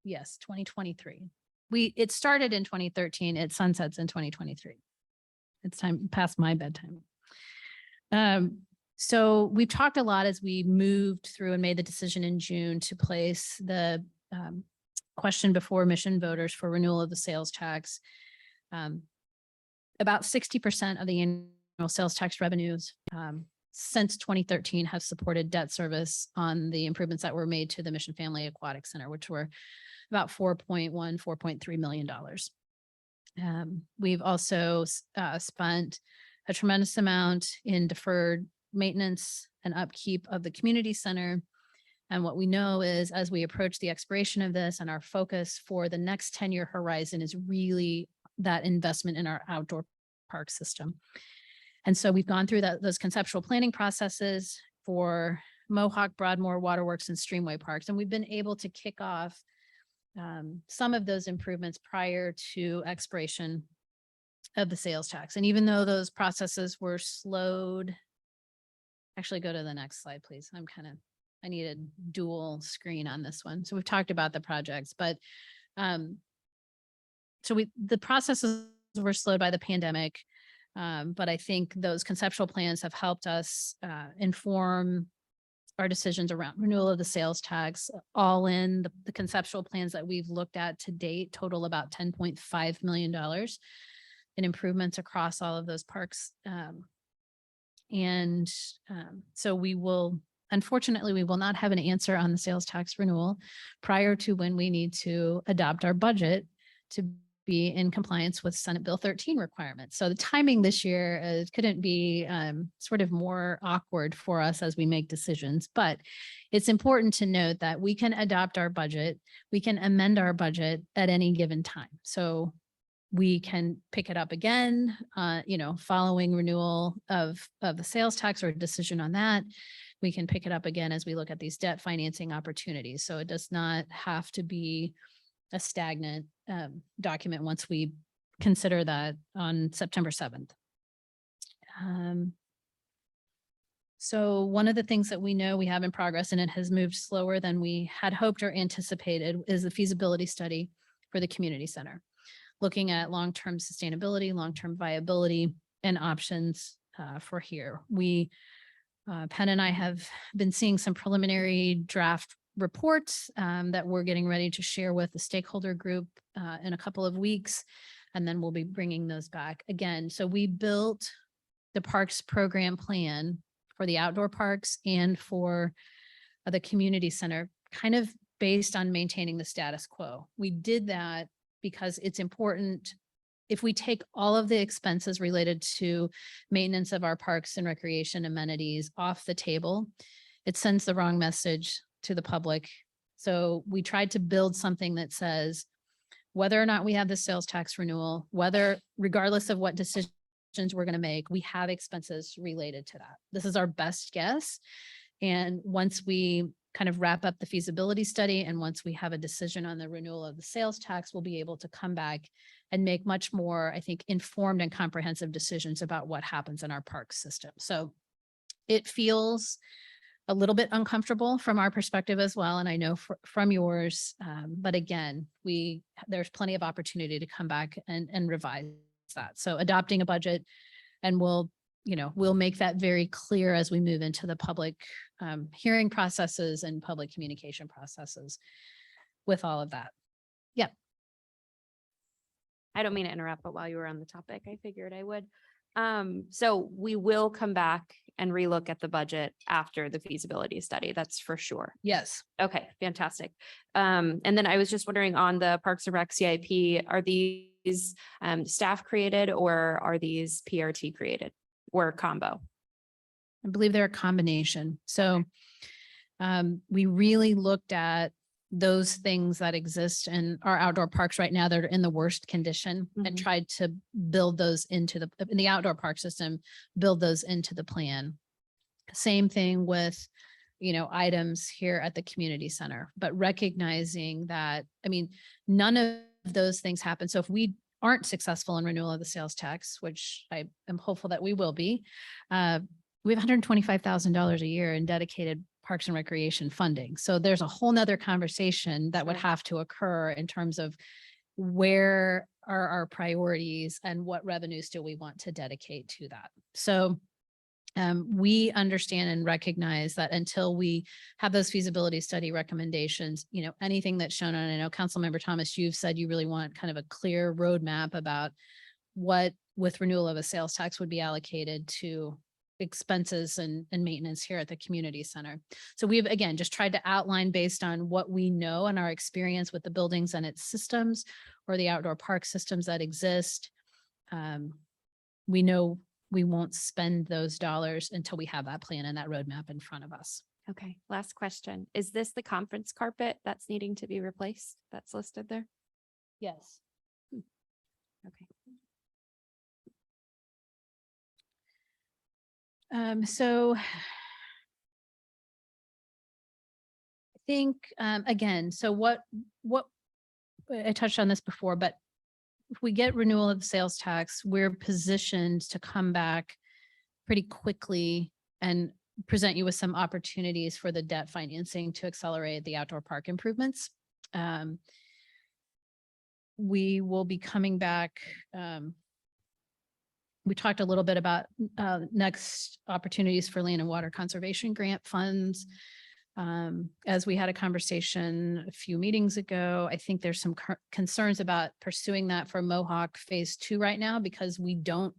yes, 2023. It started in 2013. It sunsets in 2023. It's time past my bedtime. So we've talked a lot as we moved through and made the decision in June to place the question before Mission voters for renewal of the sales tax. About 60% of the annual sales tax revenues since 2013 have supported debt service on the improvements that were made to the Mission Family Aquatic Center, which were about $4.3 million. We've also spent a tremendous amount in deferred maintenance and upkeep of the community center. And what we know is as we approach the expiration of this and our focus for the next 10-year horizon is really that investment in our outdoor park system. And so we've gone through those conceptual planning processes for Mohawk, Broadmoor, Waterworks, and Streamway Parks. And we've been able to kick off some of those improvements prior to expiration of the sales tax. And even though those processes were slowed, actually go to the next slide, please. I need a dual screen on this one. So we've talked about the projects, but the processes were slowed by the pandemic. But I think those conceptual plans have helped us inform our decisions around renewal of the sales tax. All in the conceptual plans that we've looked at to date total about $10.5 million in improvements across all of those parks. So unfortunately, we will not have an answer on the sales tax renewal prior to when we need to adopt our budget to be in compliance with Senate Bill 13 requirements. So the timing this year couldn't be sort of more awkward for us as we make decisions, but it's important to note that we can adopt our budget, we can amend our budget at any given time. So we can pick it up again, following renewal of the sales tax or a decision on that. We can pick it up again as we look at these debt financing opportunities. So it does not have to be a stagnant document once we consider that on September 7th. So one of the things that we know we have in progress, and it has moved slower than we had hoped or anticipated, is the feasibility study for the community center, looking at long-term sustainability, long-term viability, and options for here. Penn and I have been seeing some preliminary draft reports that we're getting ready to share with the stakeholder group in a couple of weeks, and then we'll be bringing those back again. So we built the parks program plan for the outdoor parks and for the community center, kind of based on maintaining the status quo. We did that because it's important if we take all of the expenses related to maintenance of our parks and recreation amenities off the table, it sends the wrong message to the public. So we tried to build something that says, whether or not we have the sales tax renewal, regardless of what decisions we're going to make, we have expenses related to that. This is our best guess. And once we kind of wrap up the feasibility study, and once we have a decision on the renewal of the sales tax, we'll be able to come back and make much more, I think, informed and comprehensive decisions about what happens in our park system. So it feels a little bit uncomfortable from our perspective as well. And I know from yours, but again, there's plenty of opportunity to come back and revise that. So adopting a budget, and we'll make that very clear as we move into the public hearing processes and public communication processes with all of that. Yeah. I don't mean to interrupt, but while you were on the topic, I figured I would. So we will come back and relook at the budget after the feasibility study. That's for sure. Yes. Okay, fantastic. And then I was just wondering on the Parks and Rec CIP, are these staff created or are these PRT created or combo? I believe they're a combination. So we really looked at those things that exist in our outdoor parks right now that are in the worst condition and tried to build those in the outdoor park system, build those into the plan. Same thing with, items here at the community center, but recognizing that, none of those things happen. So if we aren't successful in renewal of the sales tax, which I am hopeful that we will be, we have $125,000 a year in dedicated parks and recreation funding. So there's a whole nother conversation that would have to occur in terms of where are our priorities and what revenues do we want to dedicate to that. So we understand and recognize that until we have those feasibility study recommendations, anything that's shown on, I know Councilmember Thomas, you've said you really want kind of a clear roadmap about what with renewal of a sales tax would be allocated to expenses and maintenance here at the community center. So we've, again, just tried to outline based on what we know and our experience with the buildings and its systems or the outdoor park systems that exist. We know we won't spend those dollars until we have that plan and that roadmap in front of us. Okay, last question. Is this the conference carpet that's needing to be replaced? That's listed there? Yes. Okay. So I think, again, so what I touched on this before, but if we get renewal of the sales tax, we're positioned to come back pretty quickly and present you with some opportunities for the debt financing to accelerate the outdoor park improvements. We will be coming back. We talked a little bit about next opportunities for land and water conservation grant funds. As we had a conversation a few meetings ago, I think there's some concerns about pursuing that for Mohawk Phase 2 right now because the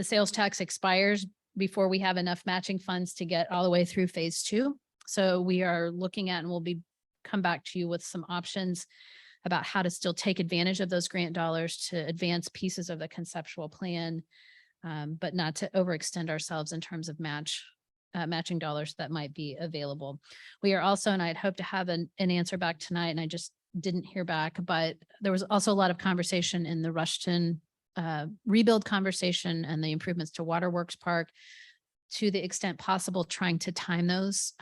sales tax expires before we have enough matching funds to get all the way through Phase 2. So we are looking at, and we'll come back to you with some options about how to still take advantage of those grant dollars to advance pieces of the conceptual plan, but not to overextend ourselves in terms of matching dollars that might be available. We are also, and I'd hope to have an answer back tonight, and I just didn't hear back, but there was also a lot of conversation in the Rushton rebuild conversation and the improvements to Waterworks Park, to the extent possible, trying to time those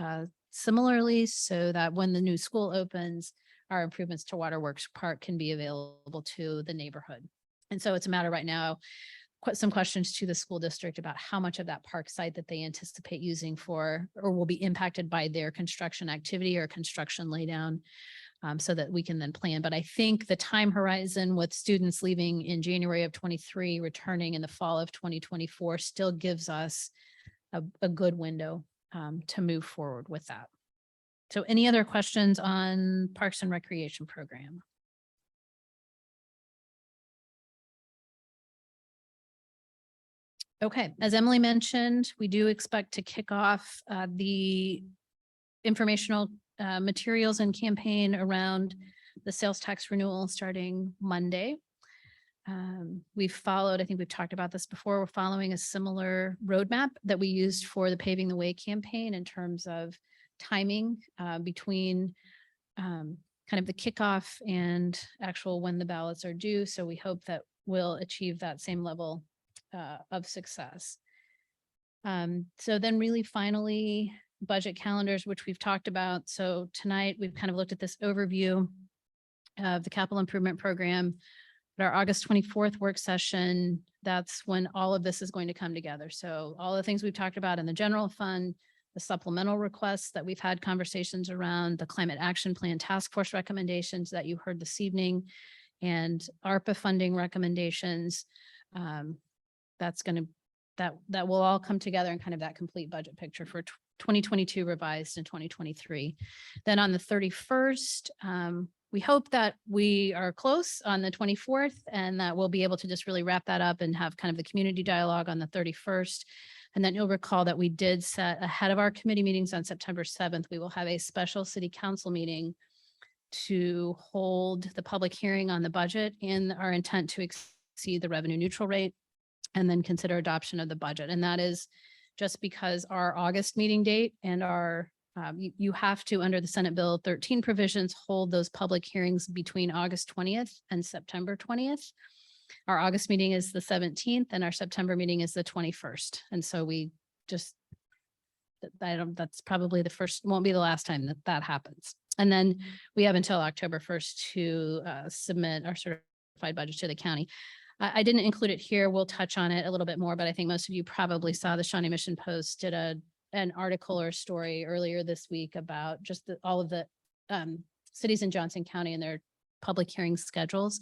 similarly so that when the new school opens, our improvements to Waterworks Park can be available to the neighborhood. And so it's a matter right now, some questions to the school district about how much of that park site that they anticipate using for, or will be impacted by their construction activity or construction laydown, so that we can then plan. But I think the time horizon with students leaving in January of 23, returning in the fall of 2024 still gives us a good window to move forward with that. So any other questions on Parks and Recreation Program? Okay, as Emily mentioned, we do expect to kick off the informational materials and campaign around the sales tax renewal starting Monday. We've followed, I think we've talked about this before, we're following a similar roadmap that we used for the Paving the Way campaign in terms of timing between kind of the kickoff and actual when the ballots are due. So we hope that we'll achieve that same level of success. So then really finally, budget calendars, which we've talked about. So tonight we've kind of looked at this overview of the capital improvement program. At our August 24th work session, that's when all of this is going to come together. So all the things we've talked about in the general fund, the supplemental requests that we've had conversations around, the climate action plan task force recommendations that you heard this evening, and ARPA funding recommendations. That's going to, that will all come together in kind of that complete budget picture for 2022 revised and 2023. Then on the 31st, we hope that we are close on the 24th and that we'll be able to just really wrap that up and have kind of the community dialogue on the 31st. And then you'll recall that we did set ahead of our committee meetings on September 7th, we will have a special city council meeting to hold the public hearing on the budget and our intent to exceed the revenue neutral rate and then consider adoption of the budget. And that is just because our August meeting date and our you have to, under the Senate Bill 13 provisions, hold those public hearings between August 20th and September 20th. Our August meeting is the 17th and our September meeting is the 21st. And so we just, that's probably the first, won't be the last time that that happens. And then we have until October 1st to submit our certified budget to the county. I didn't include it here. We'll touch on it a little bit more, but I think most of you probably saw the Shawnee Mission Post did an article or story earlier this week about just all of the cities in Johnson County and their public hearing schedules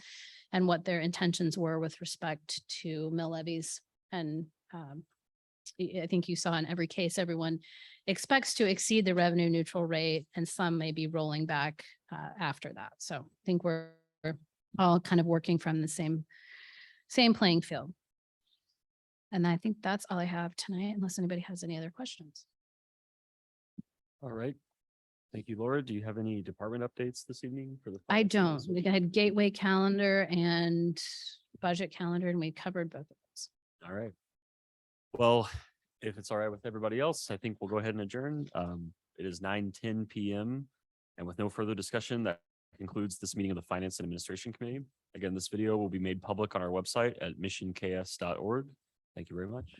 and what their intentions were with respect to mill levies. And I think you saw in every case, everyone expects to exceed the revenue neutral rate and some may be rolling back after that. So I think we're all kind of working from the same playing field. And I think that's all I have tonight, unless anybody has any other questions. All right. Thank you, Laura. Do you have any department updates this evening for the? I finance don't. committee? We had gateway calendar and budget calendar, and we covered both of those. All right. Well, if it's all right with everybody else, I think we'll go ahead and adjourn. It is 9:10 p.m. And with no further discussion, that concludes this meeting of the Finance and Administration Committee. Again, this video will be made public on our website at missionks.org. Thank you very much.